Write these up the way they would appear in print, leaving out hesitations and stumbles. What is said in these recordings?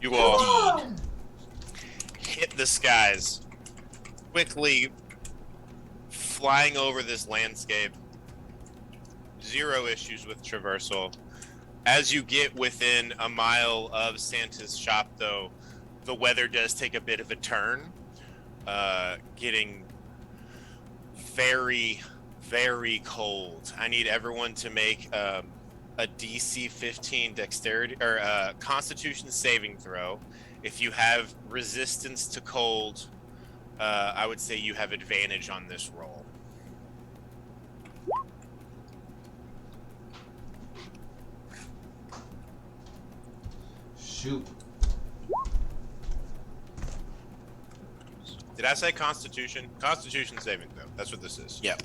You all hit the skies, quickly flying over this landscape. Zero issues with traversal. As you get within a mile of Santa's shop, though, the weather does take a bit of a turn, getting very, very cold. I need everyone to make a DC 15 dexterity or Constitution saving throw. If you have resistance to cold, I would say you have advantage on this roll. Shoot. Did I say Constitution? Constitution saving throw. That's what this is. Yep.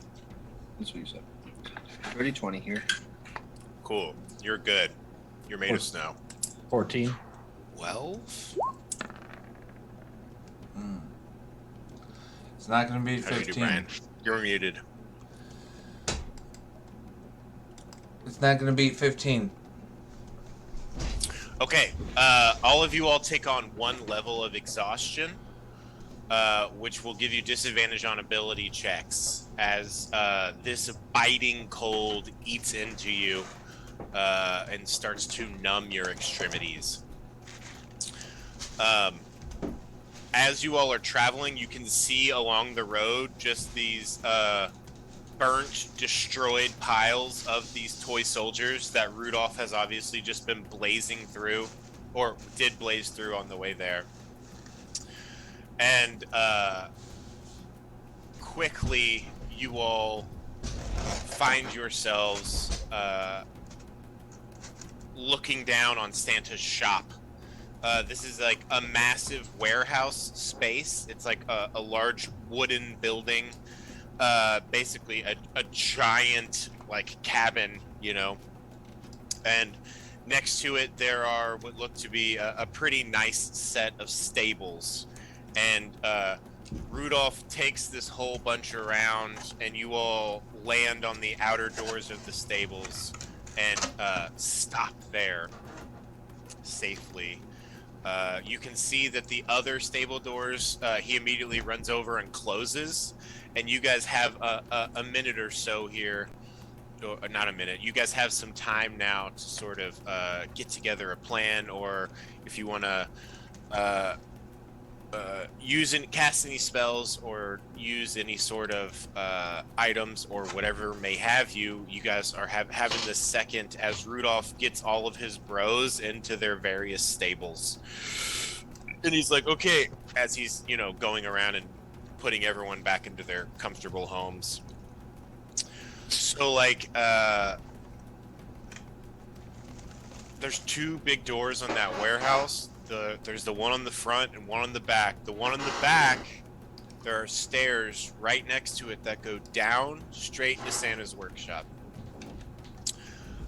That's what you said. 30-20 here. Cool. You're good. You're made of snow. 14. 12. It's not going to be How do you do, 15. Brian? You're muted. It's not going to beat 15. Okay. All of you all take on one level of exhaustion, which will give you disadvantage on ability checks as this biting cold eats into you and starts to numb your extremities. As you all are traveling, you can see along the road just these burnt, destroyed piles of these toy soldiers that Rudolph has obviously just been blazing through, or did blaze through on the way there. And quickly, you all find yourselves looking down on Santa's shop. This is like a massive warehouse space. It's like a large wooden building, basically a giant like cabin, you know. And next to it, there are what look to be a pretty nice set of stables. And Rudolph takes this whole bunch around, and you all land on the outer doors of the stables and stop there safely. You can see that the other stable doors, he immediately runs over and closes, and you guys have a minute or so here, or not a minute, you guys have some time now to sort of get together a plan, or if you want to cast any spells or use any sort of items or whatever may have you. You guys are having this second as Rudolph gets all of his bros into their various stables, and he's like, okay, as he's going around and putting everyone back into their comfortable homes. So like there's two big doors on that warehouse. There's the one on the front and one on the back. The one on the back, there are stairs right next to it that go down straight into Santa's workshop.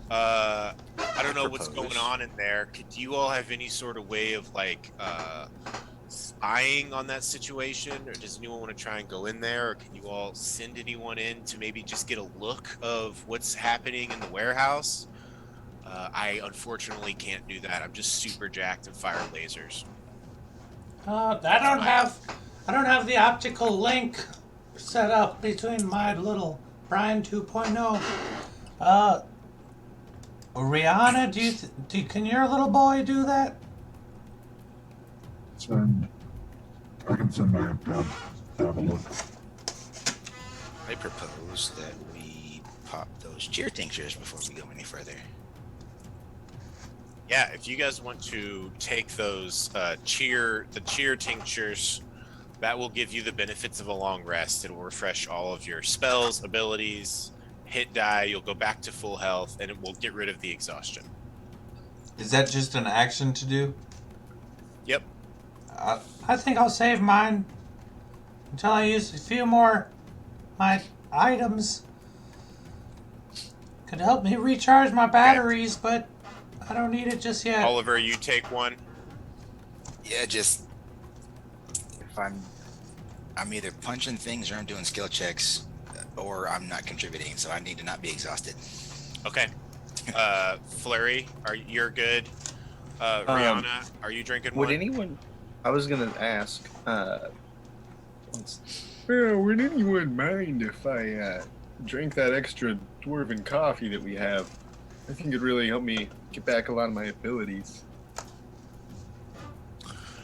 I don't know what's going on in there. Could you all have any sort of way of like spying on that situation, or does anyone want to try and go in there, or can you all send anyone in to maybe just get a look of what's happening in the warehouse? I unfortunately can't do that. I'm just super jacked and fire lasers. I don't have the optical link set up between my little Brian 2.0. Rihanna, can your little boy do that? I can send my have a look. I propose that we pop those cheer tinctures before we go any further. Yeah, if you guys want to take those cheer tinctures, that will give you the benefits of a long rest. It will refresh all of your spells, abilities, hit die. You'll go back to full health, and it will get rid of the exhaustion. Is that just an action to do? Yep. I think I'll save mine until I use a few more my items. Could help me recharge my batteries, but I don't need it just yet. Oliver, you take one. Yeah, just if I'm either punching things or I'm doing skill checks, or I'm not contributing, so I need to not be exhausted. Okay. Flurry, you're good. Rihanna, are you drinking Would one? anyone? I was gonna ask. Would anyone mind if I drink that extra dwarven coffee that we have? I think it'd really help me get back a lot of my abilities.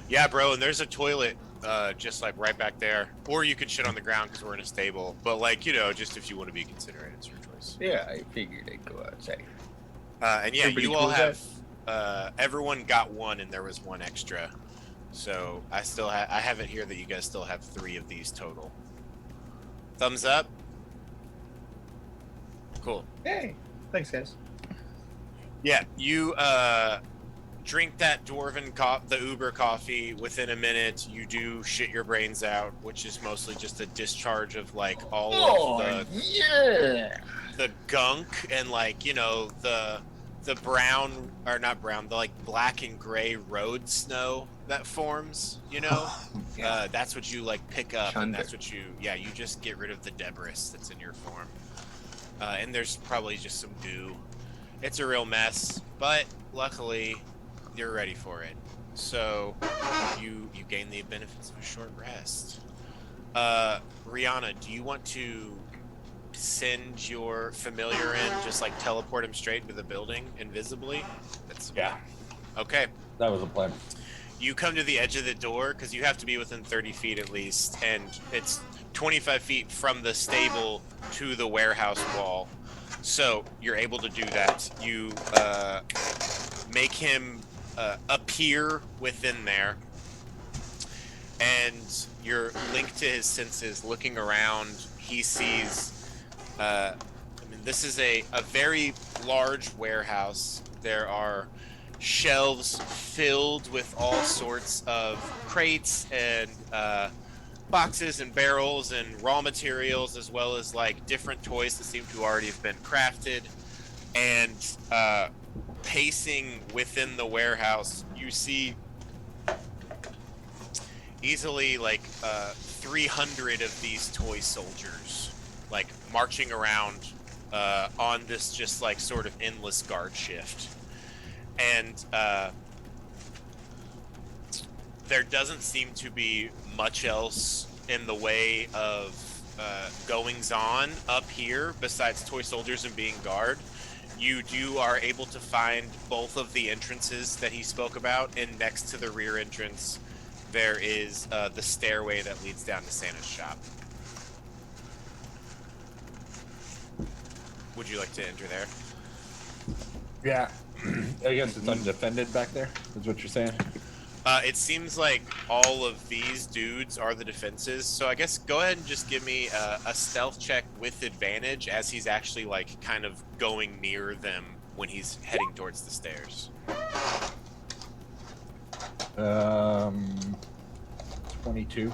Yeah, bro, and there's a toilet just like right back there. Or you could shit on the ground because we're in a stable. But like, just if you want to be considerate, it's your choice. Yeah, I figured I'd go outside. And yeah, Everybody you cool all with have everyone got one and there was one extra. So I have it here that you guys still have 3 of these total. Thumbs up. Cool. Hey, thanks, guys. Yeah, you drink that the Uber coffee. Within a minute, you do shit your brains out, which is mostly just a discharge of like all of the gunk and like the brown or not brown, the like black and gray road snow that forms. Yeah. That's what you like pick up, and Chunder. that's what you just get rid of the debris that's in your form. And there's probably just some goo. It's a real mess, but luckily you're ready for it. So you gain the benefits of a short rest. Rihanna, do you want to send your familiar in, just like teleport him straight into the building invisibly? Yeah, Okay. that was a plan. You come to the edge of the door because you have to be within 30 feet at least, and it's 25 feet from the stable to the warehouse wall. So you're able to do that. You make him appear within there, and you're linked to his senses. Looking around, he sees. This is a very large warehouse. There are shelves filled with all sorts of crates and boxes and barrels and raw materials, as well as like different toys that seem to already have been crafted. And pacing within the warehouse, you see easily like 300 of these toy soldiers like marching around on this just like sort of endless guard shift. And there doesn't seem to be much else in the way of goings on up here besides toy soldiers and being guard. You are able to find both of the entrances that he spoke about, and next to the rear entrance there is the stairway that leads down to Santa's shop. Would you like to enter there? Yeah, I guess it's undefended back there. Is what you're saying? It seems like all of these dudes are the defenses, so I guess go ahead and just give me a stealth check with advantage as he's actually like kind of going near them when he's heading towards the stairs. 22.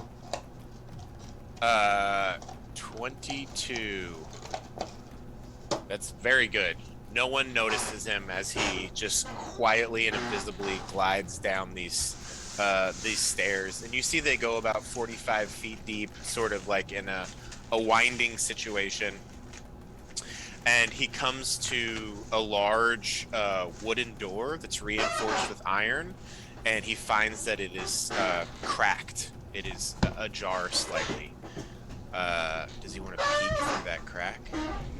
22. That's very good. No one notices him as he just quietly and invisibly glides down these stairs, and you see they go about 45 feet deep, sort of like in a winding situation. And he comes to a large wooden door that's reinforced with iron, and he finds that it is cracked. It is ajar slightly. Does he want to peek through that crack?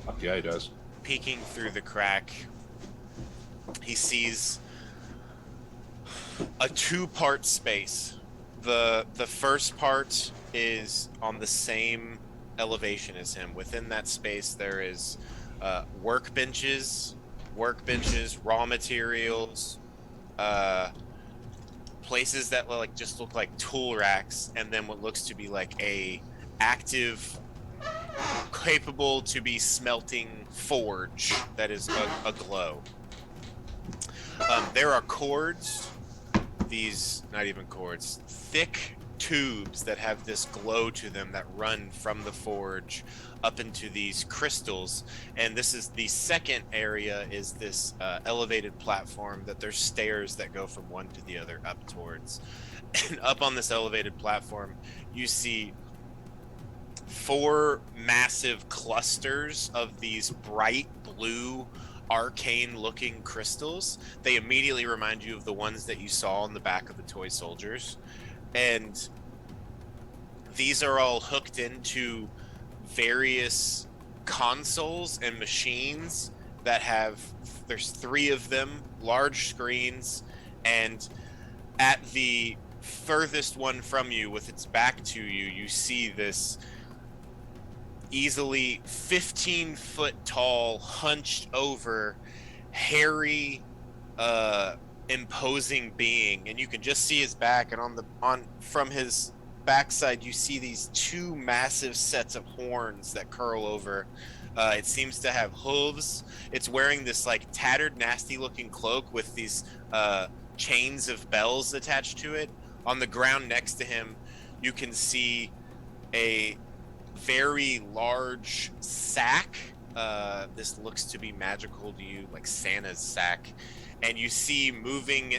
Fuck yeah, he does. Peeking through the crack, he sees a 2-part space. The first part is on the same elevation as him. Within that space there is workbenches, raw materials, places that like just look like tool racks, and then what looks to be like a active, capable to be smelting forge that is aglow. There are cords, these not even cords, thick tubes that have this glow to them that run from the forge up into these crystals. And this is the second area, is this elevated platform that there's stairs that go from one to the other up towards. And up on this elevated platform you see 4 massive clusters of these bright blue arcane-looking crystals. They immediately remind you of the ones that you saw on the back of the toy soldiers, and these are all hooked into various consoles and machines that have, there's 3 of them, large screens, and at the furthest one from you with its back to you, you see this easily 15-foot tall, hunched over, hairy, imposing being, and you can just see his back, and on from his backside you see these 2 massive sets of horns that curl over. It seems to have hooves. It's wearing this like tattered, nasty looking cloak with these chains of bells attached to it. On the ground next to him, you can see a very large sack. This looks to be magical to you, like Santa's sack. And you see moving,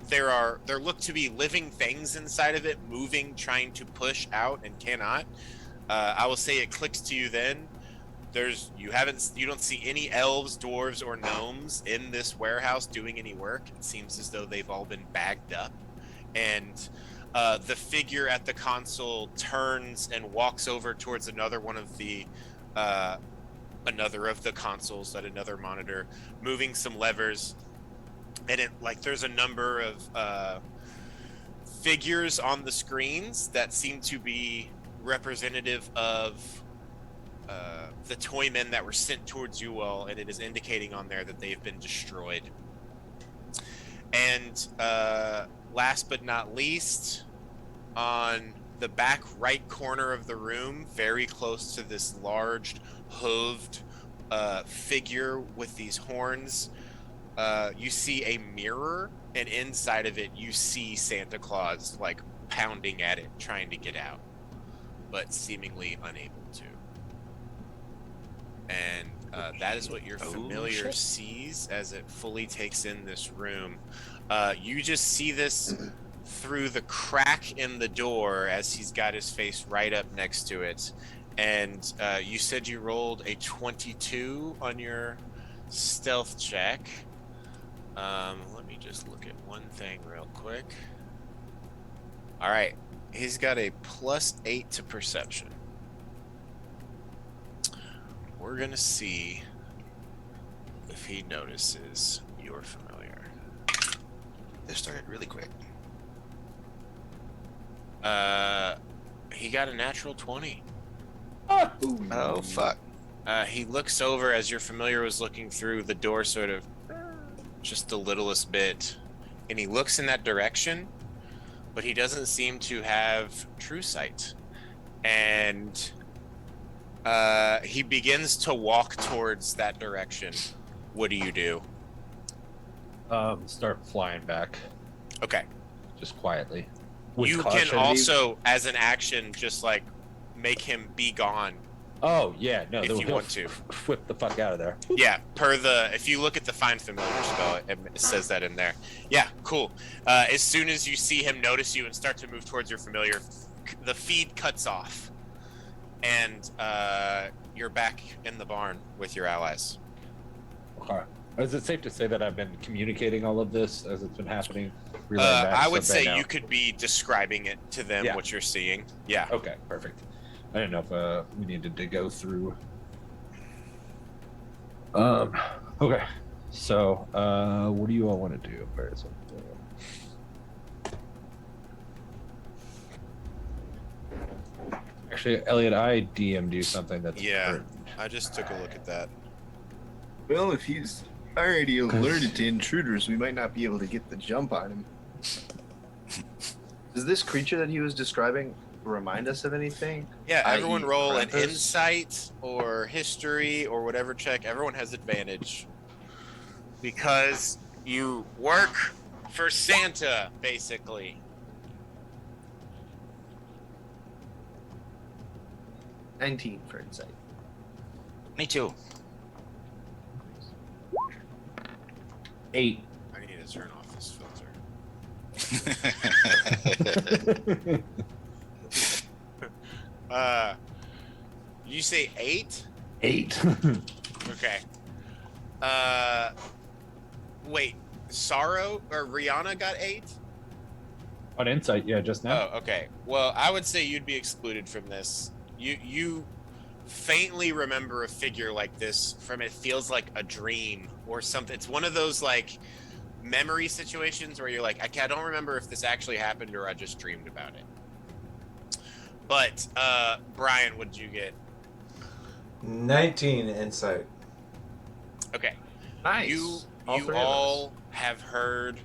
there look to be living things inside of it, moving, trying to push out and cannot. I will say it clicks to you then. You don't see any elves, dwarves, or gnomes in this warehouse doing any work. It seems as though they've all been bagged up. And the figure at the console turns and walks over towards another of the consoles at another monitor, moving some levers. And there's a number of figures on the screens that seem to be representative of the toy men that were sent towards you all, and it is indicating on there that they've been destroyed. And last but not least, on the back right corner of the room, very close to this large hooved figure with these horns, you see a mirror, and inside of it you see Santa Claus like pounding at it, trying to get out, but seemingly unable to. And that is what your familiar sees as it fully takes in this room. You just see this through the crack in the door as he's got his face right up next to it. And you said you rolled a 22 on your stealth check. Let me just look at one thing real quick. All right, he's got a +8 to perception. We're gonna see if he notices your familiar. This started really quick. He got a natural 20. Oh, fuck. He looks over as your familiar was looking through the door, sort of just the littlest bit, and he looks in that direction, but he doesn't seem to have true sight. And he begins to walk towards that direction. What do you do? Start flying back, Okay. just quietly. With You caution. can also, as an action, just like make him be gone. Oh yeah, no. if then you he'll want to. whip the fuck out of there. Yeah, if you look at the find familiar spell, it says that in there. Yeah, cool. As soon as you see him notice you and start to move towards your familiar, the feed cuts off, and you're back in the barn with your allies. Okay. Is it safe to say that I've been communicating all of this as it's been happening? Relaying back I would so they say know? you could be describing it to them, Yeah. what you're seeing. Yeah. Okay, perfect. I didn't know if we needed to go through. Okay. So, what do you all want to do? Where is it? Actually, Elliot, I DM do something that's Yeah. important. I just took a look at that. Well, if he's already alerted to intruders, we might not be able to get the jump on him. Does this creature that he was describing remind us of anything? Yeah, everyone i.e. roll an Krampus? insight or history or whatever check. Everyone has advantage because you work for Santa, basically. 19 for insight. Me too. 8. I need to turn off this filter. You say 8? 8. Okay. Wait, Sorrow or Rihanna got 8? On insight, yeah, just now. Oh, okay. Well, I would say you'd be excluded from this. You faintly remember a figure like this from it feels like a dream or something. It's one of those like memory situations where you're like, I don't remember if this actually happened or I just dreamed about it. But Brian, what did you get? 19 insight. Okay. Nice. You All three of us. all have heard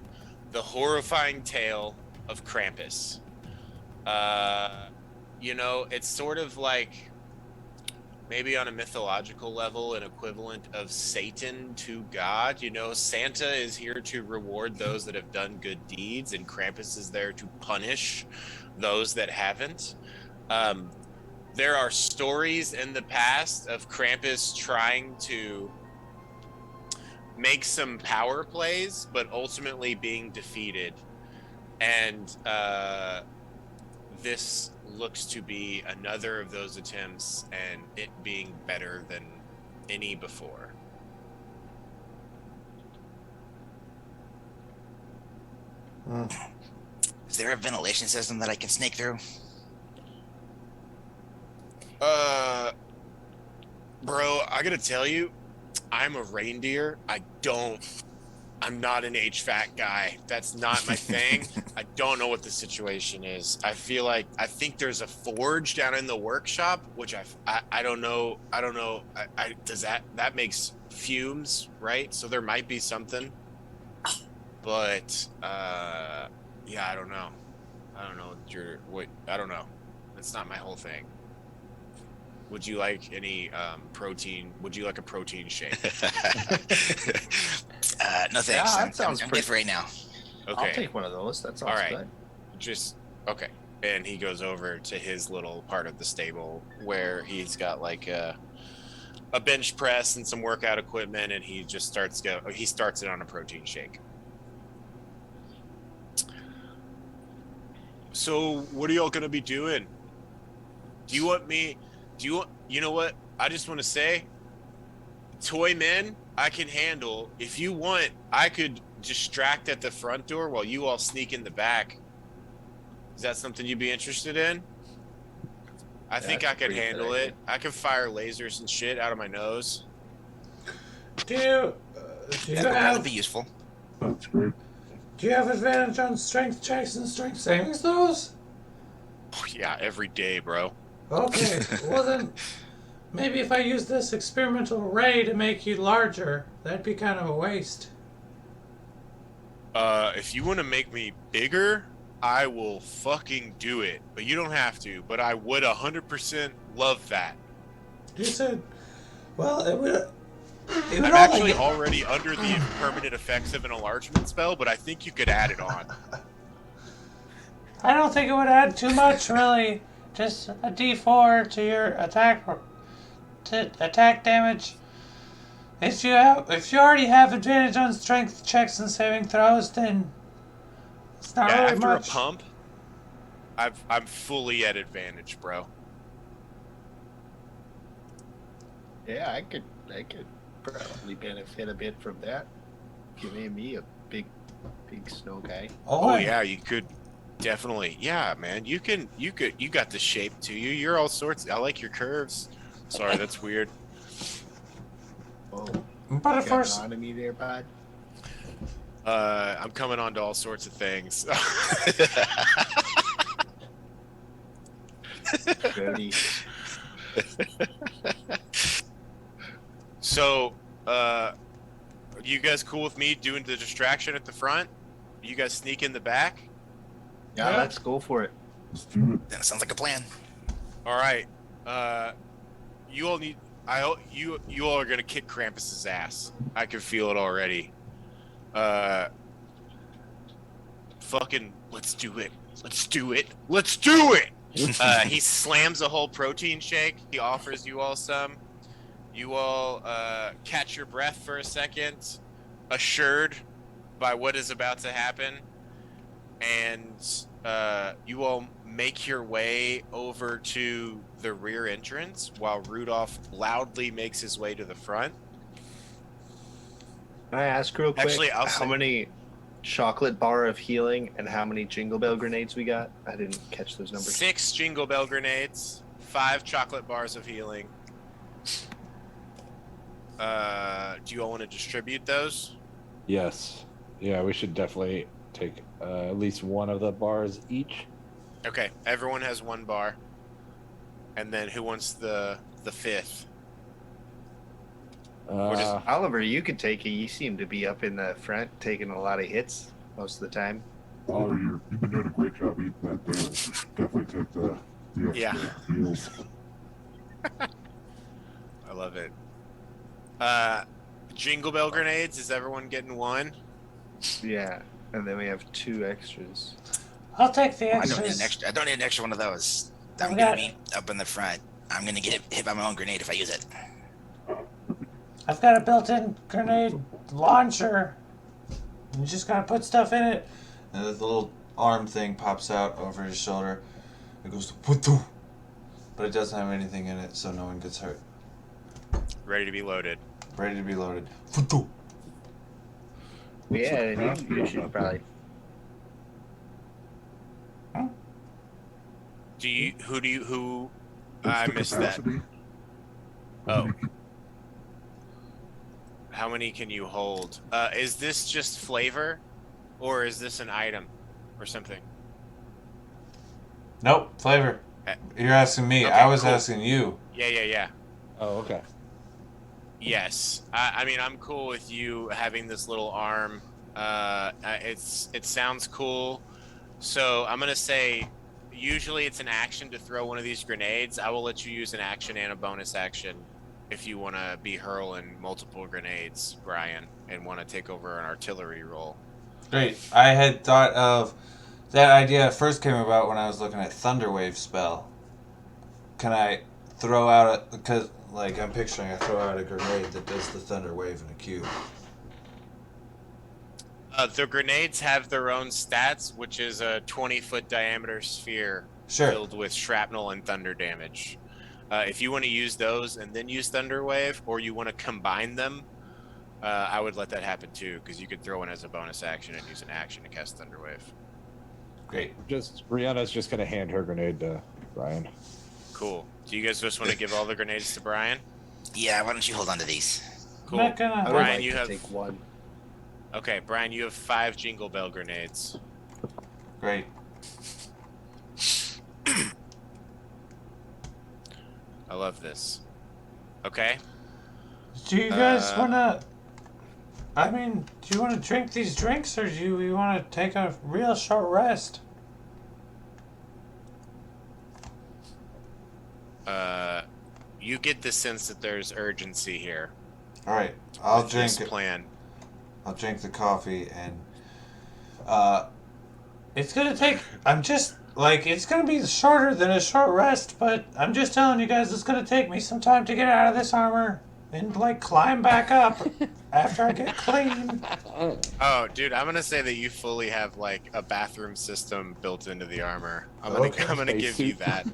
the horrifying tale of Krampus. You know, it's sort of like maybe on a mythological level, an equivalent of Satan to God. You know, Santa is here to reward those that have done good deeds, and Krampus is there to punish those that haven't. There are stories in the past of Krampus trying to make some power plays, but ultimately being defeated. And this looks to be another of those attempts, and it being better than any before. Is there a ventilation system that I can sneak through? Bro, I gotta tell you, I'm a reindeer. I'm not an HVAC guy. That's not my thing. I don't know what the situation is. I think there's a forge down in the workshop, which I don't know. Does that makes fumes, right? So there might be something, but yeah, I don't know. I don't know. That's not my whole thing. Would you like any protein? Would you like a protein shake? No thanks. Yeah, I'm that sounds good pretty. for right now. Okay. I'll take one of those. That sounds All right. good. Just okay. And he goes over to his little part of the stable where he's got like a bench press and some workout equipment, and he just starts it on a protein shake. So what are y'all gonna be doing? You know what? I just want to say, toy men, I can handle. If you want, I could distract at the front door while you all sneak in the back. Is that something you'd be interested in? I think I that's a could pretty good handle idea. it. I could fire lasers and shit out of my nose. Do you That would be have useful. That's great. advantage on strength checks and strength savings throws? Oh, yeah, every day, bro. Okay, well then, maybe if I use this experimental ray to make you larger, that'd be kind of a waste. If you want to make me bigger, I will fucking do it. But you don't have to. But I would 100% love that. You said, well, it would I'm actually already under the permanent effects of an enlargement spell, but I think you could add it on. I don't think it would add too much, really. Just a D4 to your attack damage. If you already have advantage on strength checks and saving throws, then it's not Yeah, really after much. a pump, I'm fully at advantage, bro. Yeah, I could probably benefit a bit from that. Giving me a big snow guy. Oh yeah, you could definitely. Yeah, man, you got the shape to you. You're all sorts. I like your curves. Sorry, that's weird. Oh, But of got course, an on me there, bud. I'm coming on to all sorts of things. Dirty. So, you guys cool with me doing the distraction at the front? You guys sneak in the back? Yeah, Yeah. let's go for it. Let's do it. That sounds like a plan. All right. You all need. You all are gonna kick Krampus's ass. I can feel it already. Fucking, let's do it. Let's do it. Let's do it. He slams a whole protein shake. He offers you all some. You all catch your breath for a second, assured by what is about to happen, and you all make your way over to the rear entrance while Rudolph loudly makes his way to the front. Can I ask real quick? Actually, I'll how say- many chocolate bar of healing and how many jingle bell grenades we got? I didn't catch those numbers. 6 jingle bell grenades, 5 chocolate bars of healing. Do you all want to distribute those? Yes. Yeah, we should definitely take at least one of the bars each. Okay, everyone has 1 bar. And then who wants the 5th? Oliver, you could take it. You seem to be up in the front taking a lot of hits most of the time. Oliver, you've been doing a great job eating that damage. Definitely take the extra heals. I love it. Jingle bell grenades, is everyone getting 1? Yeah, and then we have 2 extras. I'll take the I don't need extras. an extra. I don't need an extra one of those. I'm We gonna got- be up in the front. I'm gonna get hit by my own grenade if I use it. I've got a built-in grenade launcher. You just gotta put stuff in it. And the little arm thing pops out over his shoulder. It goes, "Puttu," but it doesn't have anything in it, so no one gets hurt. Ready to be loaded. Ready to be loaded. "Puttu." Yeah, and you should probably. Who I missed that. Capacity? Oh. How many can you hold? Is this just flavor, or is this an item, or something? Nope, flavor. You're asking me. Okay, I was cool. asking you. Yeah. Oh, okay. Yes. I mean, I'm cool with you having this little arm. It sounds cool. So I'm gonna say, usually it's an action to throw one of these grenades. I will let you use an action and a bonus action if you want to be hurling multiple grenades, Brian, and want to take over an artillery role. Great. I had thought of that idea first came about when I was looking at Thunderwave spell. Can I throw out because like I'm picturing I throw out a grenade that does the thunder wave in a cube. The grenades have their own stats, which is a 20-foot diameter sphere Sure. filled with shrapnel and thunder damage. If you want to use those and then use Thunder Wave, or you want to combine them, I would let that happen too, because you could throw one as a bonus action and use an action to cast Thunder Wave. Great. Brianna's just gonna hand her grenade to Brian. Cool. Do you guys just want to give all the grenades to Brian? Yeah, why don't you hold on to these? Cool. Not gonna- I would Brian, like you to have take 1. okay. Brian, you have 5 Jingle Bell grenades. Great. I love this. Okay. Do you guys Uh, wanna? I mean, do you want to drink these drinks, or do you want to take a real short rest? You get the sense that there's urgency here. All right. I'll with drink this it. plan. I'll drink the coffee and It's gonna take. I'm just like it's gonna be shorter than a short rest, but I'm just telling you guys, it's gonna take me some time to get out of this armor and like climb back up after I get clean. Oh, dude, I'm gonna say that you fully have like a bathroom system built into the armor. I'm Okay. gonna give you that.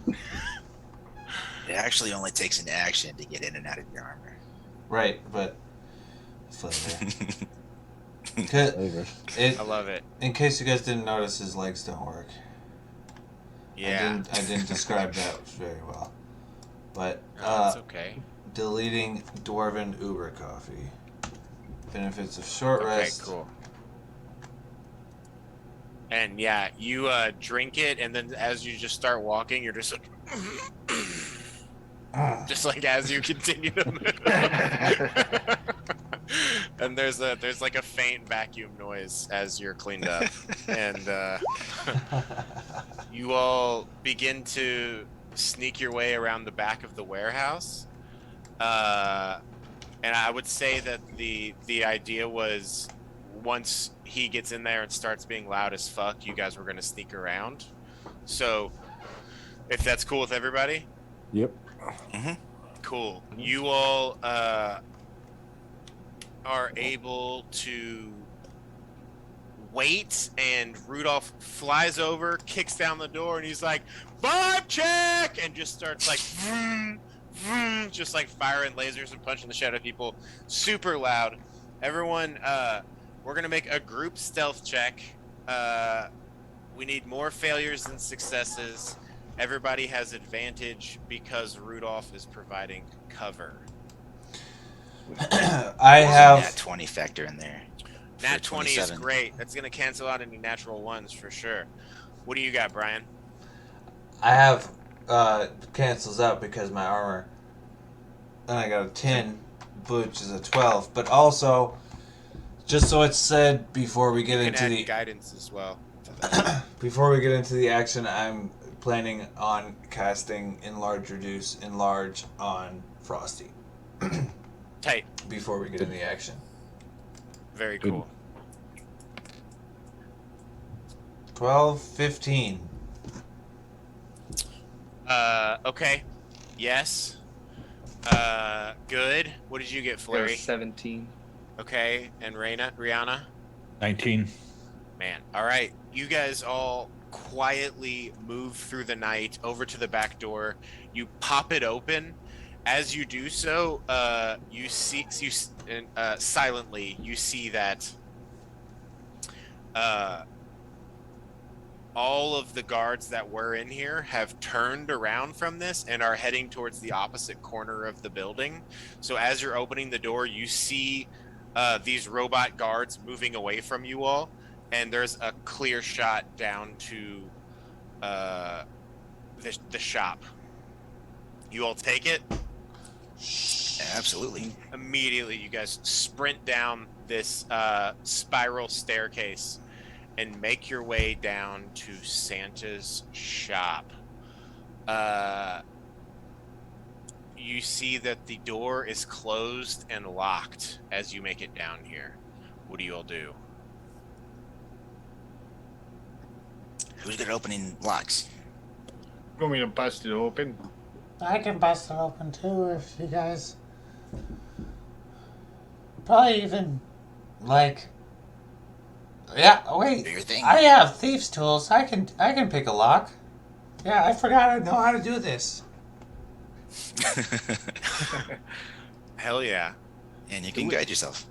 It actually only takes an action to get in and out of your armor. right, but flavor. 'Cause Flavor. it, I love it. in case you guys didn't notice, his legs don't work. Yeah. I didn't describe that very well. But No, it's okay. deleting Dwarven Uber coffee. Benefits of short Okay, rest. cool. And yeah, you drink it, and then as you just start walking, you're just like, just like as you continue to move. And there's like a faint vacuum noise as you're cleaned up, and you all begin to sneak your way around the back of the warehouse. And I would say that the idea was once he gets in there and starts being loud as fuck, you guys were gonna sneak around. So if that's cool with everybody, Yep. cool. You all are able to wait, and Rudolph flies over, kicks down the door, and he's like, 5 check, and just starts like vroom, vroom, just like firing lasers and punching the shadow people super loud Everyone, we're gonna make a group stealth check. We need more failures than successes. Everybody has advantage because Rudolph is providing cover. I There's a have. nat 20 factor in there. Nat for 20 is 27. great. That's gonna cancel out any natural ones for sure. What do you got, Brian? I have cancels out because my armor. And I got a 10, which is a 12. But also, just so it's said before we get You can into add the guidance as well. before we get into the action, I'm planning on casting enlarge, reduce, enlarge on Frosty. Tight. Before we get into the action. Very Good. cool. 12, 15. Okay. Yes. Good. What did you get, There Flurry? was 17. Okay. And Rihanna? 19. Man. All right. You guys all quietly move through the night over to the back door. You pop it open. As you do so, you see, silently, you see that all of the guards that were in here have turned around from this and are heading towards the opposite corner of the building. So as you're opening the door, you see these robot guards moving away from you all, and there's a clear shot down to the shop. You all take it? Absolutely. Immediately, you guys sprint down this spiral staircase and make your way down to Santa's shop. You see that the door is closed and locked as you make it down here. What do you all do? Who's good at opening locks? You want me to bust it open? I can bust it open too if you guys. Probably even, like. Yeah, wait. Do your thing. I have thieves' tools. I can pick a lock. Yeah, I forgot I know how to do this. Hell yeah. And you can guide yourself.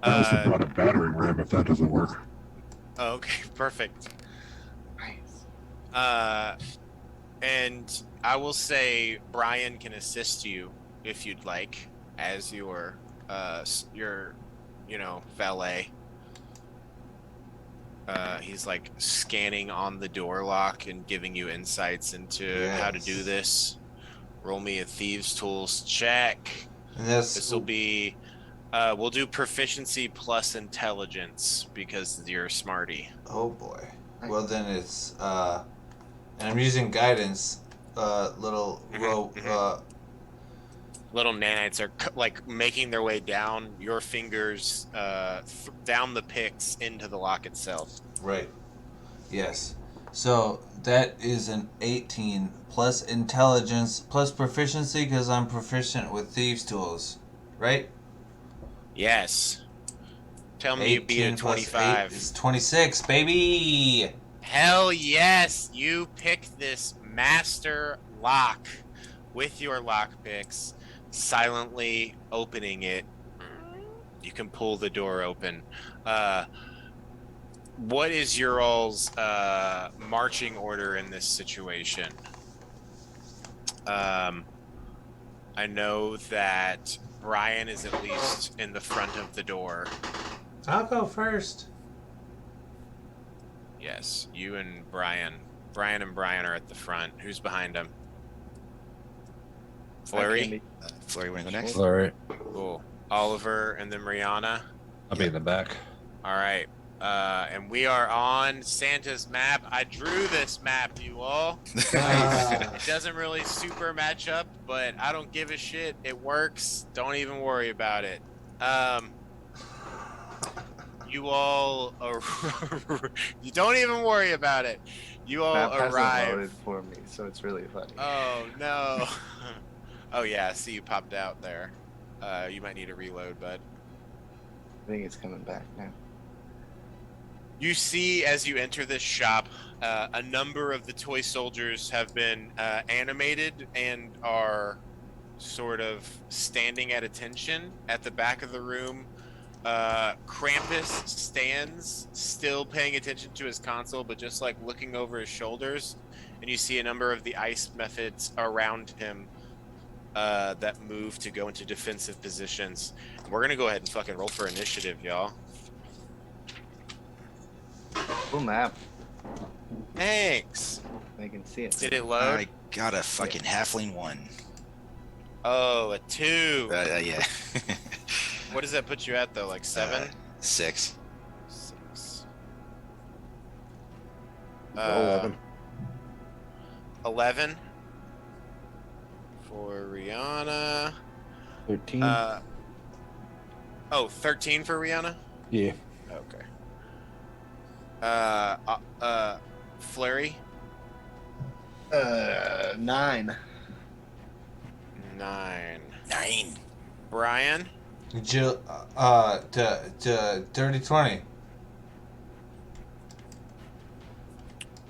I also brought a battering ram if that doesn't work. Okay, perfect. Nice. And I will say Brian can assist you if you'd like as your valet. He's like scanning on the door lock and giving you insights into how to do this. Roll me a thieves tools check. And This will be we'll do proficiency plus intelligence because you're a smarty. Oh boy. Well then it's and I'm using guidance. Little Little nanites are like making their way down your fingers, down the picks into the lock itself. Right. Yes. So that is an 18 plus intelligence plus proficiency because I'm proficient with thieves' tools, right? Yes. Tell me you beat a 18 plus 25. 8 is 26, baby. Hell yes! You pick this master lock with your lock picks, silently opening it. You can pull the door open. What is your all's marching order in this situation? I know that Brian is at least in the front of the door. I'll go first. Yes, you and Brian. Brian and Brian are at the front. Who's behind them? Flurry? Flurry, want to go next? All right. Cool. Oliver and then Rihanna. I'll be in the back. All right. And we are on Santa's map. I drew this map, you all. It doesn't really super match up, but I don't give a shit. It works. Don't even worry about it. You all, you don't even worry about it. You all Map hasn't arrive. loaded for me, so it's really funny. Oh no. Oh yeah, I see you popped out there. You might need a reload, bud. I think it's coming back now. You see as you enter this shop, a number of the toy soldiers have been animated and are sort of standing at attention. At the back of the room, Krampus stands, still paying attention to his console, but just like looking over his shoulders, and you see a number of the ice methods around him that move to go into defensive positions. And we're gonna go ahead and fucking roll for initiative, y'all. Cool map. Thanks. I can see it. Did it load? I got a fucking halfling 1. Oh, a 2. Yeah. What does that put you at though? Like 7? 6. 6. 11. 11 for Rihanna. 13. 13 for Rihanna? Yeah. Okay. Flurry? 9. 9. 9. Brian? Dirty 20.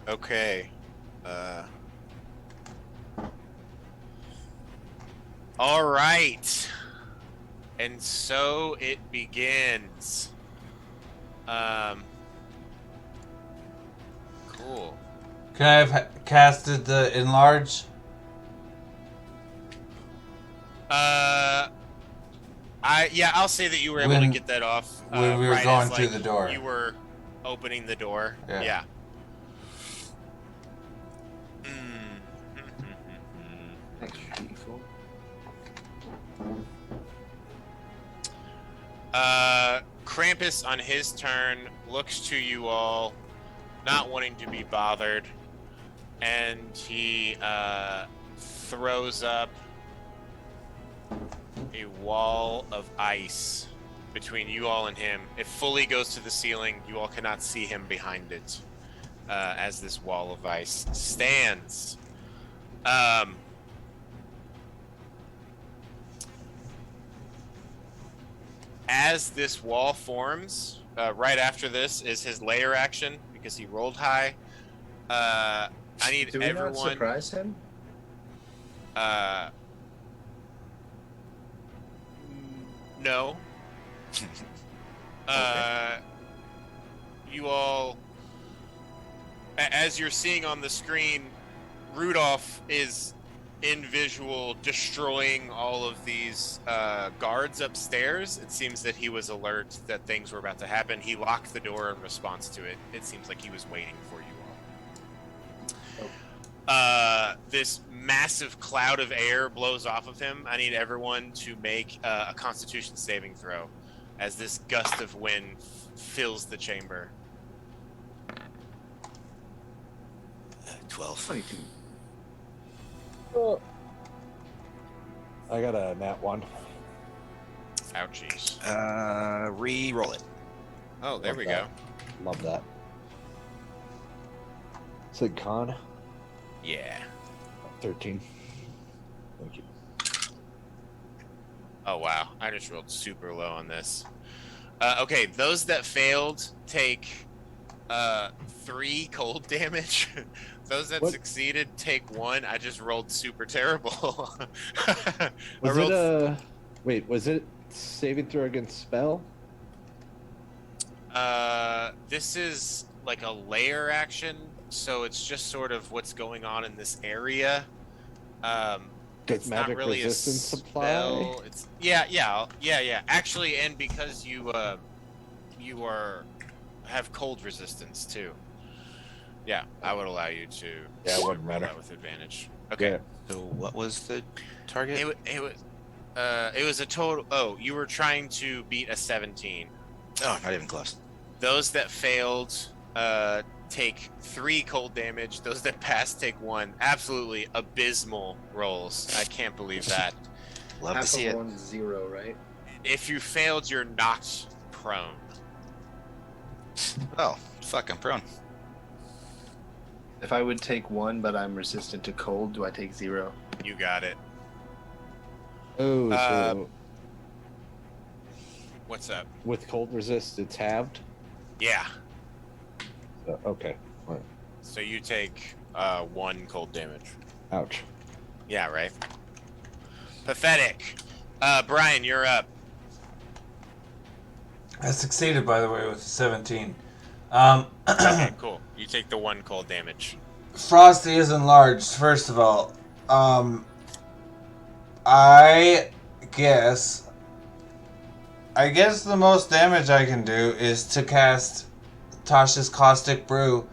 Okay. All right. And so it begins. Cool. Can I have casted the enlarge? I'll say that you were able to get that off when we were right going as, through like, the door. You were opening the door. Yeah. Yeah. Extra D4. Krampus on his turn looks to you all, not wanting to be bothered, and he throws up a wall of ice between you all and him. It fully goes to the ceiling. You all cannot see him behind it as this wall of ice stands. As this wall forms, right after this is his layer action because he rolled high. I need Do we everyone. not surprise him? No. You all, as you're seeing on the screen, Rudolph is in visual destroying all of these guards upstairs. It seems that he was alert that things were about to happen. He locked the door in response to it. It seems like he was waiting for you all. This massive cloud of air blows off of him. I need everyone to make a Constitution saving throw as this gust of wind fills the chamber. 12. 22. I got a nat 1. Ouchies. Re-roll it. Oh, there Love we that. go. Love that. Sig con. Yeah. 13. Thank you. Oh, wow. I just rolled super low on this. Okay, those that failed take 3 cold damage. Those that What? succeeded take 1. I just rolled super terrible. Was it saving throw against spell? This is like a layer action, so it's just sort of what's going on in this are. Does It's not magic really resistance a apply? spell. It's yeah. Actually, and because you have cold resistance too. Yeah, I would allow you to. Yeah, it wouldn't roll matter. that with advantage. Okay. Yeah. So what was the target? It was a total. Oh, you were trying to beat a 17. Oh, not even close. Those that failed take 3 cold damage. Those that passed take 1. Absolutely abysmal rolls. I can't believe that. Love Half to see of it. one's 0, right? If you failed, you're knocked prone. Oh, fuck, I'm prone. If I would take 1, but I'm resistant to cold, do I take 0? You got it. Oh, so What's up? with cold resist, it's halved? Yeah. Okay. All right. So you take 1 cold damage. Ouch. Yeah, right. Pathetic. Brian, you're up. I succeeded, by the way, with 17. Okay, cool. You take the 1 cold damage. Frosty is enlarged, first of all. I guess the most damage I can do is to cast Tasha's Caustic Brew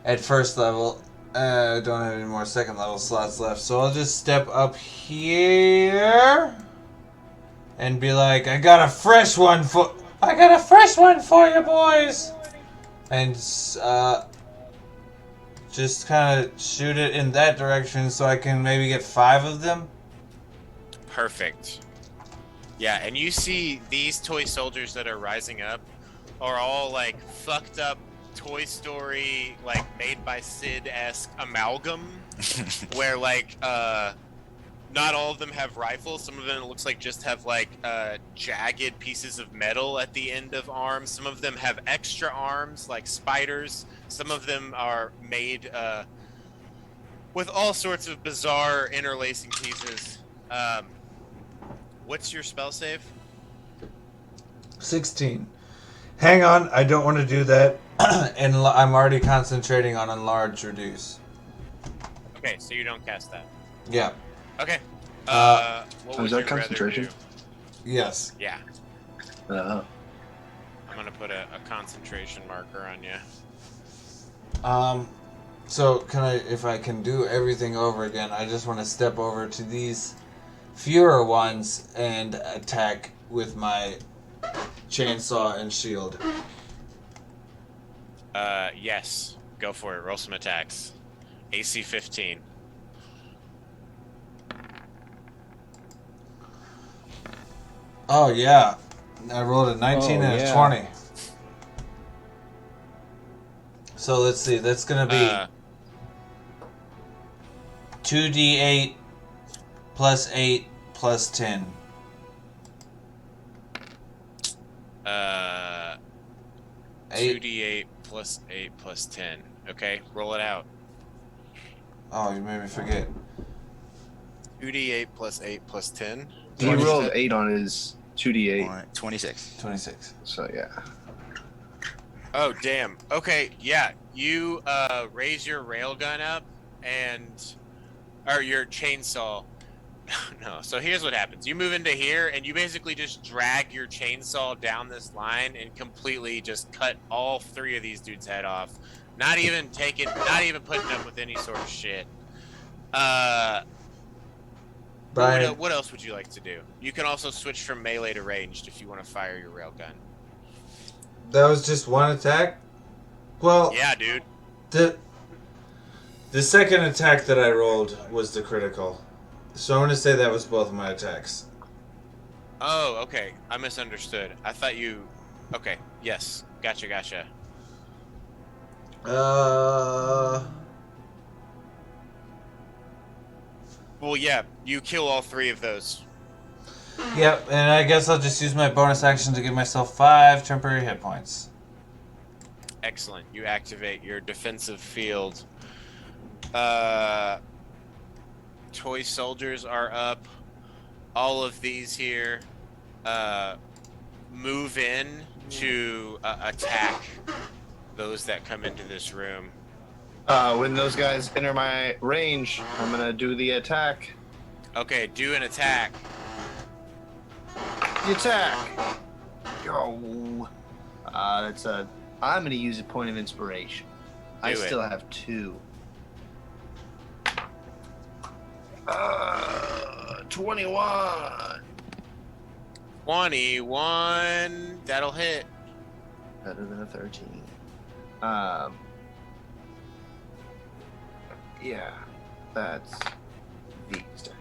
at first level. I don't have any more second level slots left, so I'll just step up here and be like, I got a fresh one for you, boys, and just kind of shoot it in that direction so I can maybe get 5 of them. Perfect. Yeah, and you see these toy soldiers that are rising up are all like fucked up Toy Story, like made by Sid-esque amalgam, where like not all of them have rifles. Some of them, it looks like, just have like jagged pieces of metal at the end of arms. Some of them have extra arms like spiders. Some of them are made with all sorts of bizarre interlacing pieces. What's your spell save? 16. Hang on, I don't want to do that. And I'm already concentrating on enlarge reduce. Okay, so you don't cast that. Yeah. Okay. What would is that you rather concentration? do? Yes. Yeah. Uh, I'm gonna put a concentration marker on you. So if I can do everything over again, I just want to step over to these fewer ones and attack with my chainsaw and shield. Yes. Go for it. Roll some attacks. AC 15. Oh yeah, I rolled a 19 and a 20. So let's see, that's gonna be 2d8 plus 8 plus 10. 2d8 plus 8 plus 10. Okay, roll it out. Oh, you made me forget. 2d8 plus 8 plus 10. he rolled 8 on his 2d8. 26. 26. So yeah. Oh, damn. Okay, yeah. You raise your railgun up or your chainsaw. No, so here's what happens. You move into here and you basically just drag your chainsaw down this line and completely just cut all 3 of these dudes' head off. Not even putting up with any sort of shit. Brian, What else would you like to do? You can also switch from melee to ranged if you want to fire your railgun. that was just one attack? Well, Yeah, dude. the second attack that I rolled was the critical. So I'm going to say that was both of my attacks. Oh, okay. I misunderstood. I thought you... Okay, yes. Gotcha. Well, yeah. You kill all 3 of those. Yep, and I guess I'll just use my bonus action to give myself 5 temporary hit points. Excellent. You activate your defensive field. Toy soldiers are up. All of these here move in to attack those that come into this room. When those guys enter my range, I'm gonna do the attack. Okay, do an attack. The attack. Go. I'm gonna use a point of inspiration. I Do it. still have 2. 21. 21. That'll hit. Better than a 13. Yeah, that's these dice.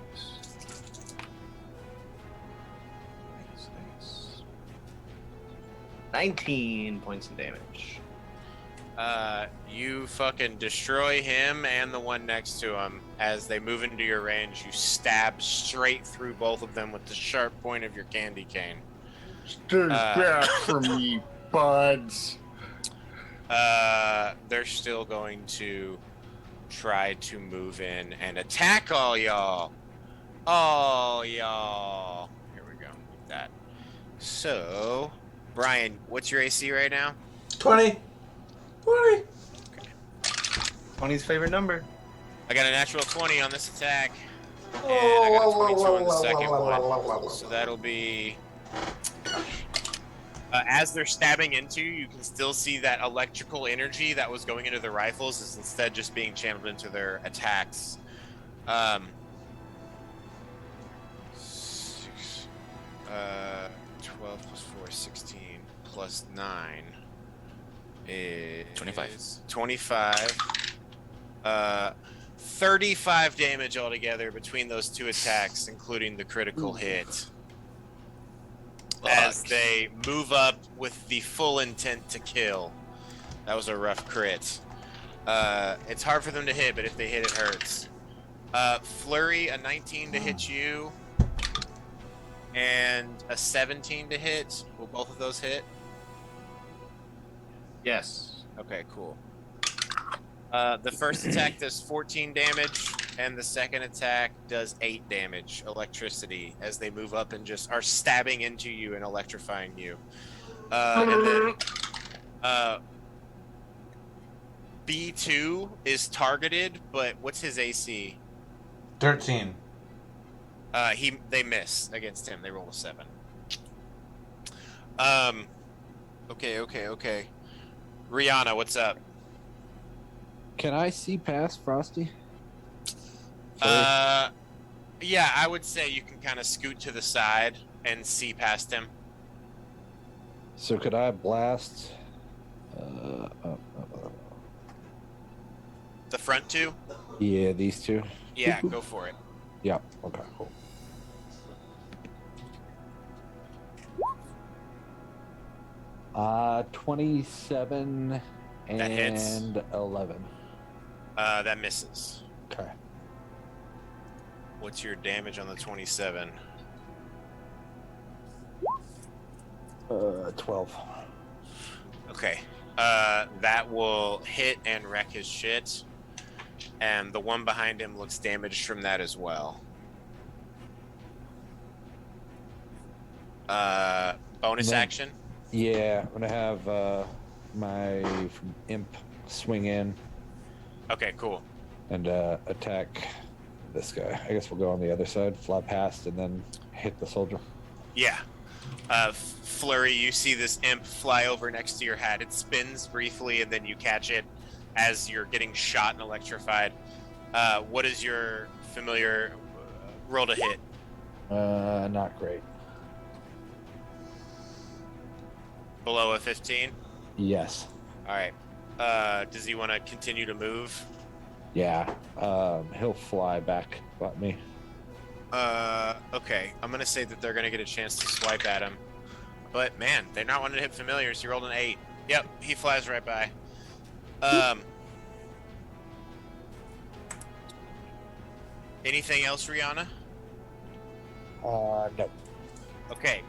Nice. 19 points of damage. You fucking destroy him and the one next to him. As they move into your range, you stab straight through both of them with the sharp point of your candy cane. Stay back from me, buds. They're still going to try to move in and attack all y'all. All y'all. Here we go. Like that. So, Brian, what's your AC right now? 20. 20. 20's favorite number. I got a natural 20 on this attack. And I got a 22 on the second one. So that'll be... as they're stabbing into you, you can still see that electrical energy that was going into the rifles is instead just being channeled into their attacks. 12 plus 4 is 16 plus 9 is 25. 35 damage altogether between those two attacks, including the critical hit. As they move up with the full intent to kill. That was a rough crit. It's hard for them to hit, but if they hit, it hurts. Flurry, a 19 to hit you. And a 17 to hit. Will both of those hit? Yes. Okay, cool. The first attack does 14 damage, and the second attack does 8 damage, electricity, as they move up and just are stabbing into you and electrifying you. And then B2 is targeted, but what's his AC? 13. They miss against him. They roll a 7. Okay. Rihanna, what's up? Can I see past Frosty? Yeah, I would say you can kind of scoot to the side and see past him. So could I blast? The front two? Yeah, these two. Yeah, go for it. Yeah. Okay. Cool. Uh, 27 and That hits. 11. That misses. Okay. What's your damage on the 27? 12. Okay. That will hit and wreck his shit. And the one behind him looks damaged from that as well. Bonus Then- action? Yeah, I'm gonna have my imp swing in Okay, cool. and attack this guy. I guess we'll go on the other side, fly past, and then hit the soldier. Yeah. Flurry, you see this imp fly over next to your hat. It spins briefly, and then you catch it as you're getting shot and electrified. What is your familiar roll to hit? Not great. Below a 15? Yes. All right. Does he want to continue to move? Yeah. He'll fly back at me. Okay. I'm going to say that they're going to get a chance to swipe at him. But, man, they're not wanting to hit familiars. He rolled an 8. Yep, he flies right by. Anything else, Rihanna? No. Okay.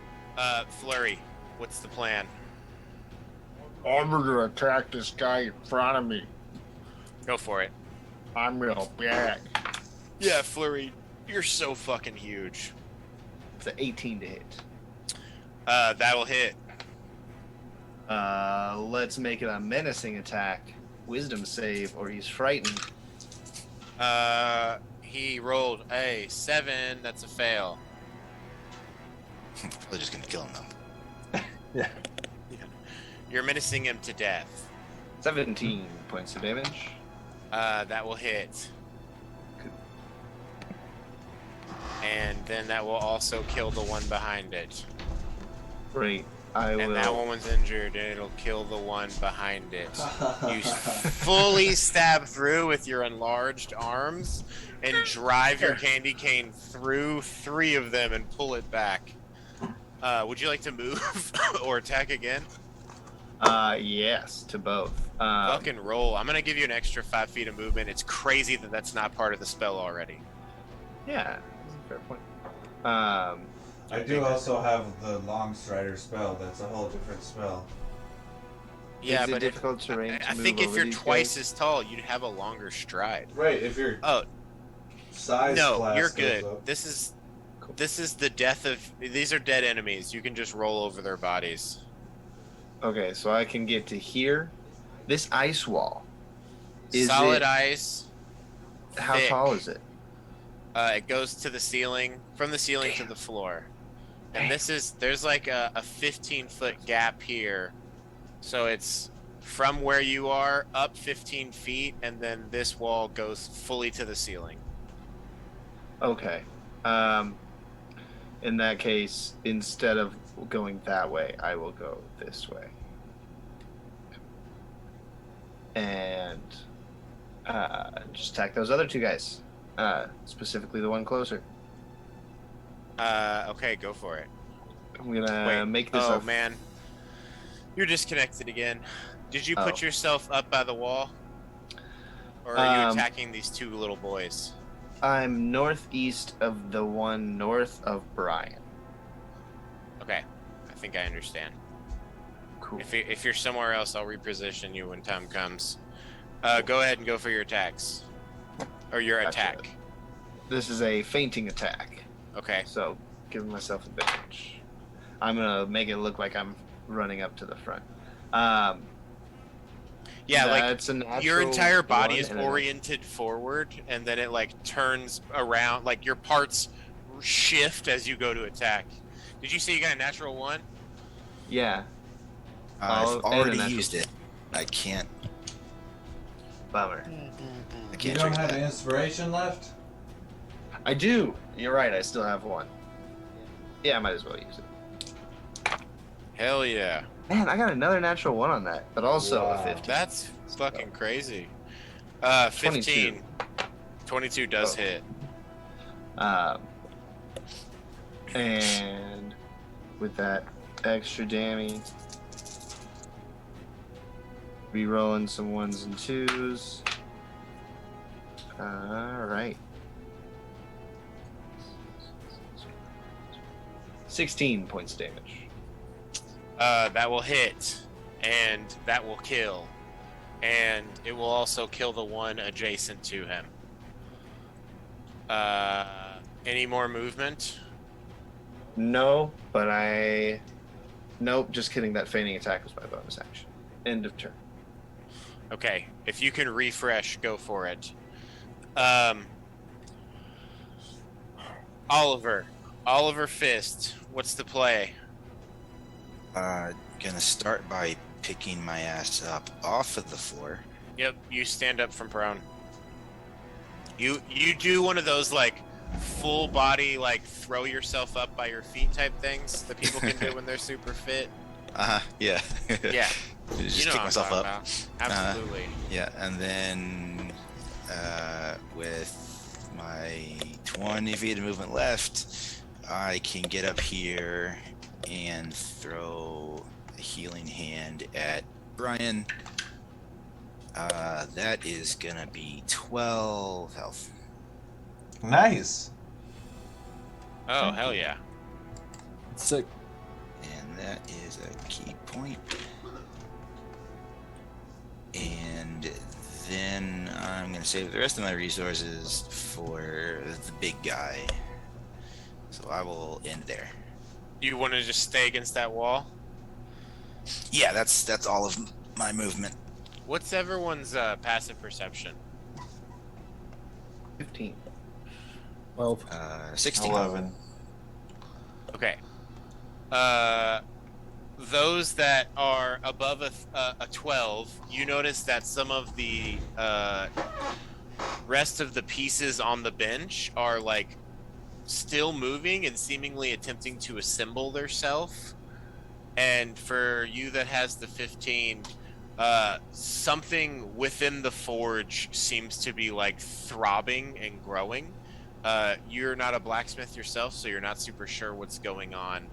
Flurry, what's the plan? I'm gonna attack this guy in front of me. Go for it. I'm real big. Yeah, Flurry, you're so fucking huge. It's an 18 to hit. That'll hit. Let's make it a menacing attack. Wisdom save, or he's frightened. He rolled a 7. That's a fail. Probably just gonna kill him though. Yeah. You're menacing him to death. 17 points of damage. That will hit. And then that will also kill the one behind it. Great. I And will. that one's injured, and it'll kill the one behind it. You fully stab through with your enlarged arms and drive your candy cane through 3 of them and pull it back. Would you like to move or attack again? Yes, to both. Fucking roll. I'm gonna give you an extra 5 feet of movement. It's crazy that that's not part of the spell already. Yeah, that's a fair point. I do also have the Long Strider spell. That's a whole different spell. Yeah, Is it but difficult terrain to I move think if over you're these twice guys? as tall, you'd have a longer stride. Right, if your Oh, size no, class you're goes good. up. This is the death of. These are dead enemies. You can just roll over their bodies. Okay, so I can get to here. This ice wall. Is Solid it, ice. how thick. tall is it? It goes to the ceiling, from the ceiling to the floor. And there's like a 15-foot gap here. So it's from where you are up 15 feet, and then this wall goes fully to the ceiling. Okay. In that case, instead of going that way, I will go this way. And just attack those other two guys. Specifically the one closer. Okay, go for it. I'm gonna make this Oh, man. You're disconnected again. Did you put yourself up by the wall? Or are you attacking these two little boys? I'm northeast of the one north of Brian. Okay, I think I understand. Cool. If you're somewhere else, I'll reposition you when time comes. Go ahead and go for your attacks. Or your attack. This is a feinting attack. Okay. So, giving myself advantage. I'm gonna make it look like I'm running up to the front. Yeah, like that's a natural your entire body one is and a- oriented forward, and then it like turns around, like your parts shift as you go to attack. Did you say you got a natural one? Yeah. I've and a already natural- used it. I can't. Bummer. I You can't don't drink have that. inspiration left? I do. You're right. I still have one. Yeah, I might as well use it. Hell yeah. Man, I got another natural one on that, but also Wow. a 15. That's fucking crazy. 15. 22 does hit. And with that extra damage, re-rolling some ones and twos. All right. 16 points of damage. That will hit, and that will kill, and it will also kill the one adjacent to him. Any more movement? No, but Nope, just kidding. That feigning attack was my bonus action. End of turn. Okay, if you can refresh, go for it. Oliver Fist, what's the play? Gonna start by picking my ass up off of the floor. Yep, you stand up from prone. You do one of those like full body like throw yourself up by your feet type things that people can do when they're super fit. Yeah. Yeah. Just You know kick what I'm myself talking up. about. Absolutely. Yeah, and then with my 20 feet of movement left, I can get up here and throw a healing hand at Brian. That is gonna be 12 health. Nice. Oh, hell yeah. Sick. And that is a key point. And then I'm going to save the rest of my resources for the big guy. So I will end there. You want to just stay against that wall? Yeah, that's all of my movement. What's everyone's passive perception? 15. 12. 16. 11. Okay. Those that are above a 12, you notice that some of the rest of the pieces on the bench are like still moving and seemingly attempting to assemble theirself. And for you that has the 15, something within the forge seems to be like throbbing and growing. You're not a blacksmith yourself, so you're not super sure what's going on,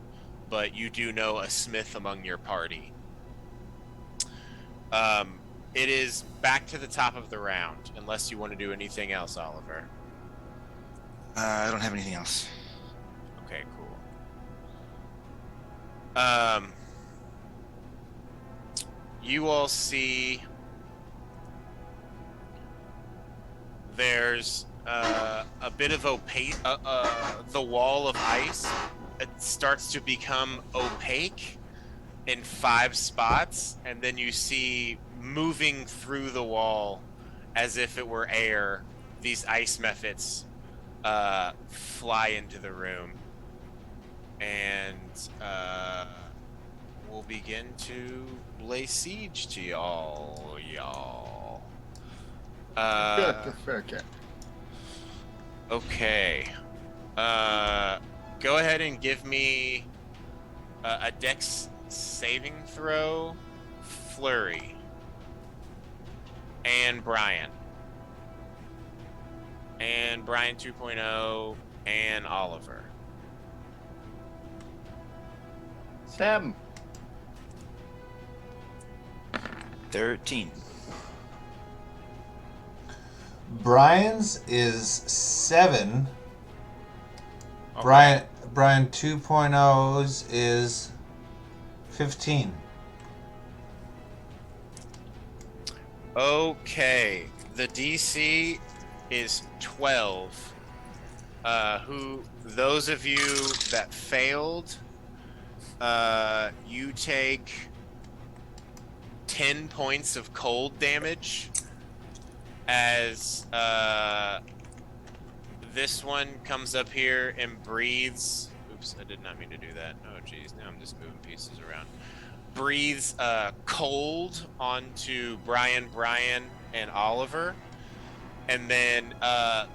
but you do know a smith among your party. It is back to the top of the round, unless you want to do anything else, Oliver. I don't have anything else. Okay, cool. You all see there's a bit of opaque, the wall of ice, it starts to become opaque, in 5 spots, and then you see moving through the wall as if it were air, these ice mephits fly into the room. And we'll begin to lay siege to y'all. Shut the fuck up. Okay. Go ahead and give me a dex saving throw, Flurry, and Brian. And Brian 2.0, and Oliver. 7. 13. Brian's is 7. Okay. Brian 2.0's is 15. Okay. The DC is 12. Those of you that failed, you take 10 points of cold damage as this one comes up here and breathes. Oops, I did not mean to do that. Oh geez, now I'm just moving pieces around. Breathes cold onto Brian, and Oliver. And then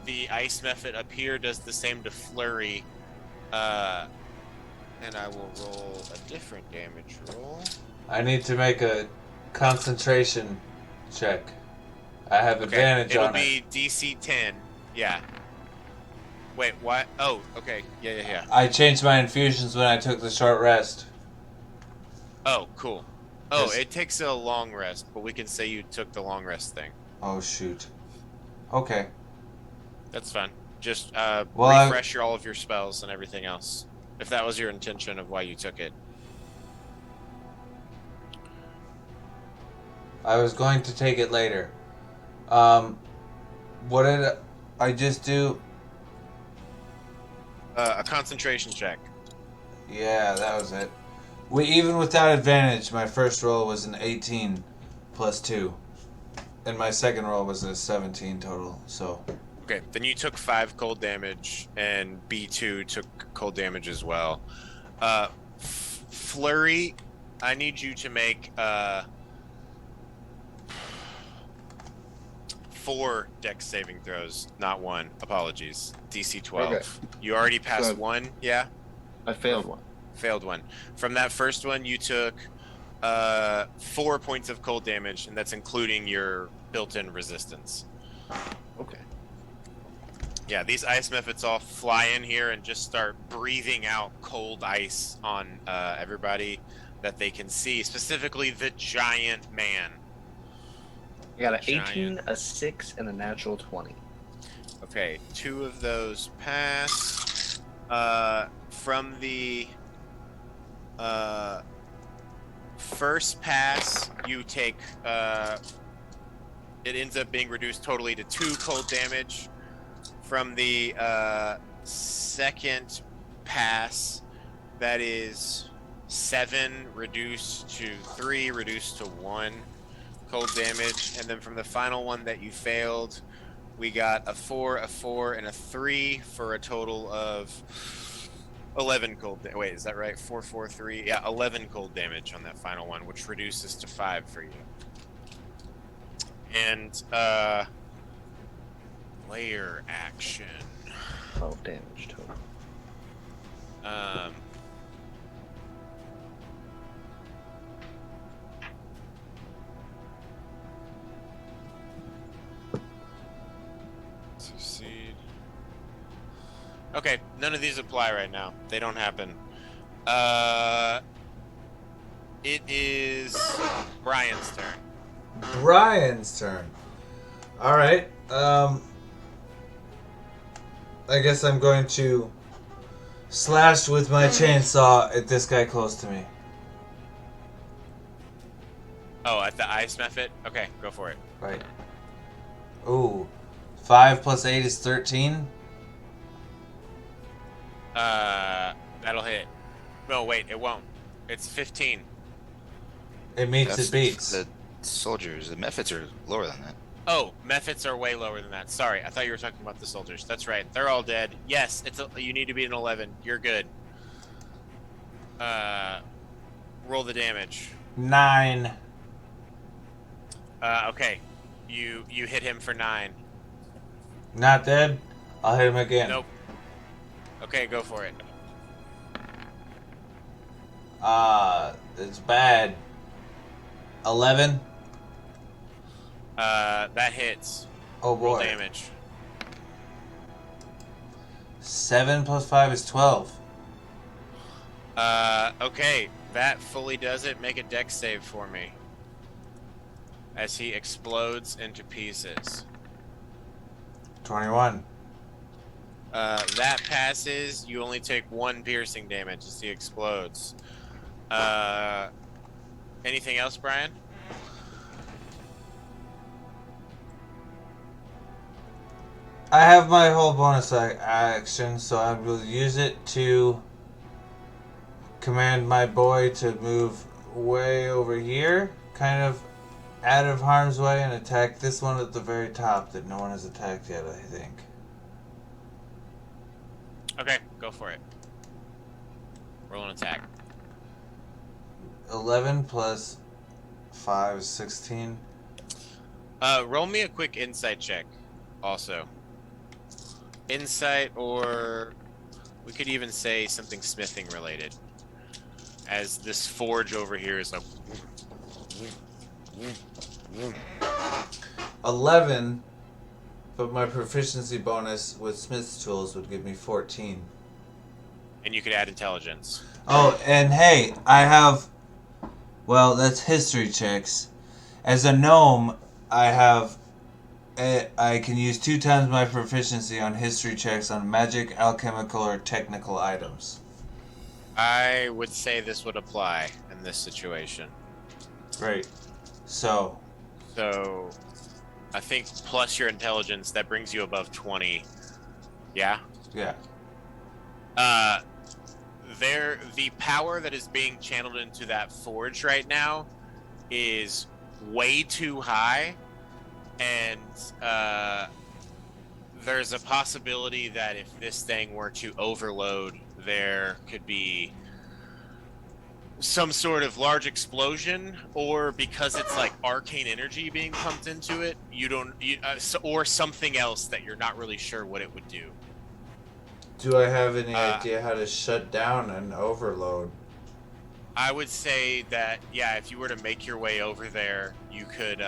the ice method up here does the same to Flurry. And I will roll a different damage roll. I need to make a concentration check. I have advantage It'll on it. be DC 10. Yeah. Wait, what? Oh, okay. Yeah. I changed my infusions when I took the short rest. Oh, cool. Oh, Yes. it takes a long rest, but we can say you took the long rest thing. Oh, shoot. Okay. That's fine. Just Well, refresh all of your spells and everything else. If that was your intention of why you took it. I was going to take it later. What did I just do? A concentration check. Yeah, that was it. Even without advantage, my first roll was an 18 plus 2. And my second roll was a 17 total, so... Okay, then you took 5 cold damage, and B2 took cold damage as well. Flurry, I need you to make 4 dex saving throws, not 1. Apologies. DC 12. Okay. You already passed So- 1, yeah? I failed one. Failed 1. From that first one, you took 4 points of cold damage, and that's including your built-in resistance. Okay. Yeah, these ice mephits all fly in here and just start breathing out cold ice on everybody that they can see, specifically the giant man. I got an Giant. 18, a 6, and a natural 20. Okay, 2 of those pass. From the first pass, you take it ends up being reduced totally to 2 cold damage. From the second pass, that is 7 reduced to 3, reduced to 1 cold damage. And then from the final one that you failed, we got a 4, and a 3 for a total of 11 cold damage. Wait, is that right? 4, 4, 3. Yeah, 11 cold damage on that final one, which reduces to 5 for you. And layer action. 12 damage total. Succeed. Okay, none of these apply right now. They don't happen. It is Brian's turn. Brian's turn. Alright, I guess I'm going to slash with my chainsaw at this guy close to me. Oh, at the ice method? Okay, go for it. Right. Ooh. 5 plus 8 is 13? That'll hit. No, wait, it won't. It's 15. It meets That's it beats. the soldiers. The methods are lower than that. Oh, methods are way lower than that. Sorry, I thought you were talking about the soldiers. That's right. They're all dead. Yes, you need to be an 11. You're good. Roll the damage. 9. Okay. You hit him for 9. Not dead? I'll hit him again. Nope. Okay, go for it. It's bad. 11? That hits. Oh Roll boy. damage. 7 plus 5 is 12. Okay. That fully does it. Make a dex save for me. As he explodes into pieces. 21. That passes. You only take 1 piercing damage as he explodes. Anything else, Brian? I have my whole bonus action, so I will use it to command my boy to move way over here, kind of out of harm's way, and attack this one at the very top that no one has attacked yet, I think. Okay, go for it. Roll an attack. 11 plus 5 is 16. Roll me a quick insight check, also. Insight, or we could even say something smithing related. As this forge over here is like... 11, but my proficiency bonus with Smith's tools would give me 14. And you could add intelligence. Oh, and hey, I have... Well, that's history checks. As a gnome, I can use 2 times my proficiency on history checks on magic, alchemical, or technical items. I would say this would apply in this situation. Great. So, I think plus your intelligence, that brings you above 20. Yeah? yeah. The power that is being channeled into that forge right now is way too high, and there's a possibility that if this thing were to overload, there could be some sort of large explosion, or because it's like arcane energy being pumped into it, or something else that you're not really sure what it would do. Do I have any idea how to shut down an overload? I would say that, yeah, if you were to make your way over there, you could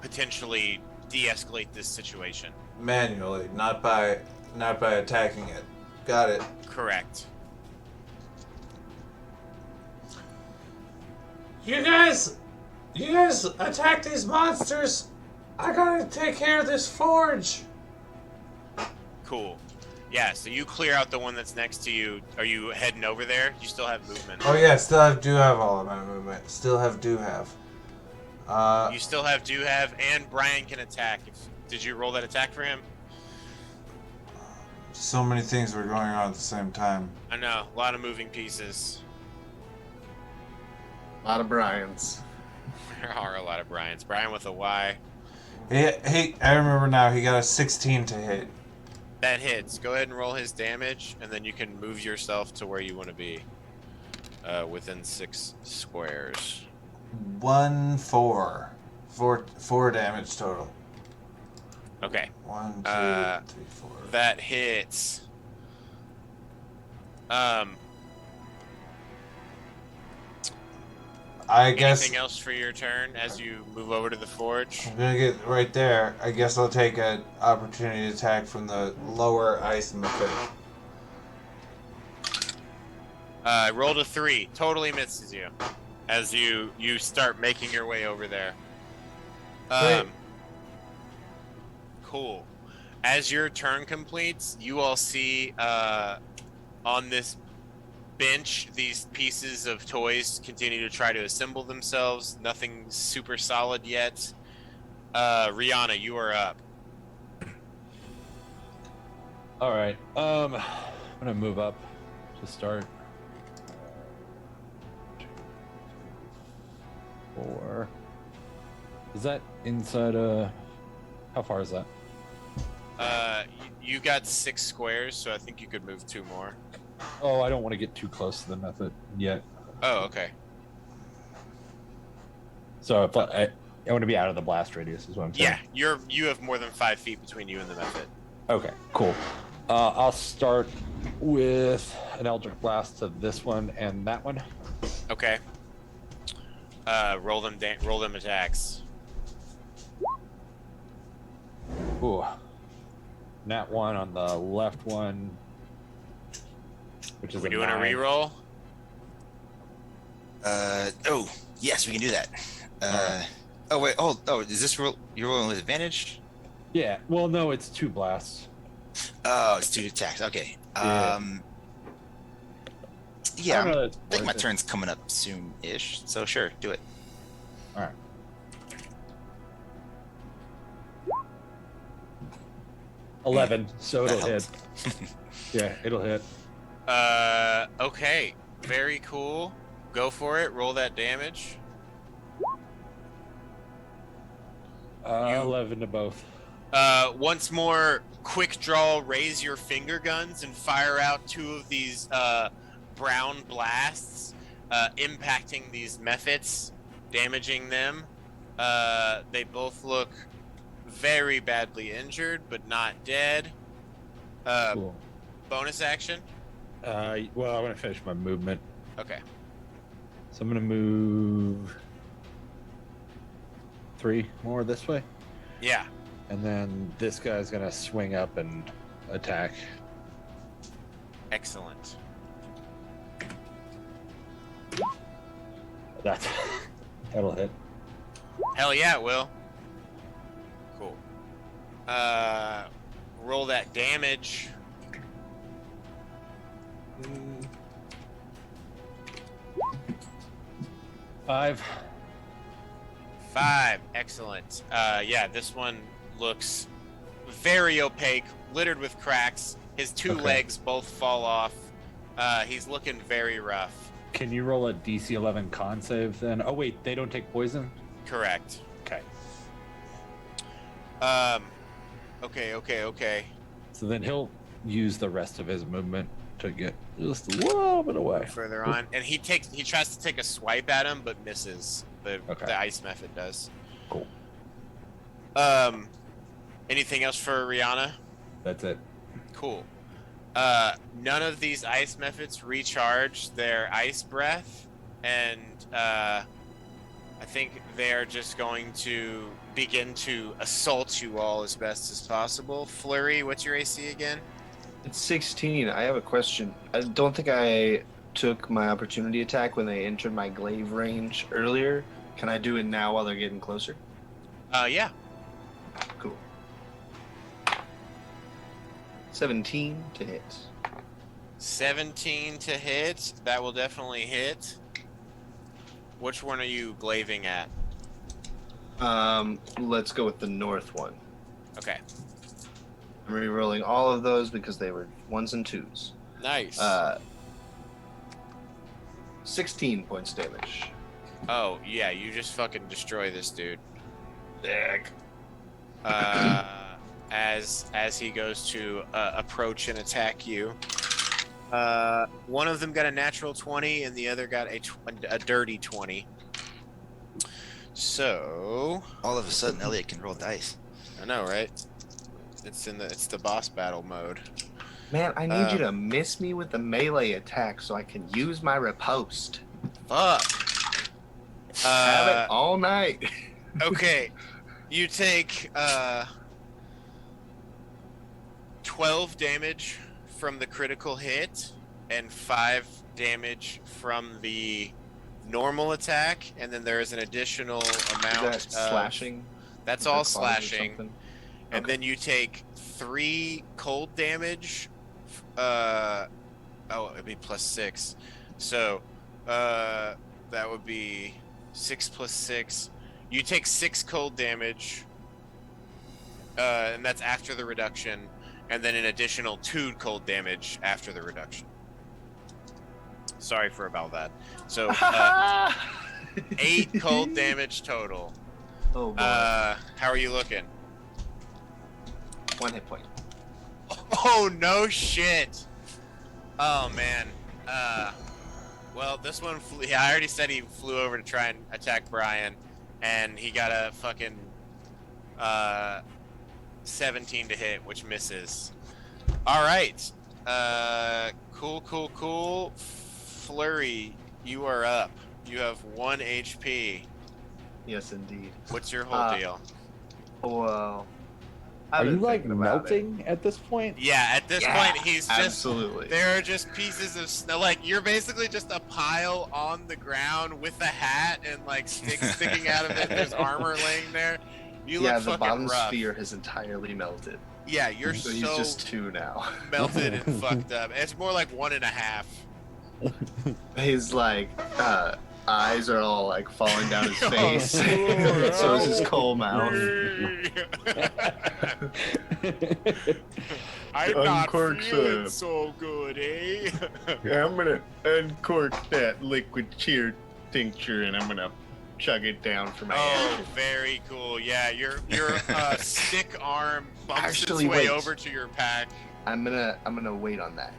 potentially de-escalate this situation. Manually, not by attacking it. Got it. Correct. You guys attack these monsters. I gotta take care of this forge. Cool. Yeah, so you clear out the one that's next to you. Are you heading over there? You still have movement. Oh yeah, do have all of my movement. Do have. You still have do have, and Brian can attack. Did you roll that attack for him? So many things were going on at the same time. I know, a lot of moving pieces. A lot of Brian's. There are a lot of Brians. Brian with a Y. I remember now. He got a 16 to hit. That hits. Go ahead and roll his damage, and then you can move yourself to where you want to be. Within 6 squares. 4 damage total. Okay. 1, 2, 3, 4. That hits. I guess Anything else for your turn as you move over to the forge? I'm gonna get right there. I guess I'll take an opportunity attack from the lower ice method. Rolled a 3. Totally misses you. As you start making your way over there. Great. Cool. As your turn completes, you all see on this bench these pieces of toys continue to try to assemble themselves. Nothing super solid yet. Rihanna, you are up. All right. I'm gonna move up to start. 4. Is that inside how far is that? You got 6 squares, so I think you could move 2 more. Oh, I don't want to get too close to the method yet. Oh, okay. So if I want to be out of the blast radius is what I'm saying. Yeah, you have more than 5 feet between you and the method. Okay, cool. I'll start with an Eldritch Blast to this one and that one. Okay. Roll them attacks. Ooh. Nat 1 on the left one, which is we doing a 9. reroll? Oh, yes, we can do that. Right. Oh, wait, is this you're rolling with advantage? Yeah, well, no, it's 2 blasts. Oh, it's 2 attacks. Okay. Yeah. Yeah, I don't know, I think my turn's coming up soon-ish, so sure, do it. All right. $11, so it'll hit. Yeah, it'll hit. Okay. Very cool. Go for it. Roll that damage. 11 to both. Once more, quick draw, raise your finger guns and fire out 2 of these brown blasts, impacting these methods, damaging them. They both look very badly injured, but not dead. Cool. Bonus action? Well, I want to finish my movement. Okay. So I'm going to move 3 more this way. Yeah. And then this guy's going to swing up and attack. Excellent. That'll hit. Hell yeah, it will. Cool. Roll that damage. 5. 5. Excellent. Yeah, this one looks very opaque, littered with cracks. His 2 Okay. legs both fall off. He's looking very rough. Can you roll a DC 11 con save then? Oh wait, they don't take poison? Correct. Okay. Okay. So then he'll use the rest of his movement to get just a little bit away. Further on, and he tries to take a swipe at him, but misses. Okay. The ice method does. Cool. Anything else for Rihanna? That's it. Cool. None of these ice methods recharge their ice breath, and I think they're just going to begin to assault you all as best as possible. Flurry, what's your AC again? It's 16. I have a question. I don't think I took my opportunity attack when they entered my glaive range earlier. Can I do it now while they're getting closer? Yeah. Cool. 17 to hit. 17 to hit. That will definitely hit. Which one are you glaving at? Let's go with the north one. Okay. I'm re-rolling all of those because they were 1s and 2s. Nice. 16 points damage. Oh, yeah, you just fucking destroy this dude. Dick. As he goes to approach and attack you. One of them got a natural 20 and the other got a dirty 20. So All of a sudden, Elliot can roll dice. I know, right? It's the boss battle mode. Man, I need you to miss me with the melee attack so I can use my riposte. Fuck. Have it all night. Okay. You take 12 damage from the critical hit and 5 damage from the normal attack, and then there is an additional amount Is that slashing? That's With all the claws or slashing. something? And Okay. then you take 3 cold damage. It'd be plus 6. So that would be 6 plus 6. You take 6 cold damage, and that's after the reduction, and then an additional 2 cold damage after the reduction. Sorry for about that. So 8 cold damage total. Oh boy. How are you looking? 1 hit point. Oh no shit. Oh man. Well, this one flew. Yeah, I already said he flew over to try and attack Brian, and he got a fucking 17 to hit, which misses. All right. Cool. Flurry, you are up. You have 1 HP. Yes, indeed. What's your whole deal? Well, Are you like melting at this point? Yeah, at this point he's just absolutely. there are just pieces of snow. Like you're basically just a pile on the ground with a hat and like sticks sticking out of it. There's armor laying there. You look the fucking bottom rough. sphere has entirely melted. Yeah, you're So so he's just 2 now. melted and fucked up. It's more like 1.5. His like eyes are all like falling down his face. Oh, So is his coal mouth. I'm not Uncork feeling some. so good, eh? Yeah, I'm gonna uncork that liquid cheer tincture and I'm gonna chug it down for my Oh, action. very cool. Yeah, your stick arm bumps Actually, its way wait. over to your pack. I'm gonna wait on that.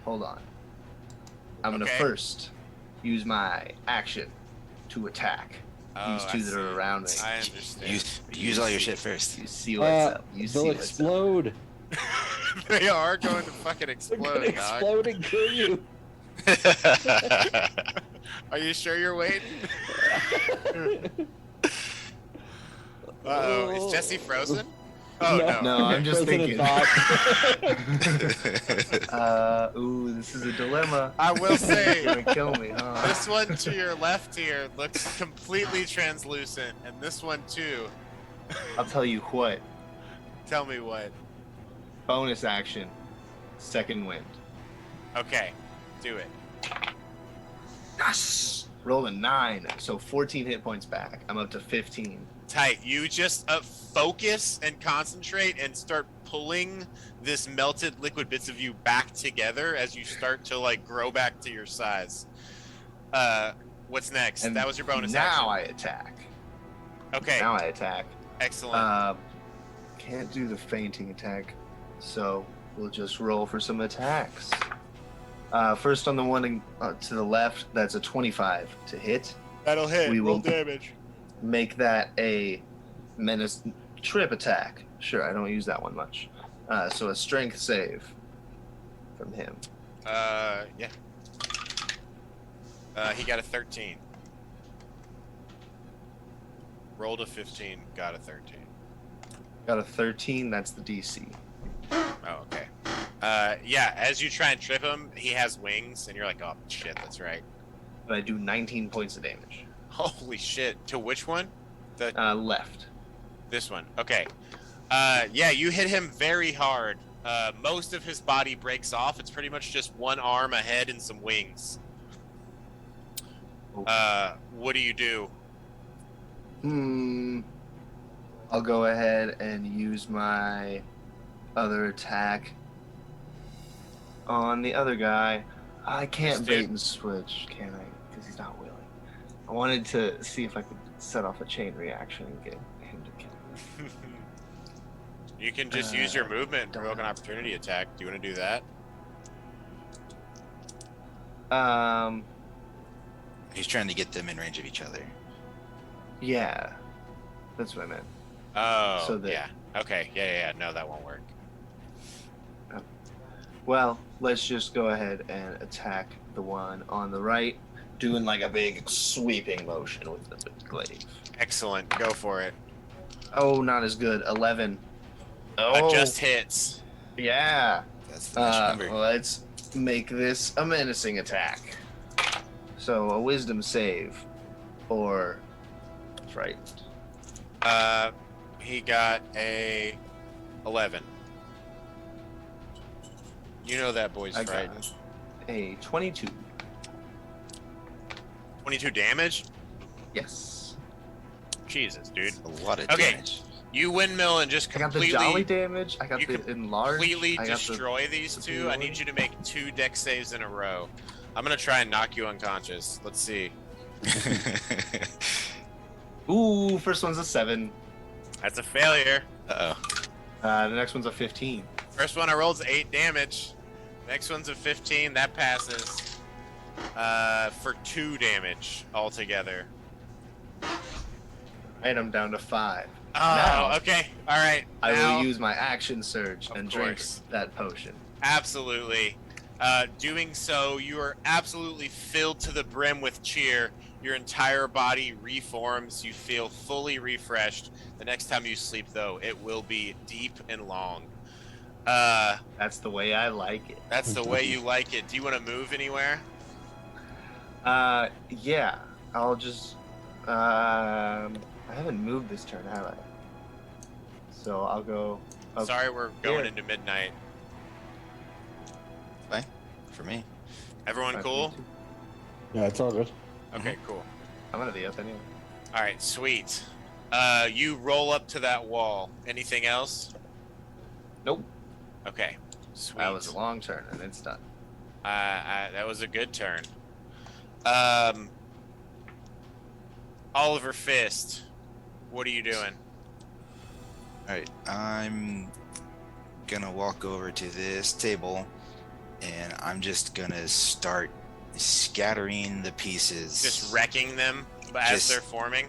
Hold on. I'm gonna Okay. first use my action to attack these Oh, 2 I that see. are around me. I understand. Use all your shit first. You see what's up. You see They'll what's up. explode. They are going to fucking They're explode, gonna dog. explode and kill you. Are you sure you're waiting? Uh-oh, is Jesse frozen? Oh no. No, I'm just Frozen in thinking. thought. Ooh, this is a dilemma. I will say, You're gonna kill me, huh? this one to your left here looks completely translucent, and this one too. I'll tell you what. Tell me what. Bonus action. Second wind. Okay, do it. Yes! Roll a 9, so 14 hit points back. I'm up to 15. Tight. You just focus and concentrate and start pulling this melted liquid bits of you back together as you start to like grow back to your size. What's next? And that was your bonus now action. I attack. Okay, Now I attack. excellent. Can't do the fainting attack, so we'll just roll for some attacks. First on the one to the left, that's a 25 to hit. That'll hit. we Roll will- damage. Make that a menace trip attack. Sure, I don't use that one much. So a strength save from him. Yeah. He got a 13. Rolled a 15, got a 13. Got a 13, that's the DC. Oh, okay. Yeah, as you try and trip him, he has wings, and you're like, oh, shit, that's right. But I do 19 points of damage. Holy shit. To which one? Left. This one. Okay. Yeah, you hit him very hard. Most of his body breaks off. It's pretty much just one arm, a head, and some wings. What do you do? I'll go ahead and use my other attack on the other guy. I can't Just bait do- and switch, can I? Because he's not willing. I wanted to see if I could set off a chain reaction and get him to kill me. You can just use your movement and provoke an opportunity attack. Do you want to do that? He's trying to get them in range of each other. Yeah, that's what I meant. Oh, So that- yeah. Okay, yeah. No, that won't work. Well, let's just go ahead and attack the one on the right, doing like a big sweeping motion with the glaive. Excellent. Go for it. Oh, not as good. 11. Oh, Just hits. yeah. That's the magic number. Let's make this a menacing attack. So a wisdom save, or frightened. He got a 11. You know that boy's I got frightened. a 22. 22 damage? Yes. Jesus, dude. A lot of Okay. damage. You windmill and just I got the jolly completely, damage. I got you the enlarged. completely I got destroy these the two. I need you to make 2 dex saves in a row. I'm gonna try and knock you unconscious. Let's see. Ooh, first one's a 7. That's a failure. Uh-oh. The next one's a 15. First one I rolled is 8 damage. Next one's a 15. That passes. For 2 damage altogether. And I'm down to 5. Oh, Now, okay. All right. I now, will use my action surge Of and drink course. that potion. Absolutely. Doing so, you are absolutely filled to the brim with cheer. Your entire body reforms. You feel fully refreshed. The next time you sleep, though, it will be deep and long. That's the way I like it. That's the way you like it. Do you want to move anywhere? Yeah. I'll just. I haven't moved this turn, have I? So I'll go. Up Sorry, we're going here. into midnight. Fine. For me. Everyone Fine, cool? me too. Yeah, it's all good. Okay, cool. I'm gonna be up anyway. All right, sweet. You roll up to that wall. Anything else? Nope. Okay, sweet. That was a long turn, and it's done. That was a good turn. Oliver Fist, what are you doing? Alright, I'm gonna walk over to this table and I'm just gonna start scattering the pieces. Just wrecking them as Just- they're forming?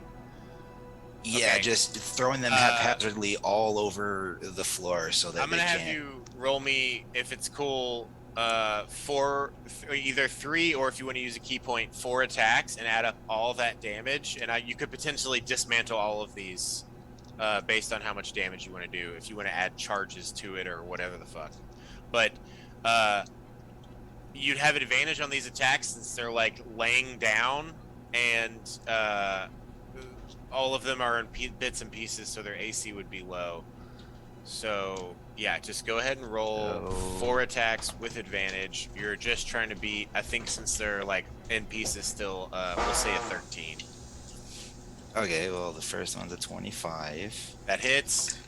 Yeah, okay. just throwing them haphazardly all over the floor so that I'm gonna they have can't. you roll me, if it's cool, either 3 or if you want to use a key point, 4 attacks and add up all that damage. And you could potentially dismantle all of these based on how much damage you want to do. If you want to add charges to it or whatever the fuck. But you'd have an advantage on these attacks since they're like laying down and all of them are in bits and pieces, so their AC would be low. So yeah, just go ahead and roll 4 attacks with advantage. You're just trying to beat, I think since they're like in pieces still, we'll say a 13. Okay, well the first one's a 25. That hits.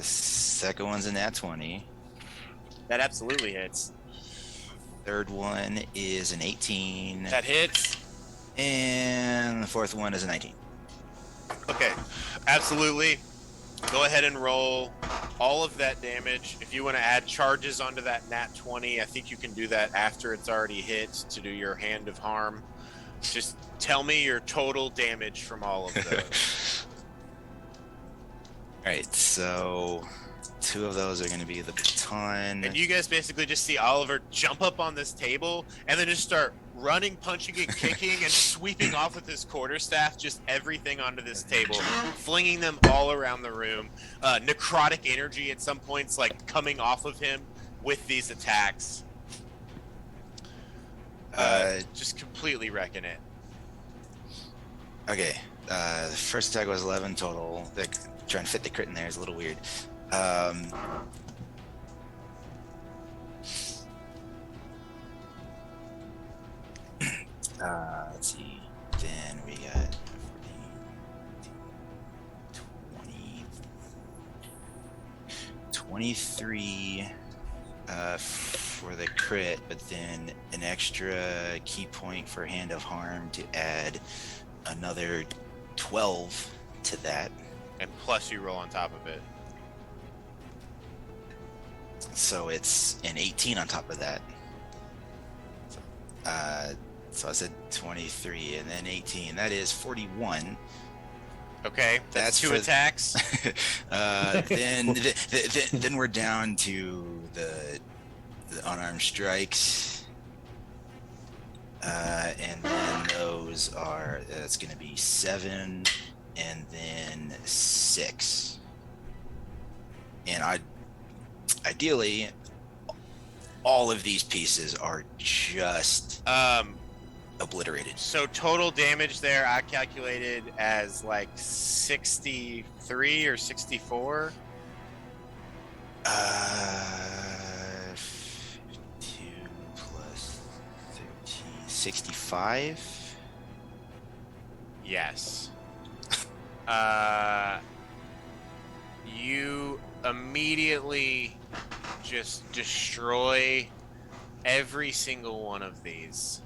Second one's a nat 20. That absolutely hits. Third one is an 18. That hits. And the fourth one is a 19. Okay, absolutely. Go ahead and roll all of that damage. If you want to add charges onto that nat 20, I think you can do that after it's already hit to do your hand of harm. Just tell me your total damage from all of those. Alright, so 2 of those are going to be the baton. And you guys basically just see Oliver jump up on this table and then just start running, punching, and kicking and sweeping off with his quarterstaff just everything onto this table, flinging them all around the room. Necrotic energy at some points like coming off of him with these attacks. Just completely wrecking it. Okay, the first attack was 11 total. Trying to fit the crit in there is a little weird. Let's see. Then we got 20, 23 for the crit, but then an extra key point for Hand of Harm to add another 12 to that. And plus you roll on top of it. So it's an 18 on top of that. So I said 23 and then 18. That is 41. Okay, that's 2 for- attacks. Then we're down to the unarmed strikes. And then those are, that's going to be 7 and then 6. And ideally, all of these pieces are just obliterated. So total damage there I calculated as like 63 or 64. 2 plus 13, 65. Yes. You immediately just destroy every single one of these.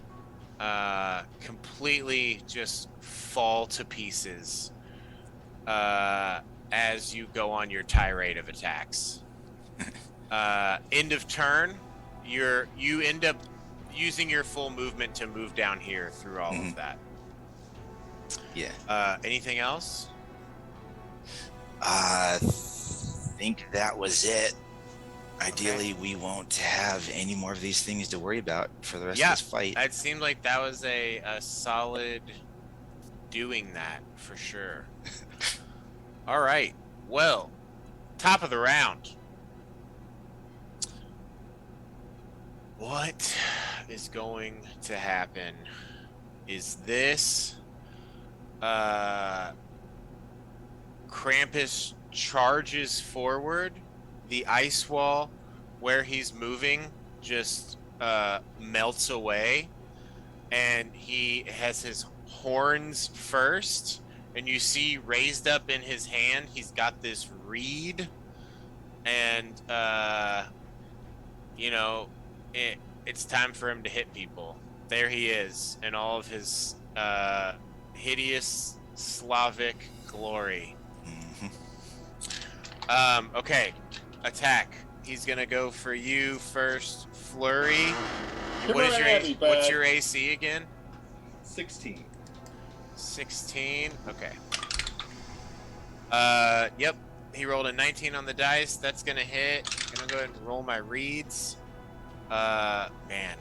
completely just fall to pieces as you go on your tirade of attacks. End of turn, you end up using your full movement to move down here through all of that. Yeah. Anything else? I think that was it. Ideally, we won't have any more of these things to worry about for the rest of this fight. It seemed like that was a solid doing that for sure. All right. Well, top of the round. What is going to happen? Is this Krampus charges forward, the ice wall where he's moving just melts away, and he has his horns first, and you see raised up in his hand he's got this reed, and it's time for him to hit people. There he is in all of his hideous Slavic glory. Okay, attack. He's gonna go for you first. Flurry. What's your AC again? 16. 16. Okay. Yep. He rolled a 19 on the dice. That's gonna hit. I'm gonna go ahead and roll my reeds. Man,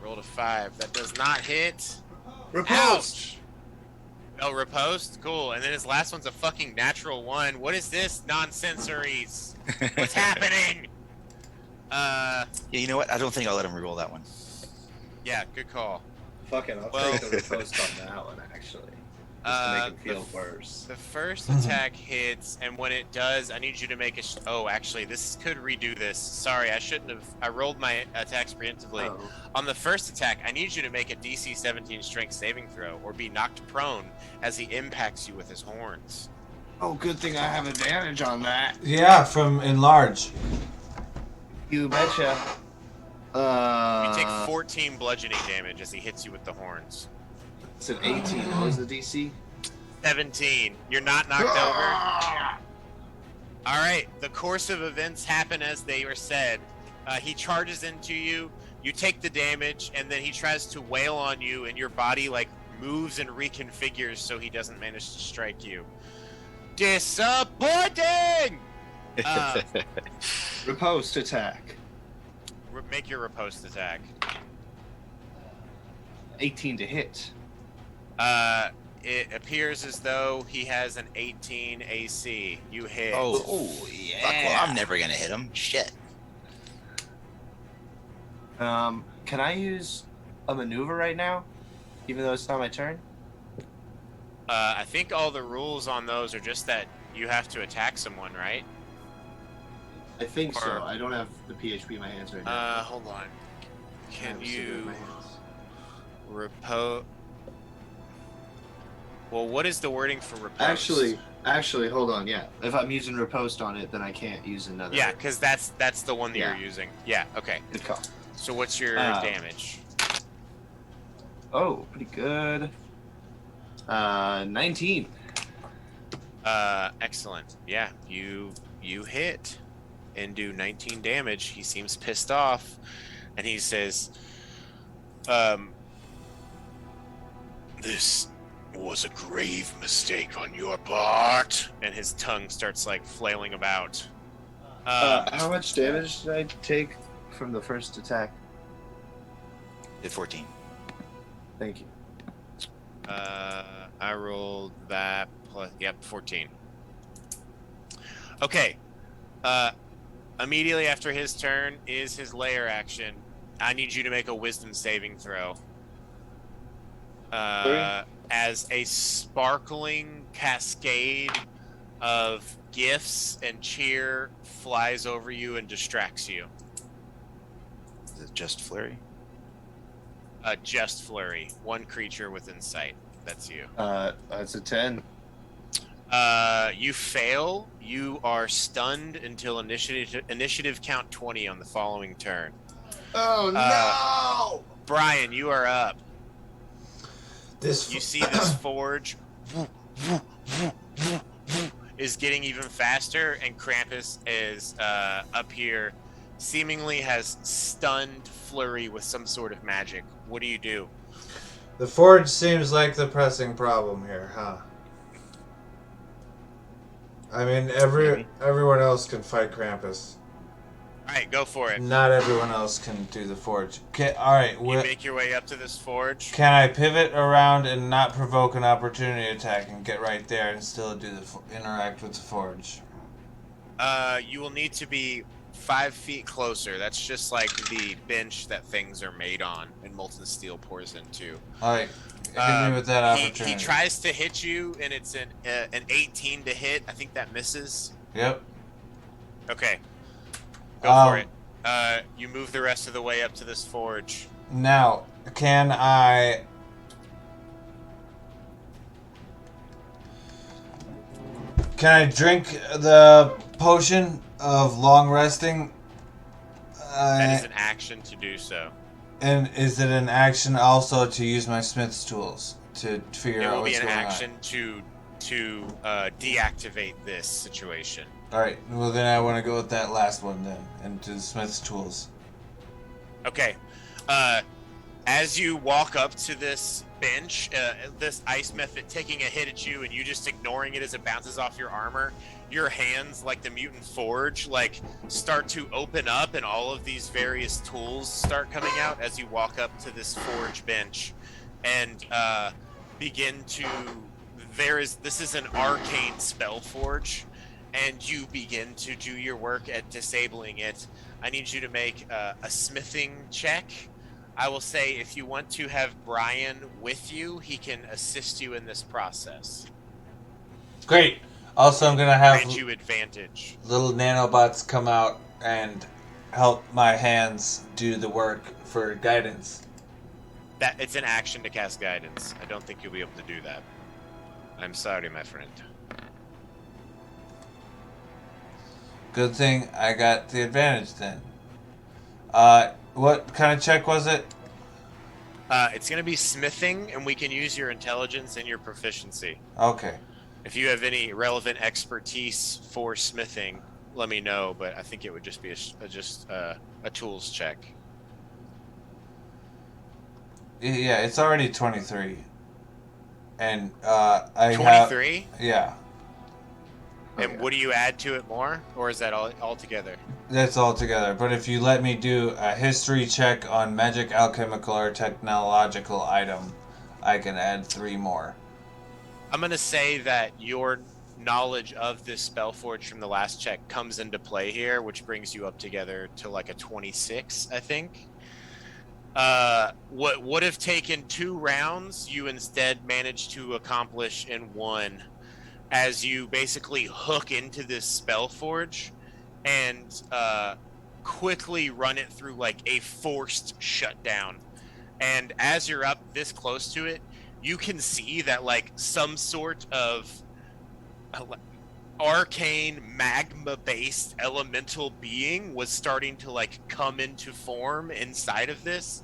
rolled a 5. That does not hit. Repulsed. Ouch. Oh, riposte? Cool. And then his last one's a fucking natural 1. What is this nonsensories? What's happening? Yeah, you know what? I don't think I'll let him reroll that one. Yeah, good call. Fuck it, I'll take the riposte on that one, actually. Just to make him feel worse. The first attack hits, and when it does, I need you to make a... oh, actually, this could redo this. Sorry, I shouldn't have... I rolled my attacks preemptively. Oh. On the first attack, I need you to make a DC 17 strength saving throw, or be knocked prone as he impacts you with his horns. Oh, good thing I have advantage on that. Yeah, from enlarge. You betcha. You take 14 bludgeoning damage as he hits you with the horns. It's an 18. What was the DC? 17. You're not knocked over. All right. The course of events happen as they were said. He charges into you. You take the damage, and then he tries to wail on you, and your body like moves and reconfigures so he doesn't manage to strike you. Disappointing. Riposte attack. Make your riposte attack. 18 to hit. It appears as though he has an 18 AC. You hit. Oh yeah. Fuck, well, I'm never gonna hit him. Shit. Can I use a maneuver right now, even though it's not my turn? I think all the rules on those are just that you have to attack someone, right? I think so. I don't have the PHP in my hands right now. Hold on. Can I have a cigarette in you my hands. repose? Well, what is the wording for repose? Actually, hold on. Yeah, if I'm using riposte on it, then I can't use another. Yeah, because that's the one that Yeah. you're using. Yeah. Okay. Good call. So what's your damage? Oh, pretty good. 19. Excellent. Yeah, you hit and do 19 damage. He seems pissed off, and he says, "This was a grave mistake on your part," and his tongue starts like flailing about. How much damage did I take from the first attack? Did 14. Thank you. I rolled that plus, 14. Okay. Immediately after his turn is his lair action. I need you to make a wisdom saving throw. As a sparkling cascade of gifts and cheer flies over you and distracts you. Is it just flurry? Just flurry. One creature within sight. That's you. That's a 10. You fail. You are stunned until initiative count 20 on the following turn. Oh no! Brian, you are up. You see this forge is getting even faster, and Krampus is up here, seemingly has stunned Flurry with some sort of magic. What do you do? The forge seems like the pressing problem here, huh? I mean, everyone else can fight Krampus. All right, go for it. Not everyone else can do the forge. Alright, You make your way up to this forge. can I pivot around and not provoke an opportunity attack and get right there and still do interact with the forge? You will need to be 5 feet closer. That's just like the bench that things are made on and molten steel pours into. Alright, hit me with that opportunity. He tries to hit you, and it's an 18 to hit. I think that misses. Yep. Okay. Go for it. You move the rest of the way up to this forge. Now, can I drink the potion of long resting? That is an action to do so. And is it an action also to use my smith's tools to figure out what's going on? It will be an action to deactivate this situation. Alright, well then I want to go with that last one then, and do the smith's tools. Okay. As you walk up to this bench, this ice method taking a hit at you and you just ignoring it as it bounces off your armor, your hands, like the mutant forge, like start to open up, and all of these various tools start coming out as you walk up to this forge bench and begin to... This is an arcane spell forge, and you begin to do your work at disabling it. I need you to make a smithing check. I will say if you want to have Brian with you, he can assist you in this process. Great. Also, I'm gonna have grant you advantage. Little nanobots come out and help my hands do the work for guidance. That it's an action to cast guidance. I don't think you'll be able to do that. I'm sorry, my friend. Good thing I got the advantage then. What kind of check was it? It's going to be smithing, and we can use your intelligence and your proficiency. Okay. If you have any relevant expertise for smithing, let me know. But I think it would just be a tools check. Yeah, it's already 23. And I 23? Yeah. And what do you add to it more, or is that all together? That's all together. But if you let me do a history check on magic, alchemical, or technological item, I can add 3 more. I'm going to say that your knowledge of this Spellforge from the last check comes into play here, which brings you up together to like a 26, I think. What would have taken 2 rounds, you instead managed to accomplish in 1. As you basically hook into this Spellforge and quickly run it through like a forced shutdown. And as you're up this close to it, you can see that like some sort of arcane magma-based elemental being was starting to like come into form inside of this.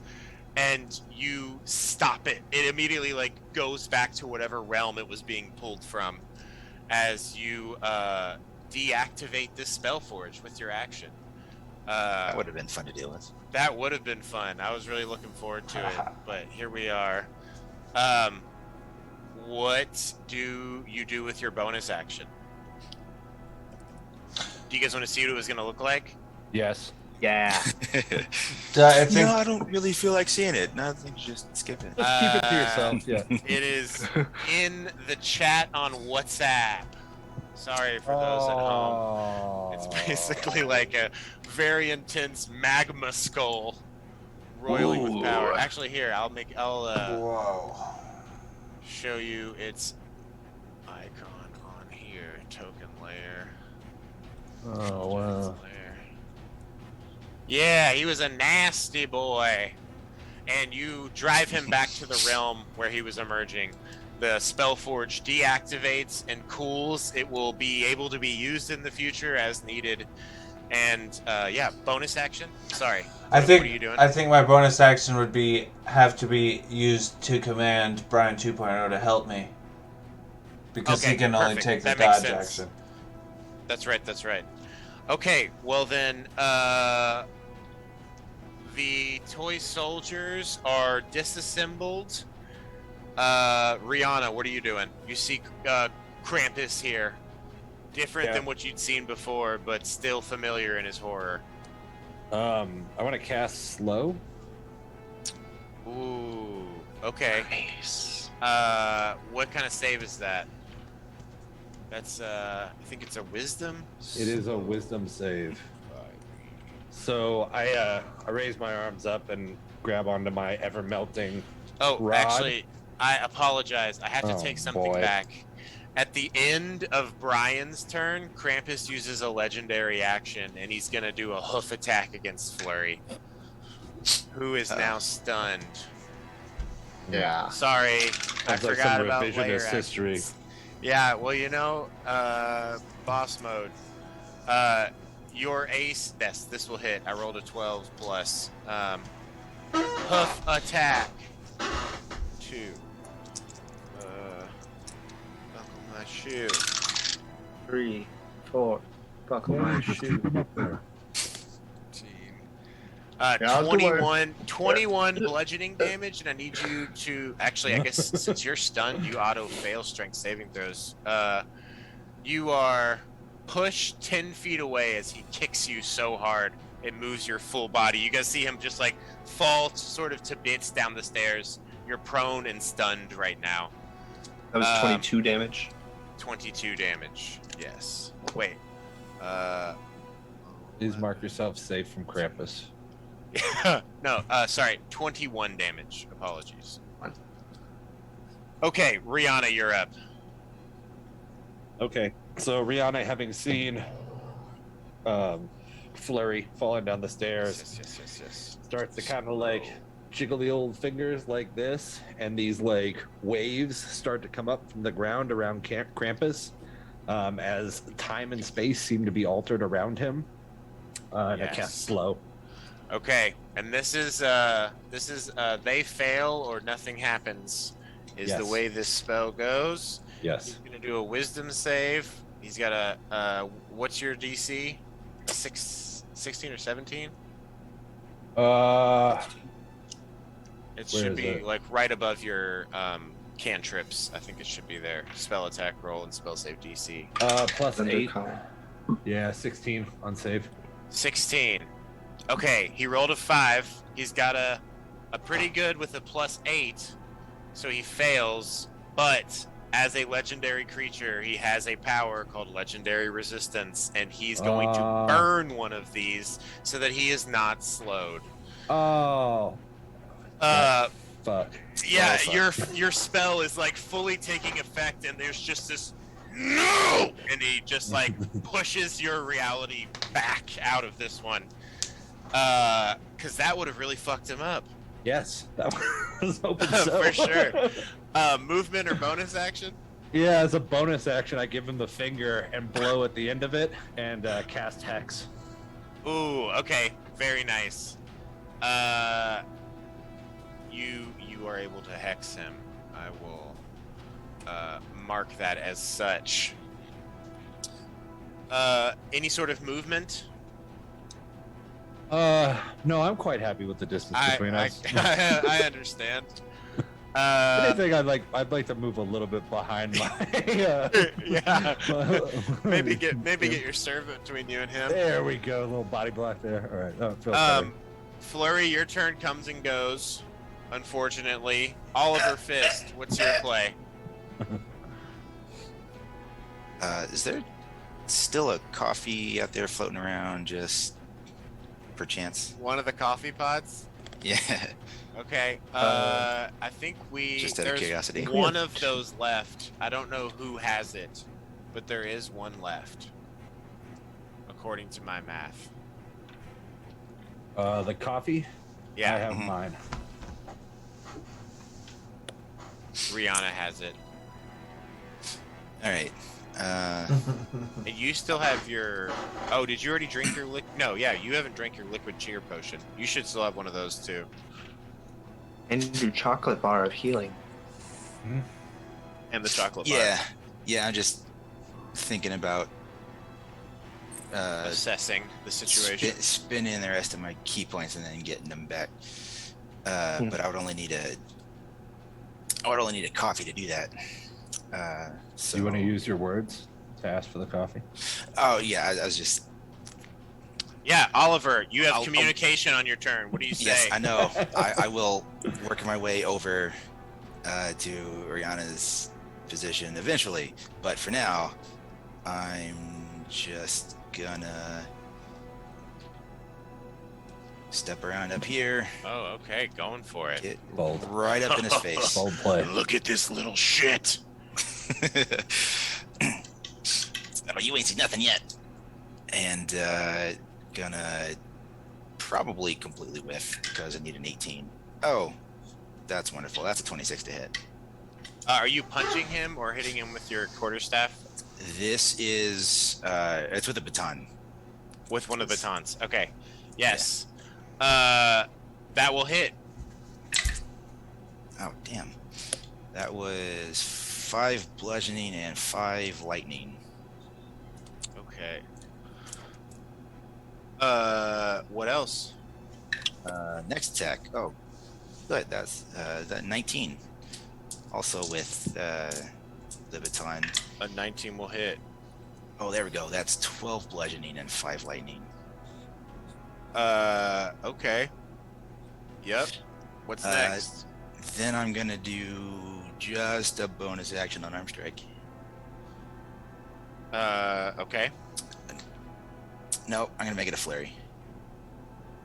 And you stop it. It immediately like goes back to whatever realm it was being pulled from. As you deactivate this Spellforge with your action. That would have been fun to deal with. That would have been fun. I was really looking forward to it, but here we are. What do you do with your bonus action? Do you guys want to see what it was going to look like? Yes. Yeah. I don't really feel like seeing it. No, I think just skip it. Just keep it to yourself. Yeah. It is in the chat on WhatsApp. Sorry for those at home. It's basically like a very intense magma skull roiling with power. Actually, here I'll Whoa. show you its icon on here. Token layer. Oh wow. Yeah, he was a nasty boy. And you drive him back to the realm where he was emerging. The Spellforge deactivates and cools. It will be able to be used in the future as needed. And yeah, bonus action. Sorry. I What are you doing? think my bonus action would have to be used to command Brian 2.0 to help me. Because Okay, he can only perfect. take the That makes dodge sense. action. That's right. That's right. Okay. Well then, the toy soldiers are disassembled. Rihanna, what are you doing? You see Krampus here. Different than what you'd seen before, but still familiar in his horror. I want to cast slow. Ooh. Okay. Nice. What kind of save is that? That's I think it's a wisdom. It is a wisdom save. So I raise my arms up and grab onto my ever melting. Oh, rod. actually, I apologize. I have to Oh, take something boy. back. At the end of Brian's turn, Krampus uses a legendary action, and he's gonna do a hoof attack against Flurry, who is now stunned. Yeah. Sorry, I Sounds like forgot some about revisionist layer history. actions. Yeah, well, you know, boss mode. Your ace. Yes, this will hit. I rolled a 12 plus. Hoof attack. 2. Buckle my shoe. 3, 4. Buckle my Just shoe. keep him up there. 21 bludgeoning damage, and I need you to actually, I guess since you're stunned, you auto fail strength saving throws. You are pushed 10 feet away as he kicks you so hard it moves your full body. You guys see him just like fall sort of to bits down the stairs. You're prone and stunned right now. That was 22 damage. 22 damage. Yes. Wait. Please mark yourself safe from Krampus. No, sorry, 21 damage. Apologies. Okay, Rihanna, you're up. Okay, so Rihanna, having seen Flurry falling down the stairs, Yes. starts to kind of like jiggle the old fingers like this, and these like waves start to come up from the ground around Krampus as time and space seem to be altered around him. And I Yes. cast slow. Okay, and this is they fail or nothing happens is the Yes. way this spell goes. Yes. He's gonna do a wisdom save. He's got a what's your DC? 16 or 17? Where It should is be it? like right above your cantrips. I think it should be there. Spell attack roll and spell save DC. Plus Under 8. column. Yeah, 16 on save. 16. Okay, he rolled a 5. He's got a pretty good with a plus 8, so he fails. But as a legendary creature, he has a power called Legendary Resistance, and he's going to burn one of these so that he is not slowed. Oh. Fuck. Yeah, Oh, fuck. your spell is like fully taking effect, and there's just this no, and he just like pushes your reality back out of this one, because that would have really fucked him up. Yes, that was hoping so. For sure. Movement or bonus action? Yeah, as a bonus action, I give him the finger and blow at the end of it and cast Hex. Ooh, okay, very nice. You are able to hex him. I will mark that as such. Any sort of movement? No, I'm quite happy with the distance between us. I understand. Anything I'd like to move a little bit behind my Yeah. maybe get your servant between you and him. There we go, a little body block there. All right. Oh, it feels better. Flurry, your turn comes and goes. Unfortunately, Oliver Fist, what's your play? Is there still a coffee out there floating around, just perchance? One of the coffee pods? Yeah. Okay. I think Just out of there's curiosity. one of those left. I don't know who has it, but there is one left, according to my math. The coffee? Yeah, I have mine. Rihanna has it. All right. And you still have your. Oh, did you already drink your No, yeah, you haven't drank your liquid cheer potion. You should still have one of those too. And your chocolate bar of healing. And the chocolate bar. Yeah. I'm just thinking about Assessing the situation. spending the rest of my key points and then getting them back. But I would only need a coffee to do that. So You want to use your words to ask for the coffee? Oh yeah, I was just. Yeah, Oliver, you have I'll- communication on your turn. What do you say? Yes, I know. I will work my way over to Oriana's position eventually, but for now, I'm just gonna step around up here, Oh, okay, going for it. get Bold. right up in his face. Bold play. Look at this little shit. Oh, you ain't seen nothing yet. And gonna probably completely whiff because I need an 18. Oh, that's wonderful. That's a 26 to hit. Are you punching him or hitting him with your quarterstaff? This is it's with a baton. With one of the batons. Okay. Yes. That will hit. Oh, damn. That was 5 bludgeoning and 5 lightning. Okay. What else? Next attack. Oh, good. That's that 19. Also with the baton. A 19 will hit. Oh, there we go. That's 12 bludgeoning and 5 lightning. Okay. Yep. What's next? Then I'm gonna do just a bonus action on arm strike. Okay. No, I'm gonna make it a flurry.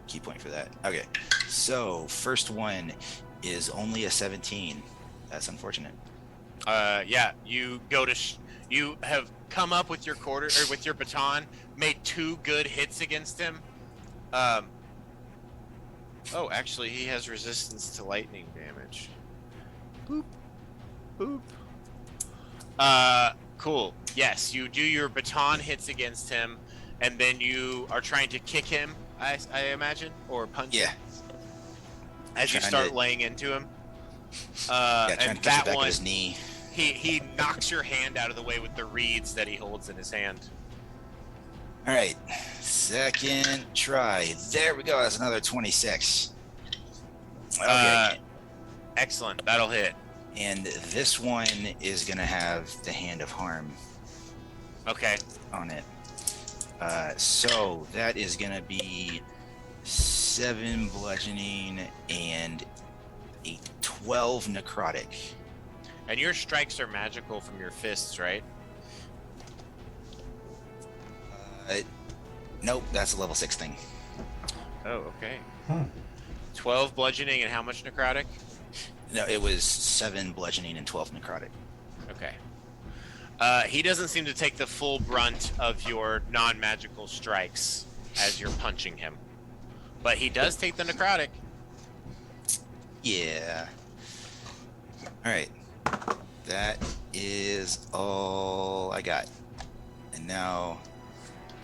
Key point for that. Okay. So first one is only a 17. That's unfortunate. Yeah, you go to you have come up with your with your baton, made 2 good hits against him. Oh, actually, he has resistance to lightning damage. Boop. Boop. Cool. Yes, you do your baton hits against him, and then you are trying to kick him, I imagine, or punch Yeah. him. As you Trying start to- laying into him. Yeah, trying And to catch that the back one, of his knee. he knocks your hand out of the way with the reeds that he holds in his hand. All right. Second try. There we go. That's another 26. Okay. Excellent. That'll hit. And this one is gonna have the Hand of Harm Okay. on it. So that is gonna be 7 bludgeoning and a 12 necrotic. And your strikes are magical from your fists, right? Nope, that's a level 6 thing. Oh, okay. 12 bludgeoning and how much necrotic? No, it was 7 bludgeoning and 12 necrotic. Okay. He doesn't seem to take the full brunt of your non-magical strikes as you're punching him. But he does take the necrotic. Yeah. Alright. That is all I got. And now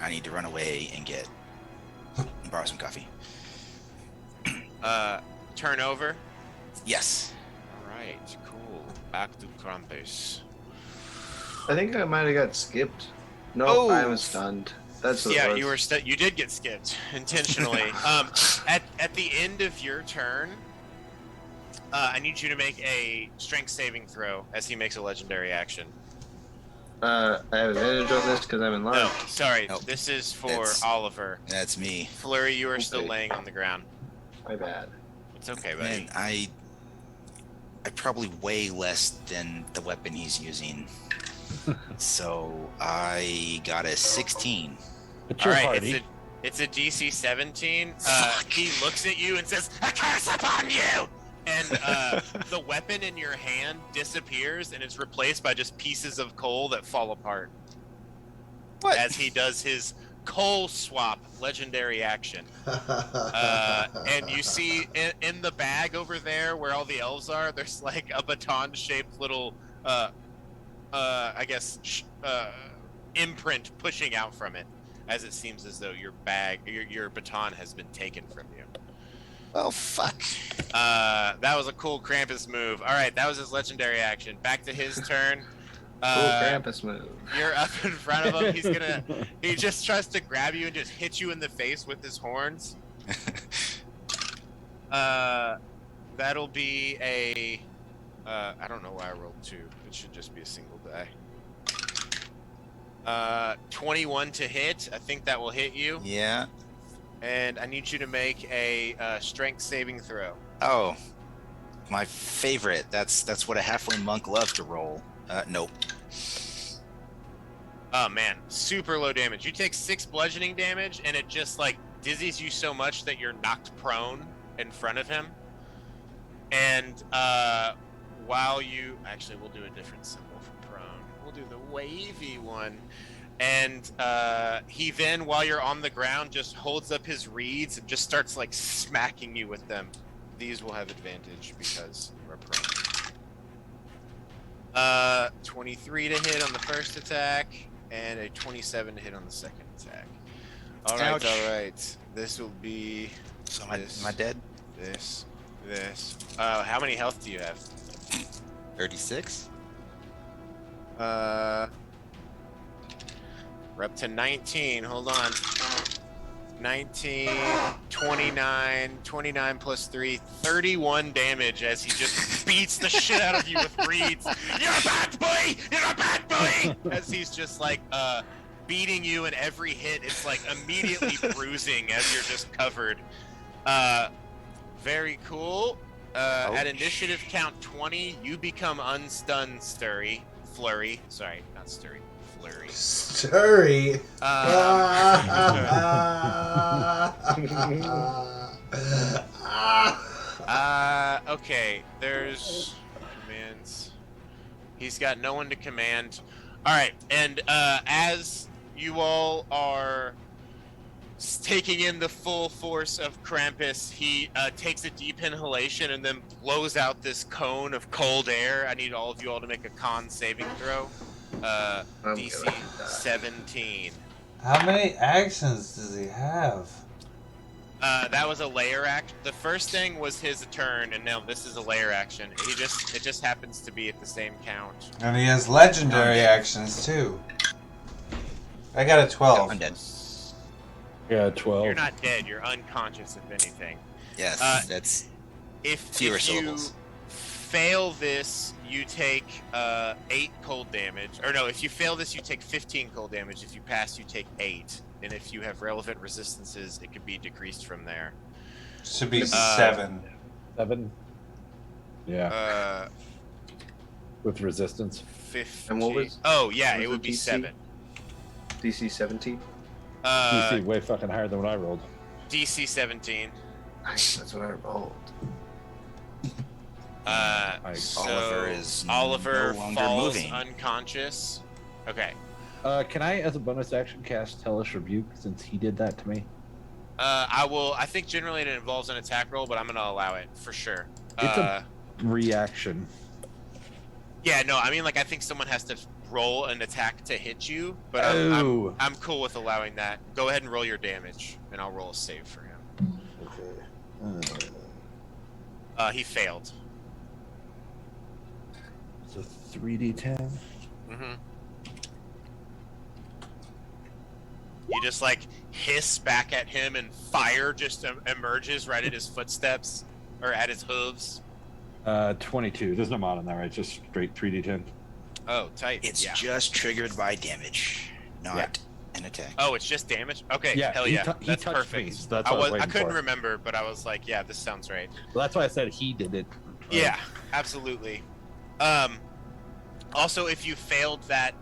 I need to run away and borrow some coffee. Turn over. Yes. Alright, cool. Back to Krampus. I think I might have got skipped. No, Oh. I was stunned. That's what it Yeah, was. you were you did get skipped intentionally. At the end of your turn, I need you to make a strength saving throw as he makes a legendary action. I have advantage on this because I'm in line. No, sorry, Nope. this is for That's- Oliver. That's me. Flurry, you are still Okay. laying on the ground. My bad. It's okay, buddy. Man, I probably weigh less than the weapon he's using. So I got a 16. But All you're right, hardy. it's a DC 17. He looks at you and says, "A curse upon you!" And the weapon in your hand disappears and it's replaced by just pieces of coal that fall apart. What? As he does his coal swap legendary action. And you see in the bag over there where all the elves are, there's like a baton-shaped little I guess, imprint pushing out from it, as it seems as though your baton has been taken from you. Oh, fuck. That was a cool Krampus move. All right, that was his legendary action. Back to his turn. Cool Krampus move. You're up in front of him. He just tries to grab you and just hit you in the face with his horns. That'll be a, I don't know why I rolled 2. It should just be a single die. 21 to hit. I think that will hit you. Yeah. And I need you to make a strength saving throw. Oh, my favorite. That's what a halfling monk loves to roll. Nope. Oh man, super low damage. You take 6 bludgeoning damage, and it just like dizzies you so much that you're knocked prone in front of him. And while you actually, we'll do a different symbol for prone. We'll do the wavy one. And he then, while you're on the ground, just holds up his reeds and just starts like smacking you with them. These will have advantage because you are prone. 23 to hit on the first attack, and a 27 to hit on the second attack. All right, Ouch. all right. This will be. So am I dead? This. How many health do you have? 36? We're up to 19. Hold on. 19, 29 plus 3, 31 damage as he just beats the shit out of you with reeds. You're a bad boy! You're a bad boy! As he's just like beating you, and every hit it's like immediately bruising as you're just covered. Very cool. At initiative count 20, you become unstunned, Flurry. Sorry, not Sturry. Flurry. Sturry. Okay, there's commands. He's got no one to command. All right, and as you all are taking in the full force of Krampus, he takes a deep inhalation and then blows out this cone of cold air. I need all of you all to make a con saving throw. DC 17. How many actions does he have? That was a layer act. The first thing was his turn, and now this is a layer action. It just happens to be at the same count. And he has legendary actions too. I got a 12. I'm dead. Yeah, 12. You're not dead. You're unconscious, if anything. Yes, that's If fewer you syllables. fail this, you take 8 cold damage. Or no, if you fail this, you take 15 cold damage. If you pass, you take 8. And if you have relevant resistances, it could be decreased from there. Should be 7. 7? Yeah, with resistance. 15. And what was- Oh, yeah, what it was would the be DC? 7. DC 17. DC way fucking higher than what I rolled. DC 17. Nice, that's what I rolled. So Oliver is Oliver no longer falls moving. unconscious. Okay. Can I, as a bonus action, cast Hellish Rebuke since he did that to me? I will. I think generally it involves an attack roll, but I'm gonna allow it for sure. It's a reaction. Yeah, no, I mean, like, I think someone has to roll an attack to hit you, but I'm cool with allowing that. Go ahead and roll your damage, and I'll roll a save for him. Okay. He failed. So 3d10. Mm-hmm. You just, like, hiss back at him, and fire just emerges right at his footsteps, or at his hooves. 22. There's no mod on that, right? Just straight 3d10. Oh, tight. It's yeah. just triggered by damage, not an attack. Oh, it's just damage? Okay, Yeah, hell he yeah. he That's touched perfect. me, so that's what I was I waiting couldn't for. remember, but I was like, yeah, this sounds right. Well, that's why I said he did it. Yeah, absolutely. Also, if you failed that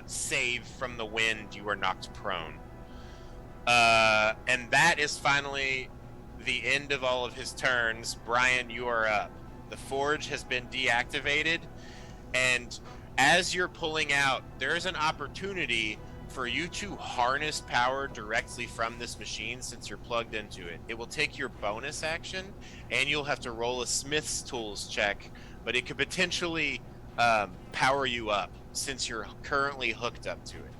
save from the wind, you were knocked prone. And that is finally the end of all of his turns. Brian, you are up. The forge has been deactivated, and as you're pulling out, there is an opportunity for you to harness power directly from this machine since you're plugged into it. It will take your bonus action, and you'll have to roll a Smith's Tools check, but it could potentially power you up since you're currently hooked up to it.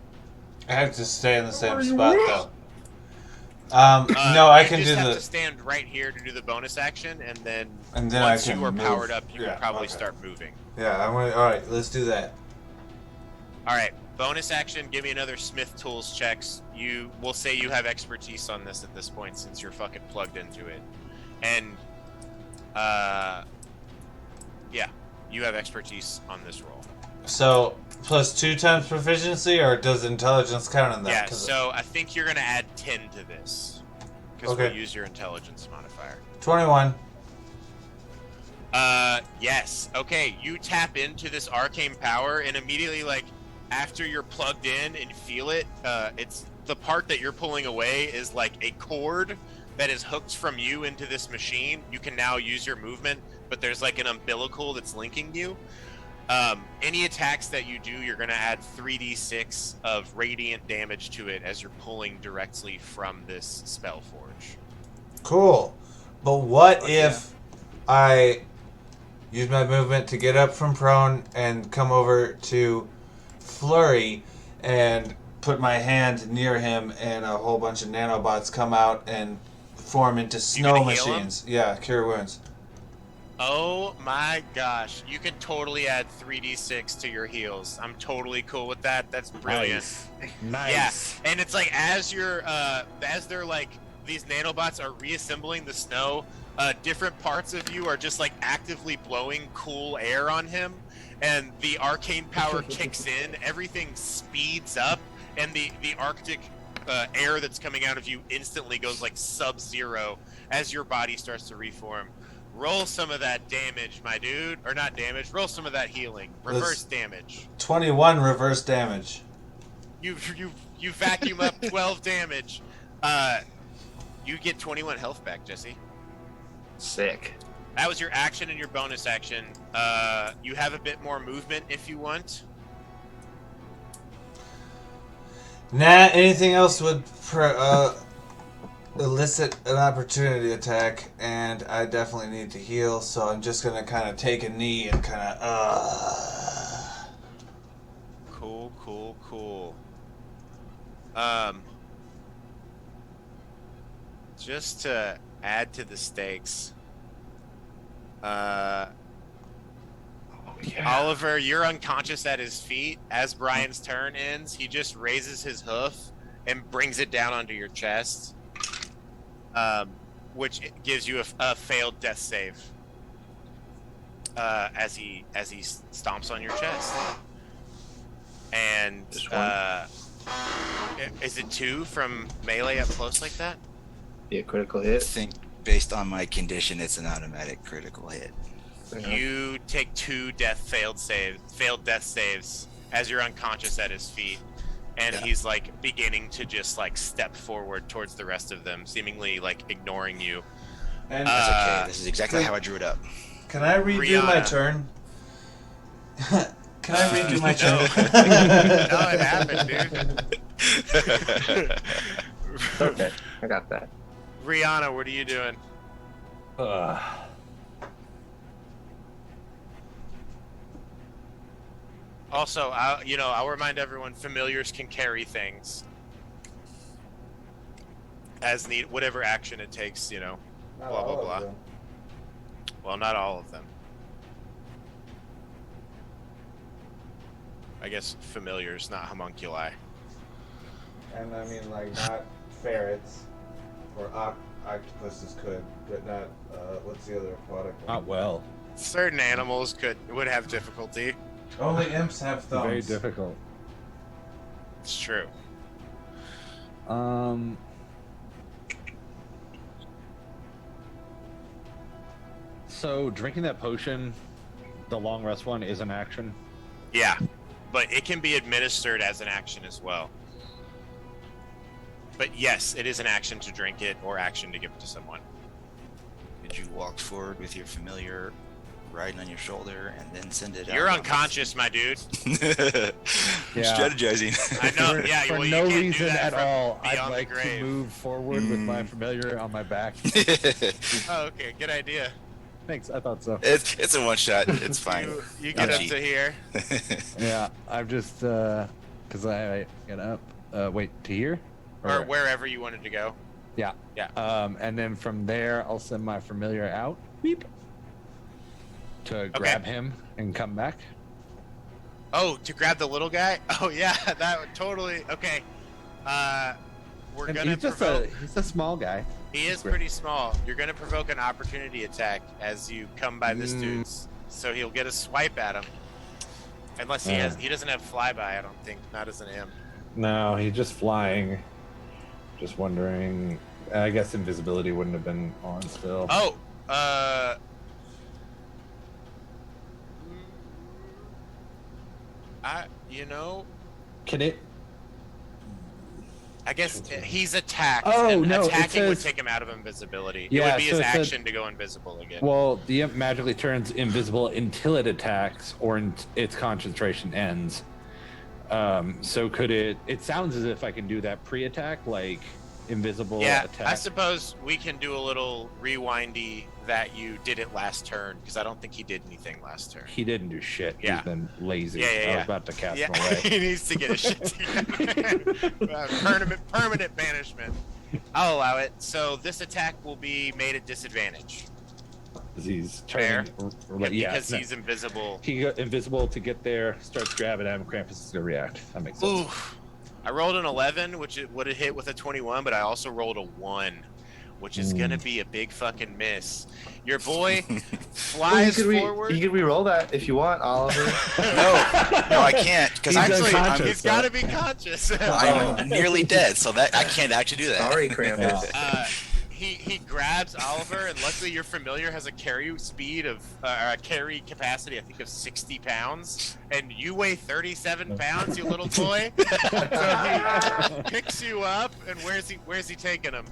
I have to stay in the same spot though. No, I can do You just have the. to stand right here to do the bonus action, and then I once can you are move. powered up, you Yeah, can probably okay. start moving. Yeah, I'm gonna. All right, let's do that. All right, bonus action. Give me another Smith Tools checks. We'll say you have expertise on this at this point since you're fucking plugged into it, and yeah, you have expertise on this roll. So plus 2 times proficiency, or does intelligence count in that? Yeah, so I think you're gonna add 10 to this because Okay. we'll use your intelligence modifier. 21. Yes. Okay, you tap into this arcane power, and immediately, like, after you're plugged in and feel it, it's the part that you're pulling away is like a cord that is hooked from you into this machine. You can now use your movement, but there's like an umbilical that's linking you. Any attacks that you do, you're going to add 3d6 of radiant damage to it as you're pulling directly from this spell forge. Cool. But what if I use my movement to get up from prone and come over to flurry and put my hand near him, and a whole bunch of nanobots come out and form into snow gonna heal him? machines? Yeah, cure wounds. Oh my gosh. You can totally add 3d6 to your heals. I'm totally cool with that. That's brilliant. Nice. Yeah, and it's like as you're as they're like these nanobots are reassembling the snow, different parts of you are just like actively blowing cool air on him, and the arcane power kicks in, everything speeds up, and the arctic air that's coming out of you instantly goes like sub-zero as your body starts to reform. Roll some of that damage, my dude. Or not damage, roll some of that healing. Reverse damage. 21 reverse damage. You vacuum up 12 damage. You get 21 health back, Jesse. Sick. That was your action and your bonus action. You have a bit more movement if you want. Nah, anything else would elicit an opportunity attack, and I definitely need to heal, so I'm just gonna kind of take a knee and kind of Cool. Just to add to the stakes, Oliver, you're unconscious at his feet. As Brian's turn ends, he just raises his hoof and brings it down onto your chest, which gives you a failed death save as he stomps on your chest. And is it 2 from melee up close like that? Yeah, critical I hit. think based on my condition, it's an automatic critical hit. You take 2 failed death saves as you're unconscious at his feet, and he's like beginning to just like step forward towards the rest of them, seemingly like ignoring you. And That's okay. This is exactly how I drew it up. can I redo my Rihanna. turn? Can I redo my turn? No, it happened, dude. Okay, I got that. Rihanna, what are you doing? Also, I'll remind everyone, familiars can carry things as need, whatever action it takes, blah, blah, blah. Well, not all of them. I guess familiars, not homunculi. And I mean, like, not ferrets, or octopuses could, but not, what's the other aquatic one? Not well. Certain animals would have difficulty. Only imps have thumbs. Very difficult. It's true. So drinking that potion, the long rest one, is an action. Yeah, but it can be administered as an action as well. But yes, it is an action to drink it or action to give it to someone. Could you walk forward with your familiar riding on your shoulder and then send it out? You're unconscious, my dude. Strategizing. I know. Yeah, For well, you no can't do reason that at from all, I'd beyond the like to grave. move forward with my familiar on my back. Oh, okay, good idea. Thanks. I thought so. It's a one shot. It's fine. You get up Ouchie. to here. Yeah, I'm just because I get up. Wait, to here? Or wherever you wanted to go. Yeah. Yeah. And then from there, I'll send my familiar out. Beep. To grab him and come back. Oh, to grab the little guy? Oh yeah, that would totally. Okay. We're gonna provoke. He's a small guy. He is pretty small. You're gonna provoke an opportunity attack as you come by this dude's, so he'll get a swipe at him. Unless he doesn't have flyby. I don't think. Not as an M. No, he's just flying. Just wondering. I guess invisibility wouldn't have been on still. Oh. Can it? I guess he's attacked. Oh, and no, it attacking would says- take him out of invisibility. Yeah, it would be his so it said- action to go invisible again. Well, the imp magically turns invisible until it attacks or its concentration ends. So could it? It sounds as if I can do that pre-attack, like invisible attack. I suppose we can do a little rewindy that you did it last turn, because I don't think he did anything last turn. He didn't do shit. Yeah. He's been lazy. Yeah. I was about to cast him away. He needs to get his shit together. Permanent banishment. I'll allow it. So this attack will be made at disadvantage. He's Fair. turning. Yeah, because he's invisible. he got invisible to get there. Starts grabbing at him. Krampus is gonna react. That makes sense. Ooh. I rolled an 11, which it would have hit with a 21, but I also rolled a 1, which is going to be a big fucking miss. Your boy flies forward. You can re-roll that if you want, Oliver. No, I can't because unconscious. He's got to be conscious. I'm nearly dead, so that I can't actually do that. Sorry, Krampus. He grabs Oliver, and luckily your familiar has a carry speed of a carry capacity, I think, of 60 pounds, and you weigh 37 pounds, you little boy. So he picks you up, and where's he taking him?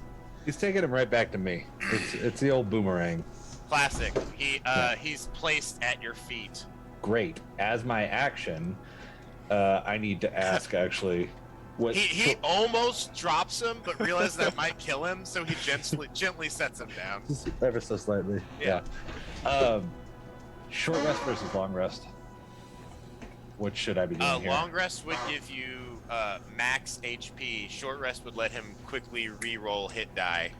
He's taking him right back to me. It's the old boomerang. Classic. He's placed at your feet. Great. As my action, I need to ask actually. What He almost drops him, but realizes that might kill him, so he gently sets him down. Just ever so slightly. Yeah. Short rest versus long rest. What should I be doing here? Long rest would give you max HP. Short rest would let him quickly re-roll hit die.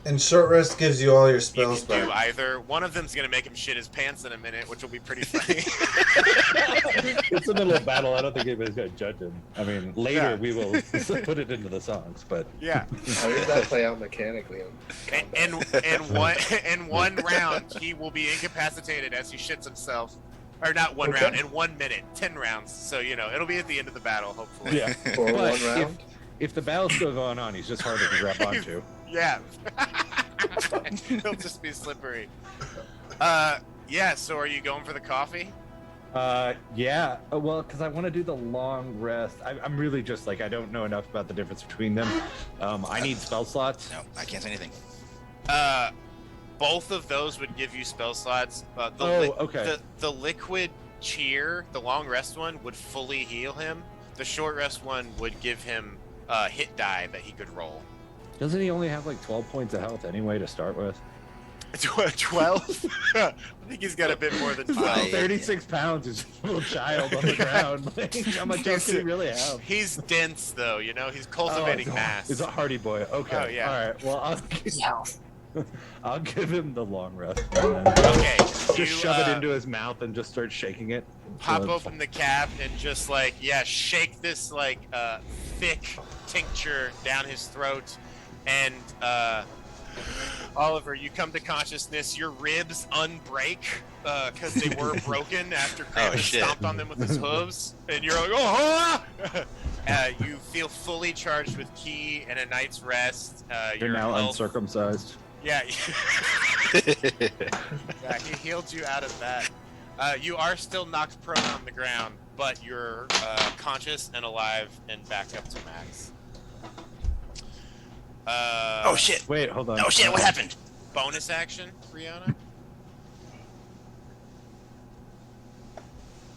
And short rest gives you all your You spells can do back. either. One of them's gonna make him shit his pants in a minute, which will be pretty funny. It's a middle of battle. I don't think anybody's going to judge him. I mean, later we will put it into the songs, but Yeah. How does that play out mechanically? In one round, he will be incapacitated as he shits himself. Or not one round, in 1 minute, 10 rounds. So, it'll be at the end of the battle, hopefully. yeah. For But one round? If the battle's still going on, he's just harder to grab onto. Yeah. He'll just be slippery. Yeah, so are you going for the coffee? Yeah. Well, because I want to do the long rest. I'm really just like, I don't know enough about the difference between them. I need spell slots. No, I can't say anything. Both of those would give you spell slots. Okay. The liquid cheer, the long rest one, would fully heal him. The short rest one would give him hit die that he could roll. Doesn't he only have like 12 points of health anyway to start with? 12? I think he's got a bit more than 12. 36 pounds is a little child on the ground. Like, how much health can he really have? He's dense, though, He's cultivating mass. He's a hardy boy. Okay. Oh, yeah. All right. Well, I'll give him the long rest. Okay. Just shove it into his mouth and just start shaking it. Pop So- open the cap and just shake this thick tincture down his throat, and Oliver, you come to consciousness. Your ribs unbreak because they were broken after Krampus shit. stomped on them with his hooves, and you're like, oh! You feel fully charged with ki and a night's rest. You're your now health- uncircumcised. Yeah. Yeah, he healed you out of that. You are still knocked prone on the ground, but you're conscious and alive and back up to max. Oh shit! Wait, hold on. Oh shit! What happened? Bonus action, Rihanna?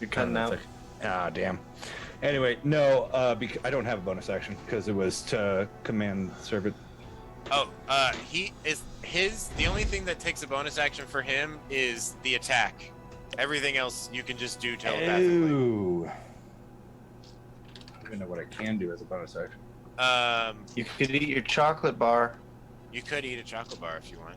You're cutting out. Ah, damn. Anyway, no, I don't have a bonus action because it was to command servant. The only thing that takes a bonus action for him is the attack. Everything else you can just do telepathically. Ooh. I don't even know what I can do as a bonus action. You could eat your chocolate bar. You could eat a chocolate bar if you want.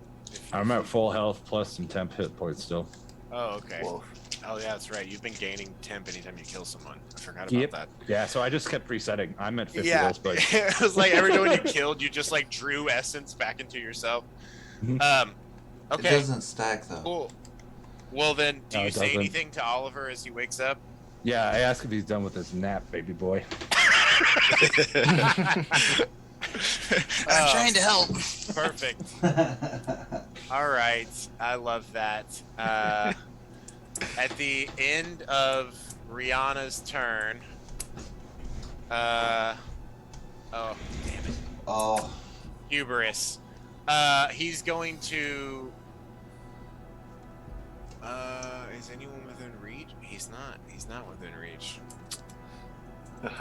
I'm at full health plus some temp hit points still. Oh, okay. Wolf. Oh, yeah, that's right. You've been gaining temp anytime you kill someone. I forgot about that. Yeah, so I just kept resetting. I'm at 50 Yeah, health points. it was like every time you killed, you just like drew essence back into yourself. It Okay, doesn't stack though. cool. Well then, do No, you it say doesn't. anything to Oliver as he wakes up? Yeah, I asked if he's done with his nap, baby boy. I'm trying to help. Perfect. All right, I love that. At the end of Rihanna's turn, oh damn it, Oh, hubris. He's going to. Is anyone within reach? He's not. He's not within reach.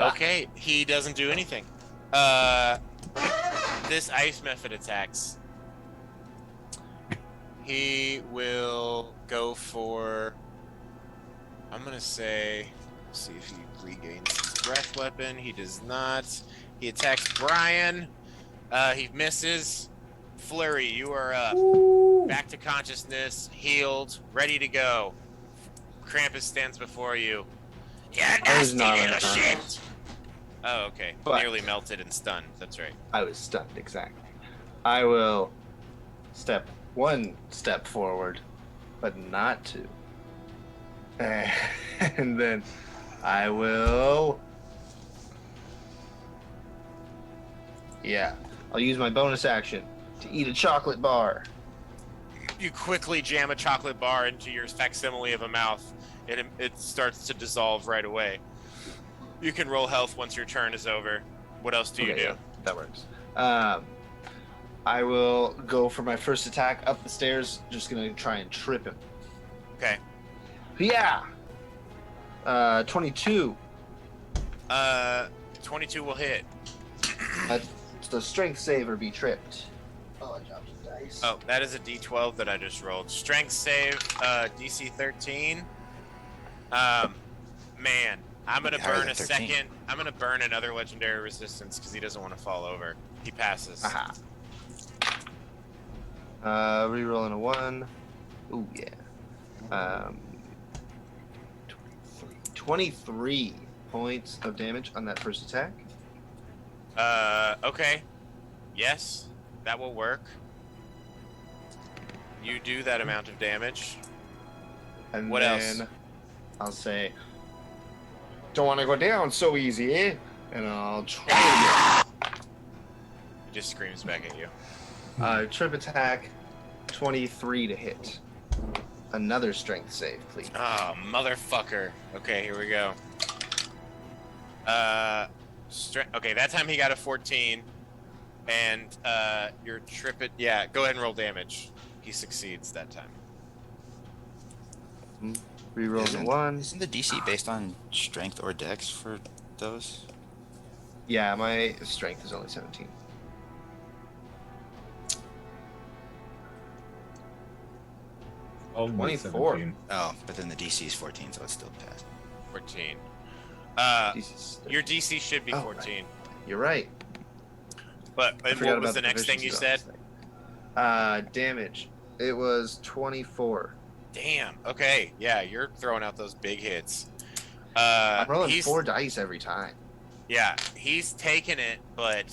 Okay, he doesn't do anything. This ice method attacks. He will go for. I'm gonna say. See if he regains his breath weapon. He does not. He attacks Brian. He misses. Flurry, you are up. Back to consciousness, healed, ready to go. Krampus stands before you. Yeah, I was nasty not little unconscious. shit. Oh, okay. But- Nearly melted and stunned. That's right. I was stunned, exactly. I will step one step forward, but not two. And then I will. Yeah, I'll use my bonus action to eat a chocolate bar. You quickly jam a chocolate bar into your facsimile of a mouth. It starts to dissolve right away. You can roll health once your turn is over. What else do you Okay, do? yeah, that works. I will go for my first attack up the stairs. Just gonna try and trip him. Okay. Yeah. 22. 22 will hit. That's the strength save or be tripped. Oh, I dropped the dice. Oh, that is a D12 that I just rolled. Strength save, DC 13. Man, I'm gonna Higher burn than a 13. second. I'm gonna burn another legendary resistance because he doesn't want to fall over. He passes. Aha. Rerolling a 1. Ooh, yeah. 23 points of damage on that first attack. Okay. Yes, that will work. You do that amount of damage. And What then else? I'll say, don't want to go down so easy, eh? And I'll try He just screams back at you. again. Trip attack, 23 to hit. Another strength save, please. Oh, motherfucker. Okay, here we go. Okay, that time he got a 14. And your yeah, go ahead and roll damage. He succeeds that time. Rerolling a 1. Isn't the DC based on strength or dex for those? Yeah, my strength is only 17. Only 24. 17. Oh, but then the DC is 14, so it's still passed. 14. Jesus. Your DC should be Oh, 14. You're right. But I and forgot what was about the next thing you said? proficiency bonus thing. Damage. It was 24. Damn. Okay. Yeah, you're throwing out those big hits. I'm rolling he's 4 dice every time. yeah, he's taking it, but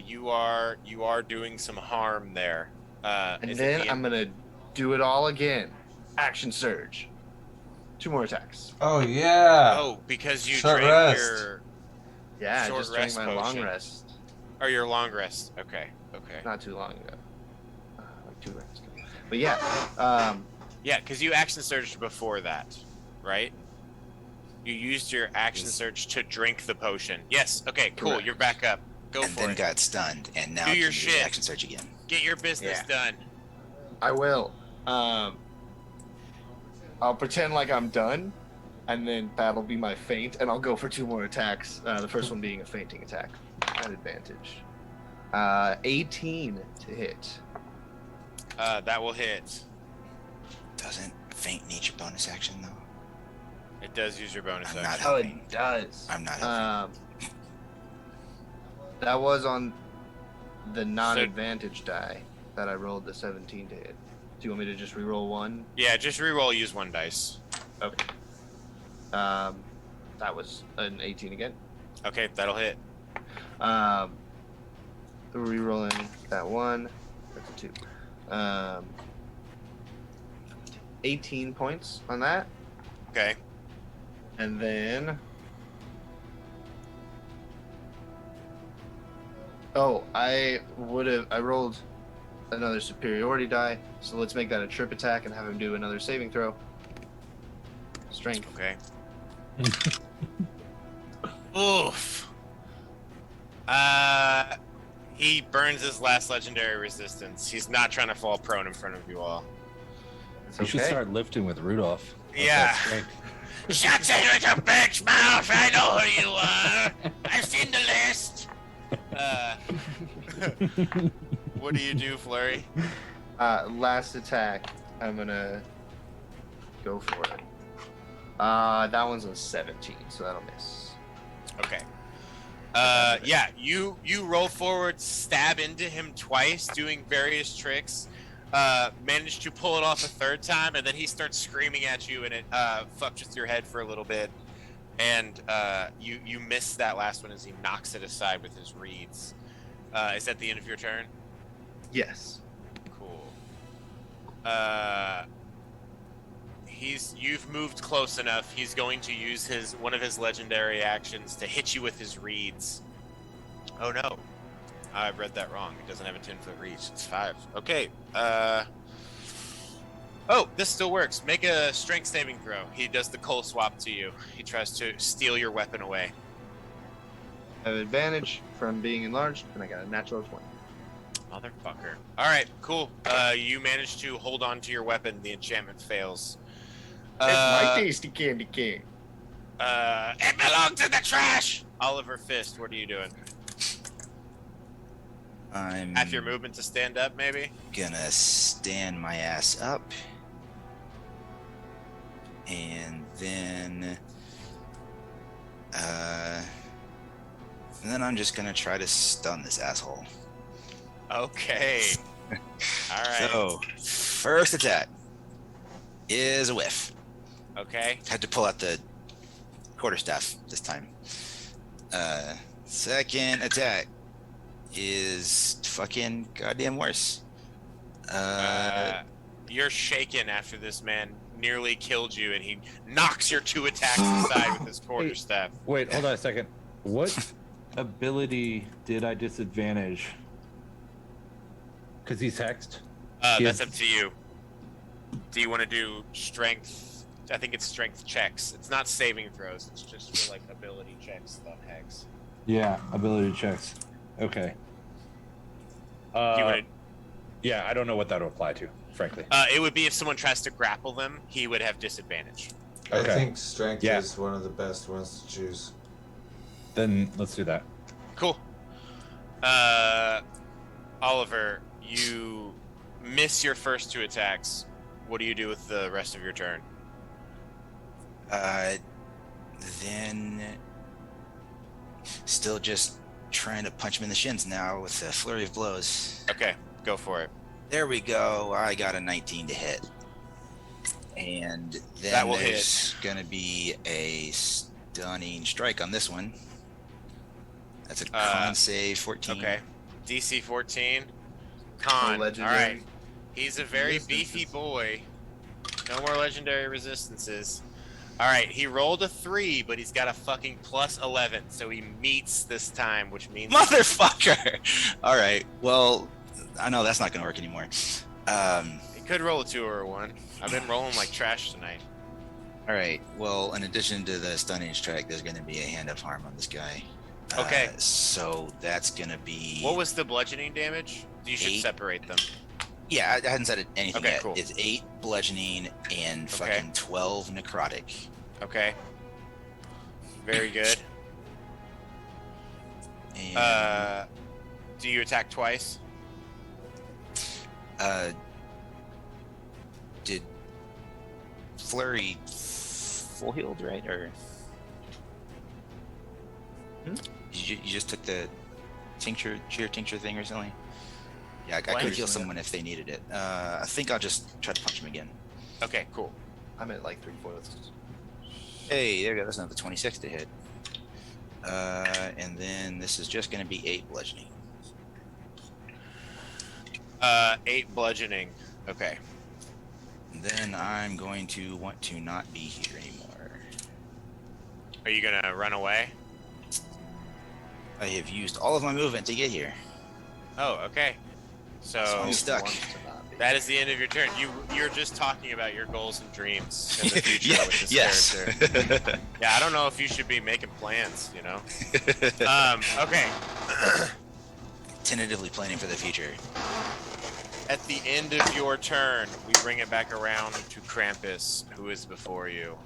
you are doing some harm there. And is it then the- I'm gonna do it all again. Action surge. 2 more attacks. oh yeah. oh, because you Short drank rest. your Yeah, Short just during rest my long potion. rest. or your long rest. Okay. Okay. Not too long ago. Like 2 rests ago. But yeah, Yeah, because you action surged before that, right? You used your action Yes. surge to drink the potion. Yes. Okay. Cool. Correct. You're back up. Go and for then it. got stunned, and now Do can your use shit. action search again. Get your business Yeah. done. I will. I'll pretend like I'm done, and then that'll be my feint, and I'll go for 2 more attacks. The first one being a fainting attack at advantage. 18 to hit. That will hit. Doesn't faint need your bonus action though? It does use your bonus I'm not action. Oh, helping. it does. I'm not helping. That was on the non-advantage die that I rolled the 17 to hit. Do you want me to just reroll one? Yeah, just reroll. Use 1 dice. Okay. That was an 18 again. Okay, that'll hit. Rerolling that one. That's a 2. 18 points on that. Okay. And then... Oh, I rolled another superiority die, so let's make that a trip attack and have him do another saving throw. Strength. Okay. Oof. He burns his last legendary resistance. He's not trying to fall prone in front of you all. It's You should okay. start lifting with Rudolph. That's Yeah. that strength. Shut it with your big mouth! I know who you are! I've seen the list! What do you do, Flurry? Last attack. I'm gonna go for it. That one's a 17, so that'll miss. Okay. Yeah, you roll forward, stab into him twice, doing various tricks. Manage to pull it off a third time, and then he starts screaming at you, and it fucks with your head for a little bit. And you miss that last one as he knocks it aside with his reeds. Is that the end of your turn? Yes. Cool. You've moved close enough. He's going to use one of his legendary actions to hit you with his reeds. Oh no. I read that wrong. It doesn't have a 10-foot reach. It's 5. Okay. Oh, this still works. Make a strength saving throw. He does the coal swap to you. He tries to steal your weapon away. I have advantage from being enlarged, and I got a natural 20. Motherfucker. All right, cool. You manage to hold on to your weapon. The enchantment fails. That's my tasty candy cane. It belongs in the trash! Oliver Fist, what are you doing? I'm Half your movement to stand up, maybe? gonna stand my ass up. And then I'm just gonna try to stun this asshole. Okay. All right. So, first attack is a whiff. Okay. Had to pull out the quarterstaff this time. Second attack is fucking goddamn worse. You're shaken after this man nearly killed you, and he knocks your 2 attacks aside with his quarterstaff. Wait, hold on a second. What ability did I disadvantage? Because he's hexed. That's up to you. Do you want to do strength? I think it's strength checks. It's not saving throws. It's just for like ability checks on hex. Yeah, ability checks. Okay. Do you want Yeah, I don't know what that would apply to, frankly. It would be if someone tries to grapple them, he would have disadvantage. Okay. I think strength Yeah. is one of the best ones to choose. Then let's do that. Cool. Oliver, you miss your first 2 attacks. What do you do with the rest of your turn? Then still just trying to punch him in the shins now with a flurry of blows. Okay, go for it. There we go. I got a 19 to hit. And then That will there's going to be a stunning strike on this one. That's a con save 14. Okay. DC 14. Con. All legendary right. He's a very resistances. beefy boy. No more legendary resistances. All right. He rolled a 3, but he's got a fucking plus 11, so he meets this time, which means Motherfucker! All right. Well, I know that's not going to work anymore. he could roll a 2 or a 1. I've been rolling like trash tonight. All right. Well, in addition to the stunning strike, there's going to be a hand of harm on this guy. Okay. So that's going to be... What was the bludgeoning damage? You should 8. separate them. Yeah, I hadn't said anything Okay, yet. cool. It's 8 bludgeoning and fucking 12 necrotic. Okay. Very good. And Do you attack twice? Did Flurry full healed, right? Or you just took the cheer tincture thing or something? Yeah, I could heal someone if they needed it. I think I'll just try to punch him again. Okay, cool. I'm at like 3/4. Hey, there you go. That's another 26 to hit. And then this is just going to be 8 bludgeoning. 8 bludgeoning. Okay. And then I'm going to want to not be here anymore. Are you gonna run away? I have used all of my movement to get here. Oh, okay. So I'm stuck. that is the end of your turn. You're just talking about your goals and dreams in the future with this yes. character. Yeah, I don't know if you should be making plans, you know. Okay. Tentatively planning for the future. At the end of your turn, we bring it back around to Krampus, who is before you.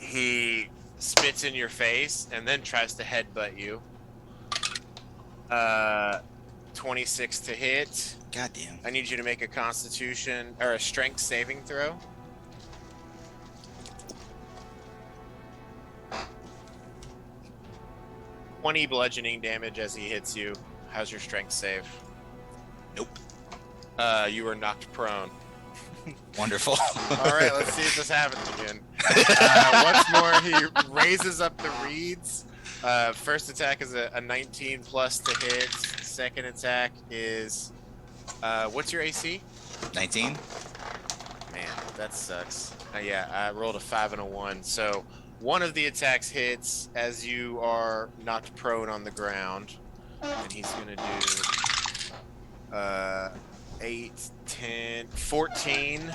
He spits in your face and then tries to headbutt you. 26 to hit. Goddamn. I need you to make a Constitution or a Strength saving throw. $20 bludgeoning damage as he hits you. How's your Strength save? Nope. You were knocked prone. Wonderful. All right, let's see if this happens again. Once more, he raises up the reeds. First attack is a 19 plus to hit. Second attack is what's your AC? 19. Man, that sucks. Yeah, I rolled a 5 and a 1. So one of the attacks hits as you are knocked prone on the ground, and he's gonna do 8, 10, 14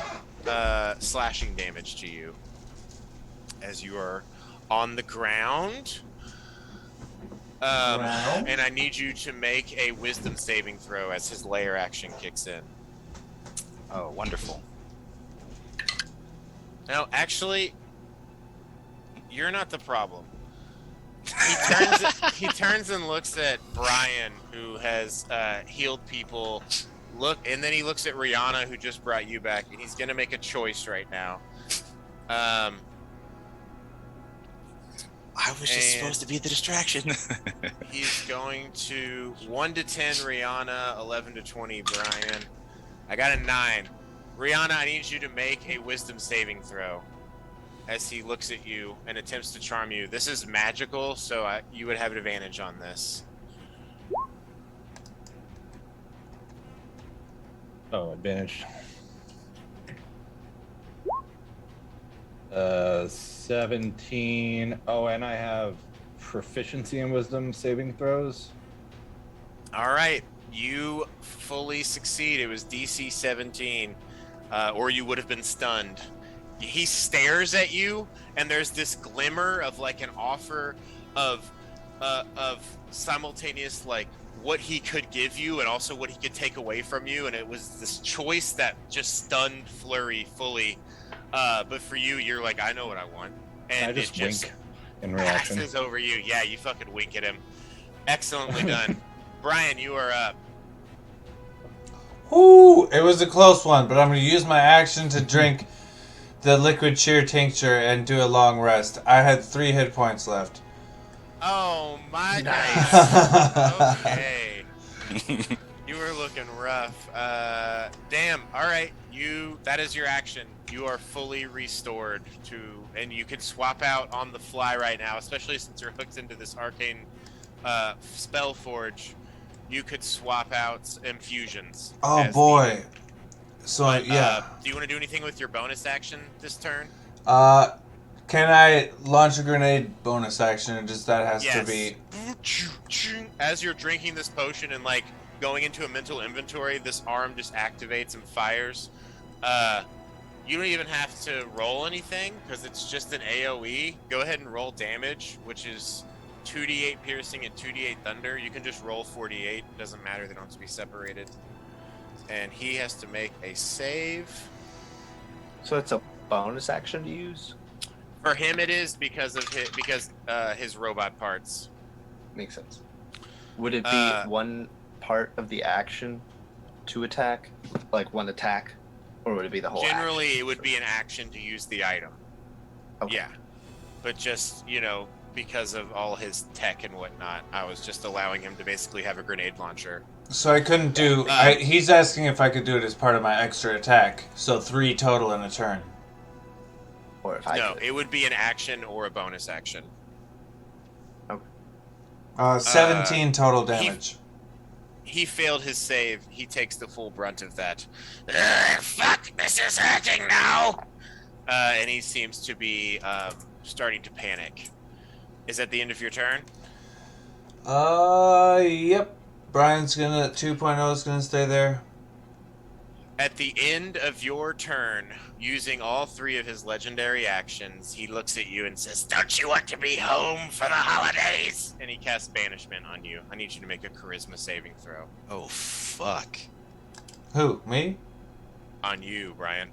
slashing damage to you as you are on the ground. And I need you to make a wisdom saving throw as his lair action kicks in. Oh, wonderful. No, actually, you're not the problem. He turns and looks at Brian, who has healed people. And then he looks at Rihanna, who just brought you back, and he's gonna make a choice right now. I was just supposed to be the distraction. He's going to 1 to 10 Rihanna, 11 to 20 Brian. I got a 9. Rihanna, I need you to make a wisdom saving throw as he looks at you and attempts to charm you. This is magical, so you would have an advantage on this. Oh, advantage. 17. Oh, and I have proficiency in wisdom saving throws. All right, you fully succeed. It was DC 17, or you would have been stunned. He stares at you, and there's this glimmer of like an offer of simultaneous like what he could give you and also what he could take away from you, and it was this choice that just stunned Flurry fully. But for you, you're like, I know what I want, and I just it wink in reaction. passes over you. Yeah, you fucking wink at him. Excellently done. Brian, you are up. Ooh, it was a close one, but I'm going to use my action to drink the liquid cheer tincture and do a long rest. I had 3 hit points left. Oh my goodness. Okay. You were looking rough. Damn. All right. That is your action. You are fully restored and you can swap out on the fly right now, especially since you're hooked into this arcane spell forge. You could swap out infusions. Oh boy. So yeah. Do you want to do anything with your bonus action this turn? Can I launch a grenade bonus action, or does that has to be? As you're drinking this potion and like going into a mental inventory, this arm just activates and fires. You don't even have to roll anything because it's just an AoE. Go ahead and roll damage, which is 2d8 piercing and 2d8 thunder. You can just roll 48. Doesn't matter. They don't have to be separated. And he has to make a save. So it's a bonus action to use? For him, it is because of his robot parts. Makes sense. Would it be one part of the action to attack, like one attack, or would it be the whole? Generally, action? it would be an action to use the item. Okay. Yeah, but just because of all his tech and whatnot, I was just allowing him to basically have a grenade launcher. So I couldn't do. He's asking if I could do it as part of my extra attack. So 3 total in a turn. Or if I No, could. it would be an action or a bonus action. 17 total damage. He failed his save. He takes the full brunt of that. Fuck, this is hurting now. And he seems to be starting to panic. Is that the end of your turn? Yep. Brian's gonna 2.0 is gonna stay there. At the end of your turn, using all 3 of his legendary actions, he looks at you and says, "Don't you want to be home for the holidays?" And he casts banishment on you. I need you to make a charisma saving throw. Oh, fuck. Who? Me? On you, Brian.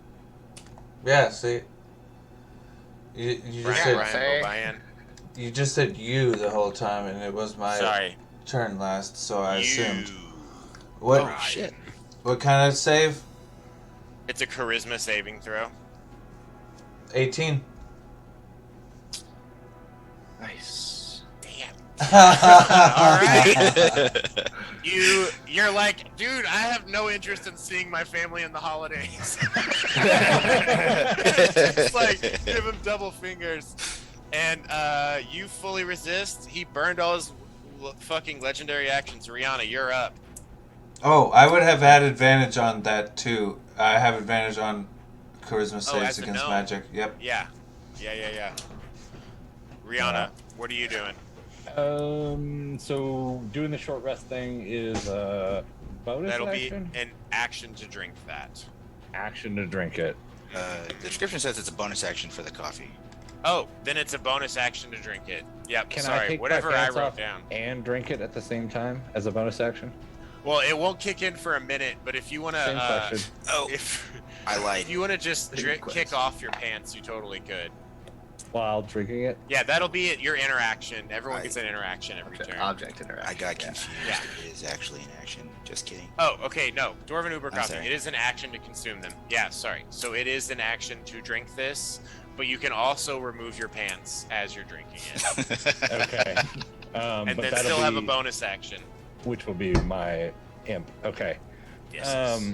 Yeah. See. You just said Brian. you just said you the whole time, and it was my Sorry. turn last, so I assumed. You. What? Oh, shit. What kind of save? It's a charisma saving throw. 18. Nice. Damn. All right. You're like, dude, I have no interest in seeing my family in the holidays. It's like, give him double fingers. And you fully resist. He burned all his fucking legendary actions. Rihanna, you're up. Oh, I would have had advantage on that too. I have advantage on charisma saves as a against gnome. magic. Yep. Yeah. Rihanna, what are you doing? So doing the short rest thing is a bonus That'll action? be an action to drink that. Action to drink it. The description says it's a bonus action for the coffee. Oh, then it's a bonus action to drink it. Yep, Can I sorry. take Whatever my I pants wrote off down. and drink it at the same time as a bonus action? Well, it won't kick in for a minute, but if you want Same to, question. if I lied. if you want to just kick off your pants, you totally could. While drinking it? Yeah, that'll be it. Your interaction. Everyone gets an interaction every turn. Object interaction. I got confused. Yeah. It is actually an action. Just kidding. Oh, okay. No, Dwarven Uber I'm Coffee. sorry. It is an action to consume them. Yeah, sorry. So it is an action to drink this, but you can also remove your pants as you're drinking it, Okay. and but then that'll still have a be- bonus action. Which will be my imp. Okay. Yes.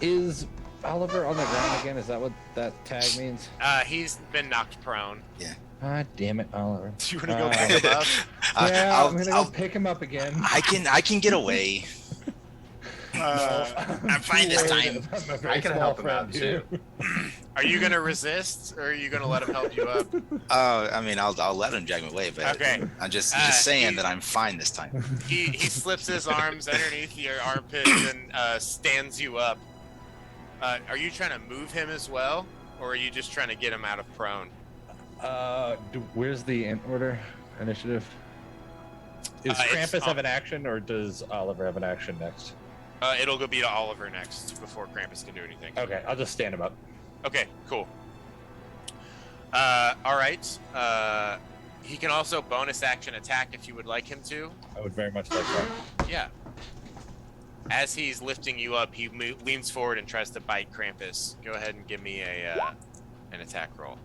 Is Oliver on the ground again? Is that what that tag means? He's been knocked prone. Ah, damn it, Oliver. Do you want to go pick him up? Yeah, I'm gonna go pick him up again. I can get away. I'm fine this time. I can help him out too. Are you gonna resist, or are you gonna let him help you up? I mean, I'll let him drag me away, but Okay. I'm just he- saying that I'm fine this time. He slips his arms underneath your armpits and stands you up. Are you trying to move him as well, or are you just trying to get him out of prone? Where's the in order initiative? Is It's Krampus on- have an action, or does Oliver have an action next? It'll go be to Oliver next before Krampus can do anything. Okay, I'll just stand him up. Okay, cool. All right. He can also bonus action attack if you would like him to. I would very much like that. Yeah. As he's lifting you up, he leans forward and tries to bite Krampus. Go ahead and give me an attack roll.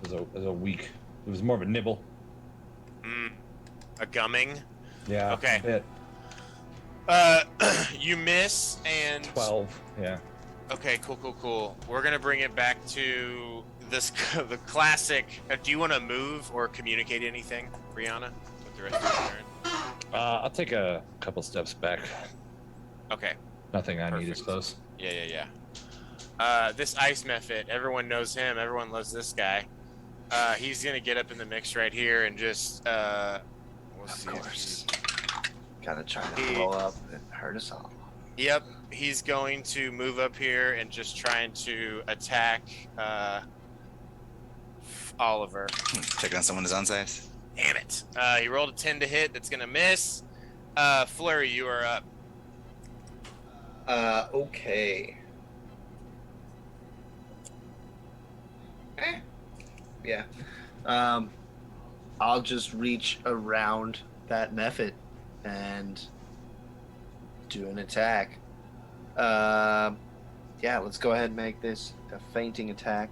It was a weak. It was more of a nibble. A gumming. Yeah. Okay. a bit. You miss and 12. Yeah. Okay, cool. We're gonna bring it back to this the classic. Do you want to move or communicate anything, Brianna, with the rest of your turn? I'll take a couple steps back. Okay. Nothing I need is Perfect. close. Yeah. This Ice Mephit, everyone knows him. Everyone loves this guy. He's gonna get up in the mix right here and just we'll see. Of course. Gotta try to He- blow up and hurt us all. Yep, he's going to move up here and just trying to attack Oliver. Check on someone who's on size. Damn it. He rolled a 10 to hit. That's going to miss. Flurry, you are up. Okay. Yeah. I'll just reach around that method and do an attack. Yeah, let's go ahead and make this a fainting attack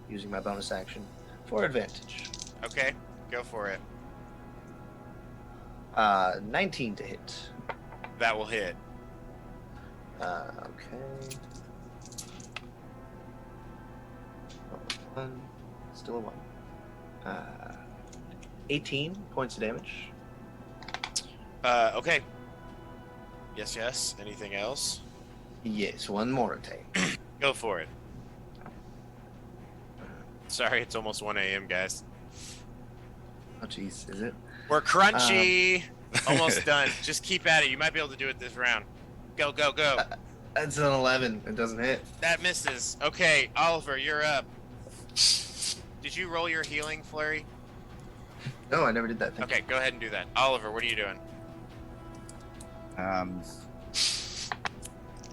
using my bonus action for advantage. Okay, go for it. 19 to hit. That will hit. Okay. One, still a 1. 18 points of damage. Okay. Yes. Anything else? Yes, one more attack. Go for it. Sorry, it's almost 1 a.m., guys. Oh, jeez, is it? We're crunchy. Almost done. Just keep at it. You might be able to do it this round. Go. That's an 11. It doesn't hit. That misses. Okay, Oliver, you're up. Did you roll your healing flurry? No, I never did that. Thank Okay, go ahead and do that. Oliver, what are you doing?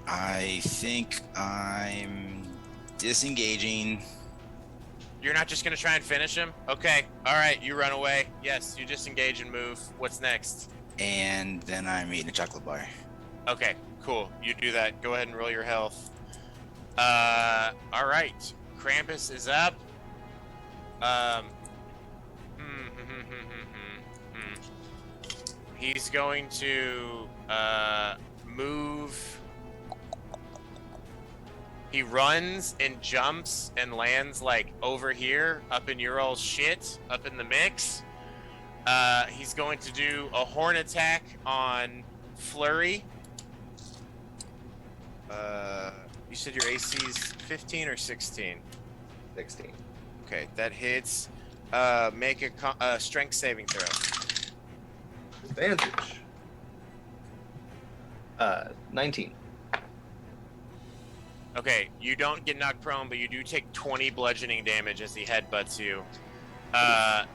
I think I'm disengaging. You're not just gonna try and finish him? Okay. All right. You run away. Yes. You disengage and move. What's next? And then I'm eating a chocolate bar. Okay. Cool. You do that. Go ahead and roll your health. All right. Krampus is up. He's going to move. He runs and jumps and lands like over here, up in your all shit, up in the mix. He's going to do a horn attack on Flurry. You said your AC is 15 or 16? 16. Okay, that hits. Make a strength saving throw. Advantage. 19. Okay, you don't get knocked prone, but you do take 20 bludgeoning damage as he headbutts you.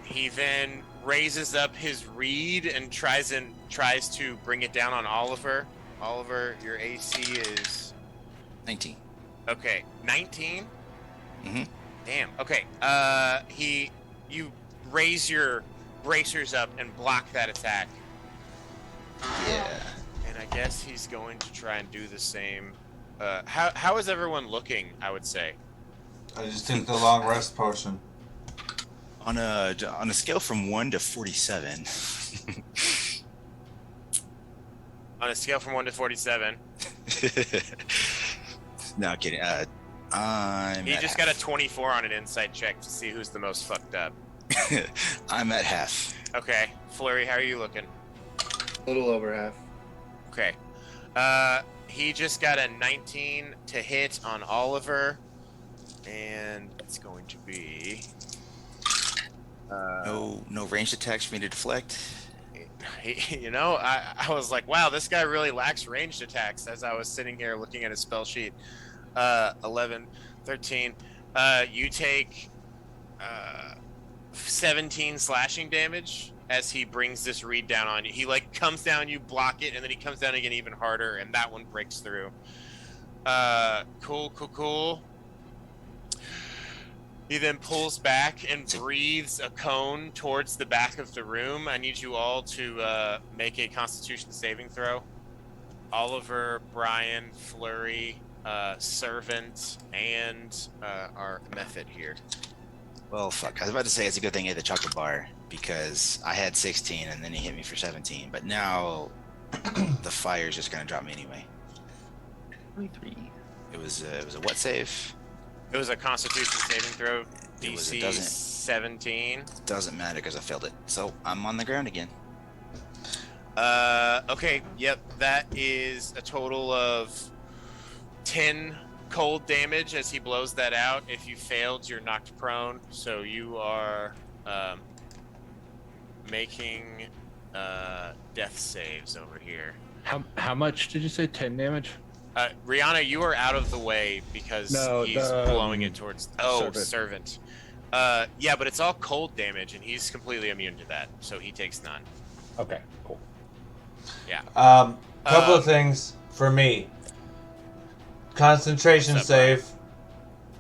He then raises up his reed and tries to bring it down on Oliver. Oliver, your AC is 19. okay. 19. Mm-hmm. Damn. Okay. You raise your bracers up and block that attack. Yeah. And I guess he's going to try and do the same. How is everyone looking? I would say. I just took the long rest potion. On a scale from 1 to 47. On a scale from 1 to 47. No kidding. He just got a 24 on an insight check to see who's the most fucked up. I'm at half. Okay, Flurry, how are you looking? A little over half. Okay. He just got a 19 to hit on Oliver, and it's going to be No ranged attacks for me to deflect. I was like, wow, this guy really lacks ranged attacks as I was sitting here looking at his spell sheet. 11, 13. You take 17 slashing damage as he brings this reed down on you. He like comes down, you block it, and then he comes down again even harder, and that one breaks through. Cool. He then pulls back and breathes a cone towards the back of the room. I need you all to make a Constitution saving throw. Oliver, Brian, Flurry, Servant, and our method here. Well, fuck. I was about to say it's a good thing I ate the chocolate bar because I had 16 and then he hit me for 17. But now the fire's just gonna drop me anyway. 23. It was a what save? It was a Constitution saving throw. It was- DC it doesn't- 17. Doesn't matter because I failed it. So I'm on the ground again. Okay, yep, that is a total of 10 cold damage as he blows that out. If you failed, you're knocked prone, so you are making death saves over here. How much did you say? 10 damage? Rihanna, you are out of the way because No, he's the, blowing it towards servant. servant. Yeah, but it's all cold damage, and he's completely immune to that, so he takes none. Okay, cool. Yeah. Couple of things for me. Concentration What's up, save.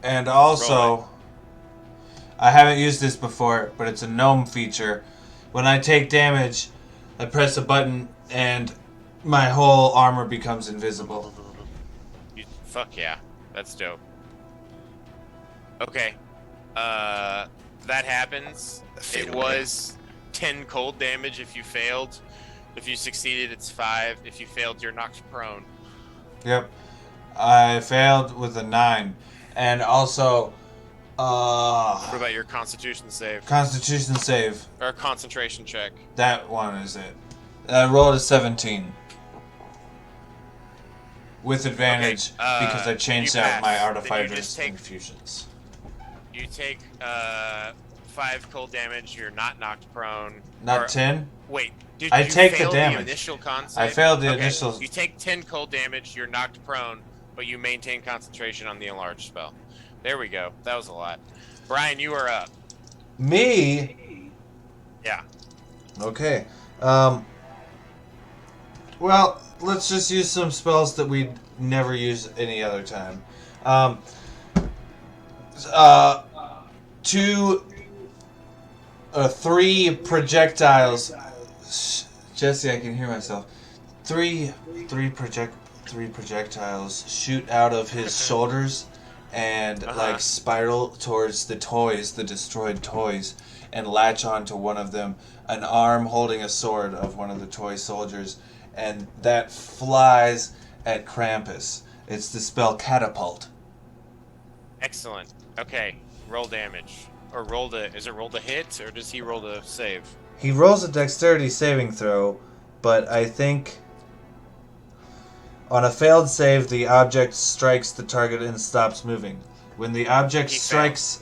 And also, I haven't used this before, but it's a gnome feature. When I take damage, I press a button, and my whole armor becomes invisible. Fuck yeah. That's dope. Okay. That happens. It was 10 cold damage if you failed. If you succeeded, it's 5. If you failed, you're knocked prone. Yep. I failed with a 9. And also, What about your Constitution save? Constitution save. Or concentration check? That one is it. I rolled a 17. With advantage, because I changed out my artificers and fusions. You take 5 cold damage. You're not knocked prone. Not 10? Wait, did I you take fail the damage. initial con save? I failed the initial. You take 10 cold damage. You're knocked prone, but you maintain concentration on the enlarged spell. There we go. That was a lot. Brian, you are up. Me? Yeah. Okay. Well, let's just use some spells that we'd never use any other time. 3 projectiles. Jesse, I can hear myself. Three projectiles shoot out of his shoulders and like spiral towards the toys, the destroyed toys, and latch onto one of them. An arm holding a sword of one of the toy soldiers, and that flies at Krampus. It's the spell Catapult. Excellent. Okay, roll damage. Or is it roll to hit, or does he roll to save? He rolls a dexterity saving throw, but I think on a failed save, the object strikes the target and stops moving. When the object strikes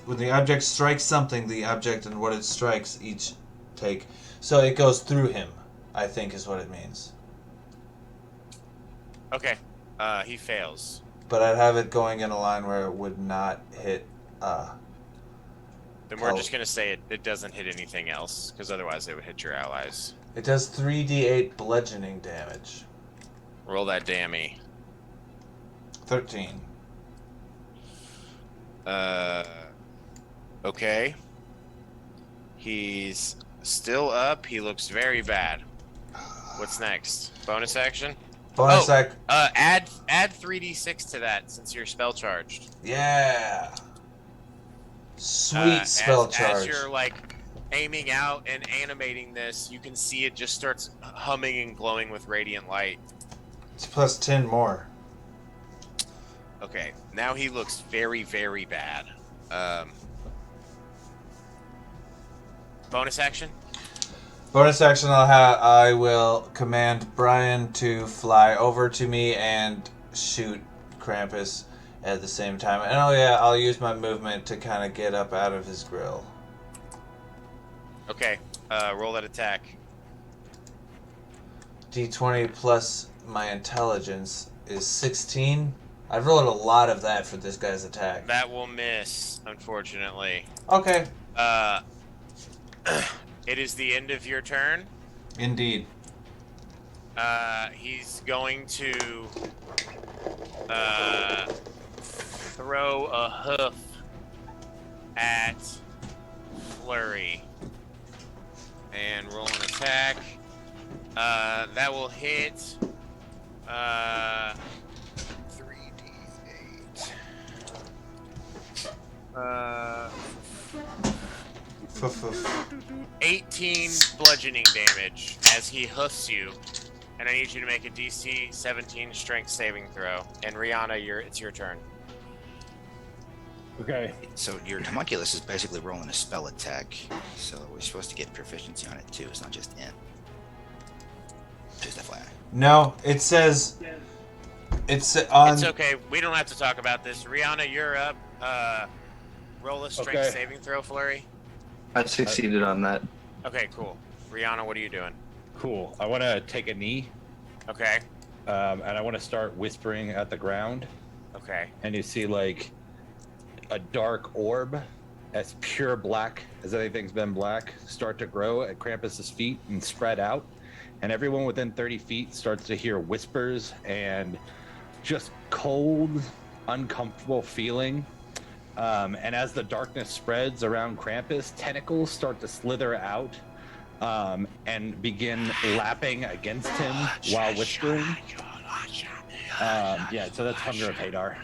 something, the object and what it strikes each take. So it goes through him, I think is what it means. Okay, he fails. But I'd have it going in a line where it would not hit. Then we're just gonna say it doesn't hit anything else, because otherwise it would hit your allies. It does 3d8 bludgeoning damage. Roll that dammy. 13. Okay. He's still up. He looks very bad. What's next? Bonus action? Add 3d6 to that since you're spell charged. Yeah. Sweet spell charge. As you're like aiming out and animating this, you can see it just starts humming and glowing with radiant light. It's plus 10 more. Okay, now he looks very, very bad. Bonus action? Bonus action, I will command Brian to fly over to me and shoot Krampus at the same time. And I'll use my movement to kind of get up out of his grill. Okay, roll that attack. D20 plus my intelligence is 16. I've rolled a lot of that for this guy's attack. That will miss, unfortunately. Okay. It is the end of your turn. Indeed. He's going to throw a hoof at Flurry and roll an attack. That will hit 3d8. 18 bludgeoning damage as he hoofs you, and I need you to make a DC 17 strength saving throw. And Rihanna, it's your turn. Okay. So your homunculus is basically rolling a spell attack, so we're supposed to get proficiency on it too. It's not just in. Just FYI. No, it says it's on. It's okay. We don't have to talk about this. Rihanna, you're up. Roll a strength saving throw, Flurry. I succeeded on that. Okay, cool. Rihanna, what are you doing? Cool. I want to take a knee. Okay. And I want to start whispering at the ground. Okay. And you see like a dark orb, as pure black as anything's been black, start to grow at Krampus's feet and spread out. And everyone within 30 feet starts to hear whispers and just cold, uncomfortable feeling. And as the darkness spreads around Krampus, tentacles start to slither out and begin lapping against him while whispering. Yeah, so that's Hunger of Hadar.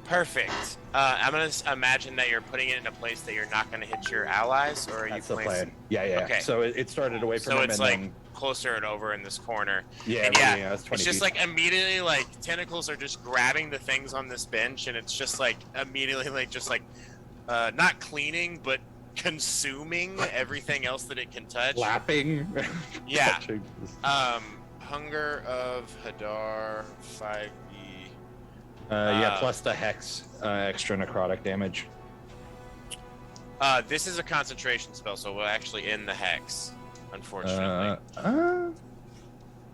Perfect. I'm gonna imagine that you're putting it in a place that you're not gonna hit your allies, or are That's you the placing? plan. Yeah. Okay. So it started away from So him, it's and like then closer and over in this corner. yeah, And yeah, that's 20 it's just feet. like immediately like tentacles are just grabbing the things on this bench, and it's just like immediately like just like not cleaning but consuming everything else that it can touch. Lapping. Yeah. Touching. Hunger of Hadar 5e. Yeah, plus the hex extra necrotic damage. This is a concentration spell, so we'll actually end the hex, unfortunately.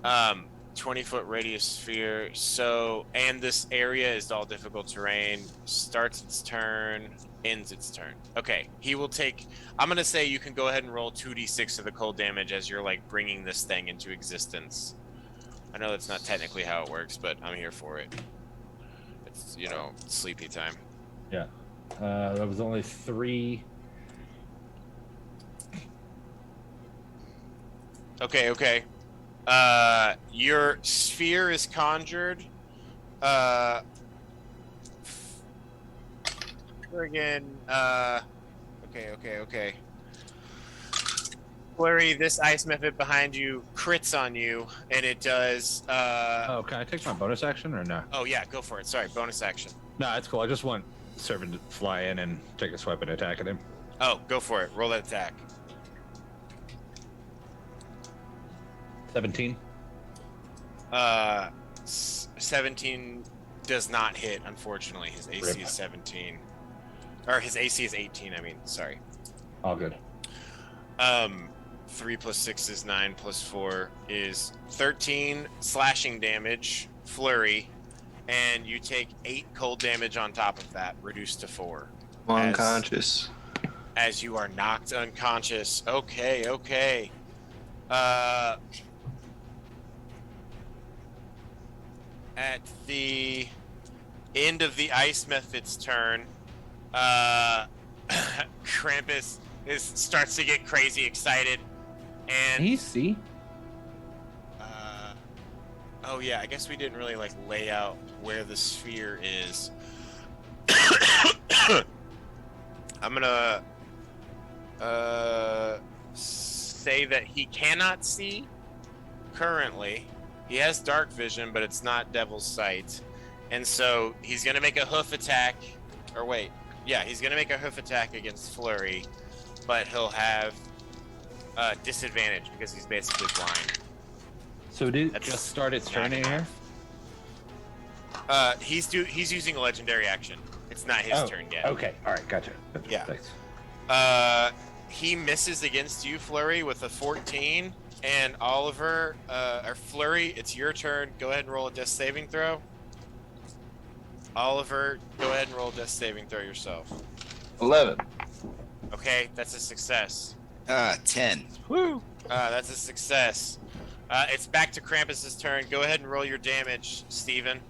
20-foot radius sphere. So, and this area is all difficult terrain. Starts its turn, ends its turn. Okay, he will take. I'm gonna say you can go ahead and roll 2d6 of the cold damage as you're like bringing this thing into existence. I know that's not technically how it works, but I'm here for it. It's sleepy time. Yeah. That was only 3. Okay. Your sphere is conjured. Friggin'. Okay. Flurry, this ice method behind you crits on you, and it does. Oh, can I take my bonus action or no? Oh yeah, go for it. Sorry, bonus action. No, that's cool. I just want Servant to fly in and take a swipe and attack at him. Oh, go for it. Roll that attack. 17. 17 does not hit, unfortunately. His AC Rip. is 17. Or his AC is 18, I mean, sorry. All good. 3 plus 6 is 9, plus 4 is 13 slashing damage, flurry, and you take 8 cold damage on top of that, reduced to 4. Unconscious. As you are knocked unconscious. Okay. At the end of the ice method's turn, Krampus starts to get crazy excited, and Can you see? oh yeah, I guess we didn't really like lay out where the sphere is. I'm gonna say that he cannot see currently. He has dark vision, but it's not Devil's Sight. And so he's going to make a hoof attack. Or wait. Yeah, he's going to make a hoof attack against Flurry. But he'll have disadvantage because he's basically blind. So did That's just start its turn in here? He's using a legendary action. It's not his turn yet. Okay, all right, gotcha. Yeah. Thanks. He misses against you, Flurry, with a 14. And Oliver, or Flurry, it's your turn. Go ahead and roll a death saving throw. Oliver, go ahead and roll a death saving throw yourself. 11. Okay, that's a success. 10. Woo! That's a success. It's back to Krampus's turn. Go ahead and roll your damage, Steven.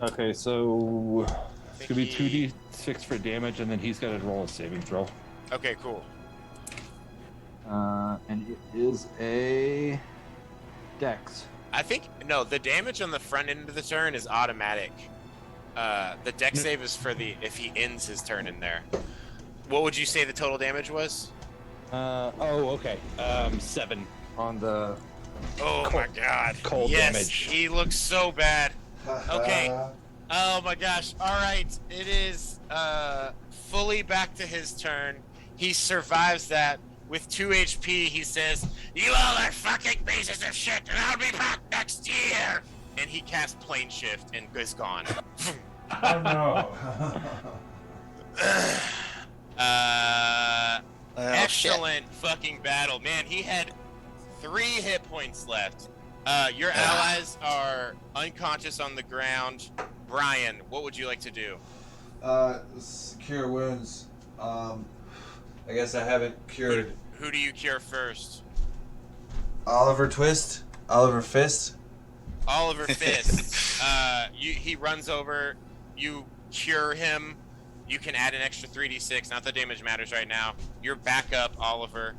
Okay, so I it's gonna be think 2d6 for damage, and then he's got to roll a saving throw. Okay, cool. And it is a dex. I think, no, the damage on the front end of the turn is automatic. The dex save is for if he ends his turn in there. What would you say the total damage was? Okay. 7 on the Oh my god. cold yes, damage. He looks so bad. Okay. Oh my gosh. Alright. It is fully back to his turn. He survives that. With 2 HP, he says, "You all are fucking pieces of shit, and I'll be back next year!" And he casts Plane Shift and is gone. Oh no. Excellent fucking battle. Man, he had 3 hit points left. Your allies are unconscious on the ground. Brian, what would you like to do? Cure wounds. I guess I haven't cured Who do you cure first? Oliver Twist, Oliver Fist. Oliver Fist. He runs over. You cure him. You can add an extra 3d6. Not that damage matters right now. You're back up, Oliver.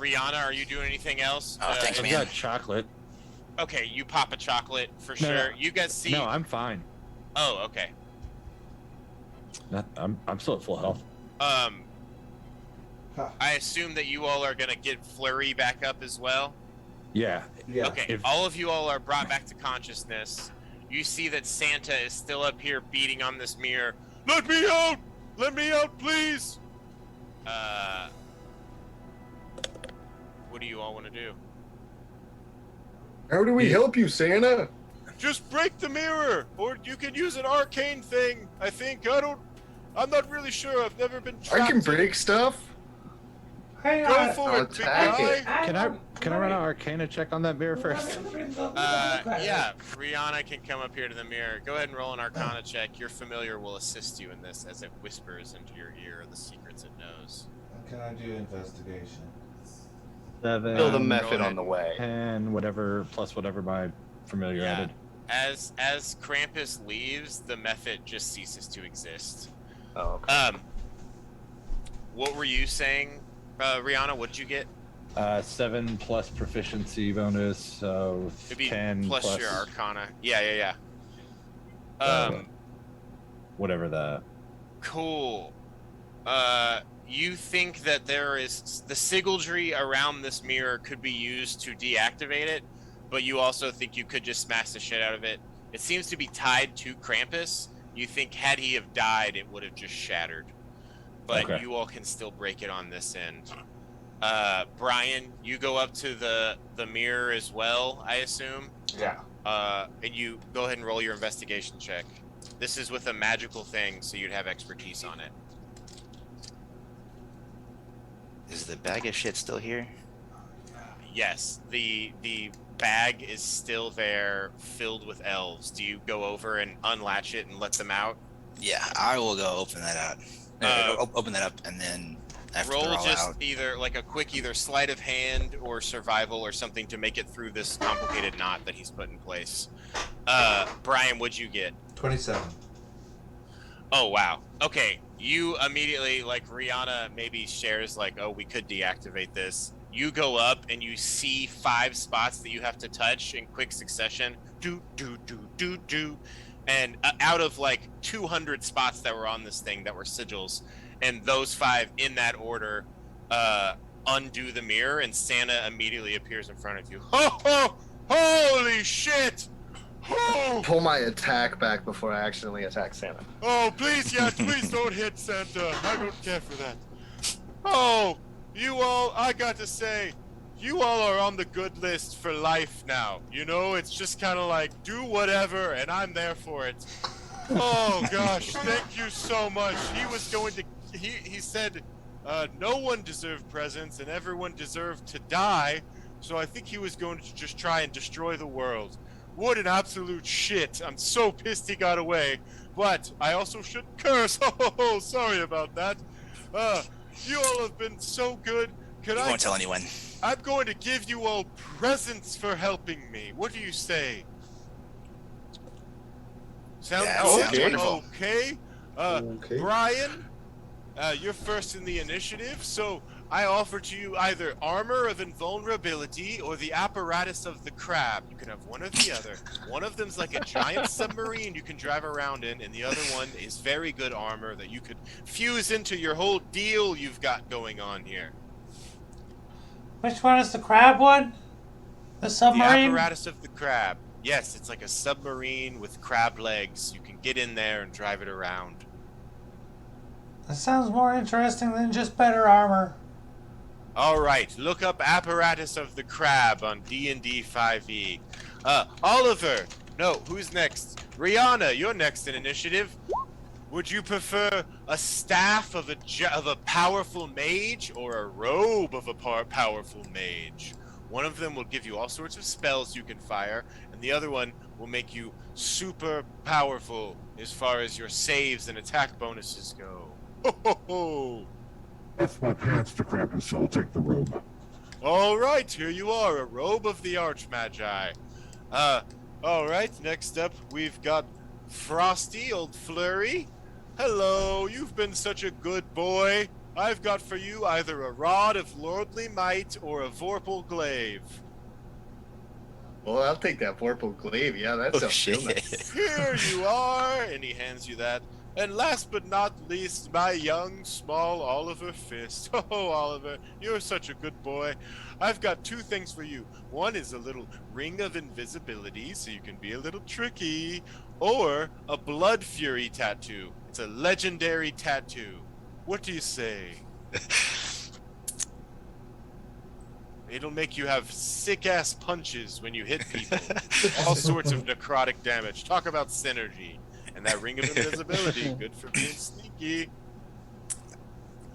Rihanna, are you doing anything else? Oh, thanks, I've man. got chocolate. Okay, you pop a chocolate for No, sure. You guys see? No, I'm fine. Oh, okay. I'm still at full health. I assume that you all are gonna get Flurry back up as well. Yeah. Yeah. Okay, all of you all are brought back to consciousness. You see that Santa is still up here beating on this mirror. Let me out! Let me out, please! What do you all want to do? How do we help you, Santa? Just break the mirror, or you can use an arcane thing. I think I'm not really sure. I've never been. I can break stuff. Hey, Go for I'll it, big attack guy. it. Can I run an Arcana check on that mirror first? Yeah, Rihanna can come up here to the mirror. Go ahead and roll an Arcana check. Your familiar will assist you in this as it whispers into your ear the secrets it knows. Can I do investigation? 7. Build a go method ahead. on the way. 10, whatever, plus whatever my familiar Yeah. added. As Krampus leaves, the method just ceases to exist. Oh, okay. What were you saying, Rihanna? What did you get? 7 plus proficiency bonus, so It'd be 10 plus your Arcana. Yeah. whatever the. Cool. You think that there is the sigildry around this mirror could be used to deactivate it, but you also think you could just smash the shit out of it. It seems to be tied to Krampus. You think had he have died, it would have just shattered. But Okay. you all can still break it on this end. Brian, you go up to the mirror as well, I assume. Yeah. And you go ahead and roll your investigation check. This is with a magical thing, so you'd have expertise on it. Is the bag of shit still here? Yes, the bag is still there, filled with elves. Do you go over and unlatch it and let them out? Yeah, I will go open that out. Open that up, and then after Roll they're all just out, either like a quick either sleight of hand or survival or something to make it through this complicated knot that he's put in place. Brian, what'd you get? 27. Oh wow. Okay, you immediately, like Rihanna maybe shares like, oh, we could deactivate this. You go up and you see 5 spots that you have to touch in quick succession. Do. And out of like 200 spots that were on this thing that were sigils, and those 5 in that order undo the mirror, and Santa immediately appears in front of you. Ho ho! Holy shit! Oh! Pull my attack back before I accidentally attack Santa. Oh, please, yes, please don't hit Santa. I don't care for that. Oh, you all, I got to say, you all are on the good list for life now. You know, it's just kind of like, do whatever, and I'm there for it. Oh, gosh, thank you so much. He was going to, he said, no one deserved presents, and everyone deserved to die, so I think he was going to just try and destroy the world. What an absolute shit. I'm so pissed he got away. But I also shouldn't curse. Oh, sorry about that. You all have been so good. you won't tell anyone. I'm going to give you all presents for helping me. What do you say? Sounds wonderful. Okay. Okay. Brian, you're first in the initiative, so I offer to you either armor of invulnerability or the apparatus of the crab. You can have one or the other. One of them's like a giant submarine you can drive around in, and the other one is very good armor that you could fuse into your whole deal you've got going on here. Which one is the crab one? The The submarine? apparatus of the crab. Yes, it's like a submarine with crab legs. You can get in there and drive it around. That sounds more interesting than just better armor. All right, look up apparatus of the crab on D&D 5e. Oliver, no, who's next? Rihanna, you're next in initiative. Would you prefer a staff of a powerful mage or a robe of a powerful mage? One of them will give you all sorts of spells you can fire, and the other one will make you super powerful as far as your saves and attack bonuses go. Ho ho ho! That's my pants to Krampus, so I'll take the robe. All right, here you are, a robe of the Archmagi. All right, next up we've got Frosty, old Flurry. Hello, you've been such a good boy. I've got for you either a rod of lordly might or a vorpal glaive. Well, I'll take that purple glaive. Yeah, that sounds real shit. nice. Here you are, and he hands you that. And last but not least, my young, small Oliver Fist. Oh, Oliver, you're such a good boy. I've got two things for you. One is a little ring of invisibility, so you can be a little tricky, or a blood fury tattoo. It's a legendary tattoo. What do you say? It'll make you have sick-ass punches when you hit people. All sorts of necrotic damage. Talk about synergy. And that ring of invisibility, good for being sneaky.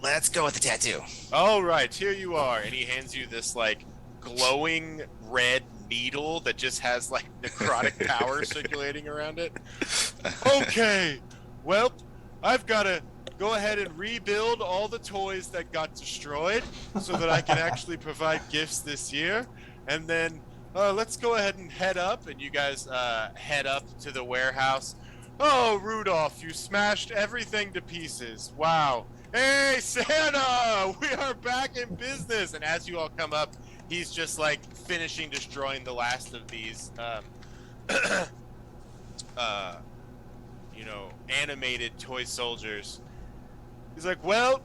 Let's go with the tattoo. All right, here you are. And he hands you this, like, glowing red needle that just has, like, necrotic power circulating around it. Okay, well, I've got to go ahead and rebuild all the toys that got destroyed so that I can actually provide gifts this year. And then let's go ahead and head up. And you guys head up to the warehouse. Oh, Rudolph, you smashed everything to pieces. Wow. Hey, Santa, we are back in business. And as you all come up, he's just like finishing destroying the last of these, animated toy soldiers. He's like, well,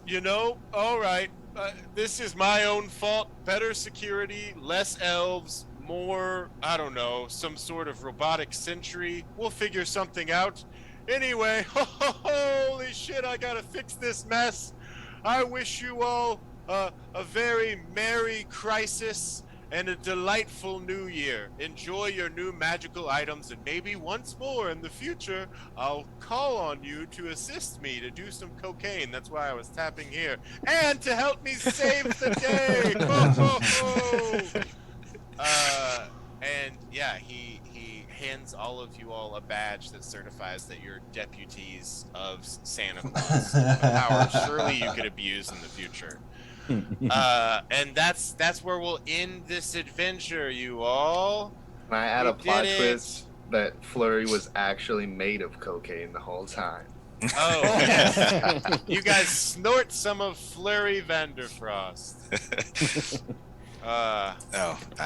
all right, this is my own fault. Better security, less elves, more, I don't know, some sort of robotic sentry. We'll figure something out. Anyway, holy shit, I gotta fix this mess. I wish you all a very merry crisis and a delightful new year. Enjoy your new magical items, and maybe once more in the future, I'll call on you to assist me to do some cocaine. That's why I was tapping here. And to help me save the day! And yeah, he hands all of you all a badge that certifies that you're deputies of Santa Claus. A power surely you could abuse in the future. And that's where we'll end this adventure, you all. Can I add a We plot did it. twist that Flurry was actually made of cocaine the whole time? Oh, yes. You guys snort some of Flurry Vanderfrost.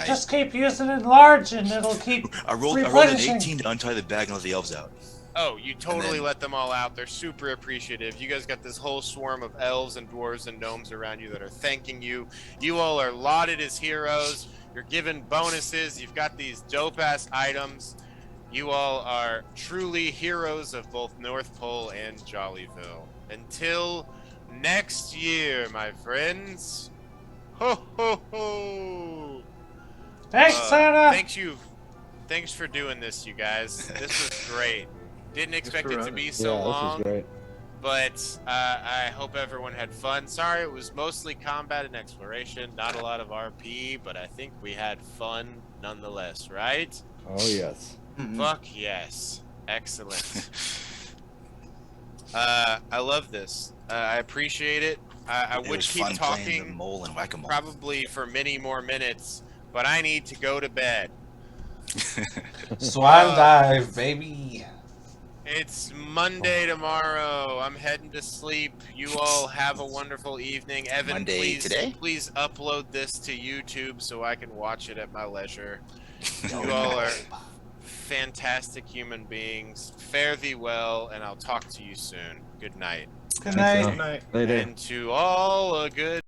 Just keep using enlarge and it'll keep I rolled an replenishing. 18 to untie the bag and let the elves out. Oh, you totally then- let them all out. They're super appreciative. You guys got this whole swarm of elves and dwarves and gnomes around you that are thanking you. You all are lauded as heroes. You're given bonuses. You've got these dope-ass items. You all are truly heroes of both North Pole and Jollyville. Until next year, my friends. Ho, ho, ho. Thanks, Santa. Thanks for doing this, you guys. This was great. Didn't expect for it to running. be so yeah, long, this is great. but I hope everyone had fun. Sorry, it was mostly combat and exploration, not a lot of RP, but I think we had fun nonetheless, right? Oh yes. Fuck yes. Excellent. I love this. I appreciate it. I It would was keep fun playing the talking mole and whack-a-mole. probably for many more minutes, but I need to go to bed. Swan dive, baby. It's Monday tomorrow. I'm heading to sleep. You all have a wonderful evening. Evan, Monday today? please upload this to YouTube so I can watch it at my leisure. You all are fantastic human beings. Fare thee well, and I'll talk to you soon. Good night. Good night. Good night. Later. And to all a good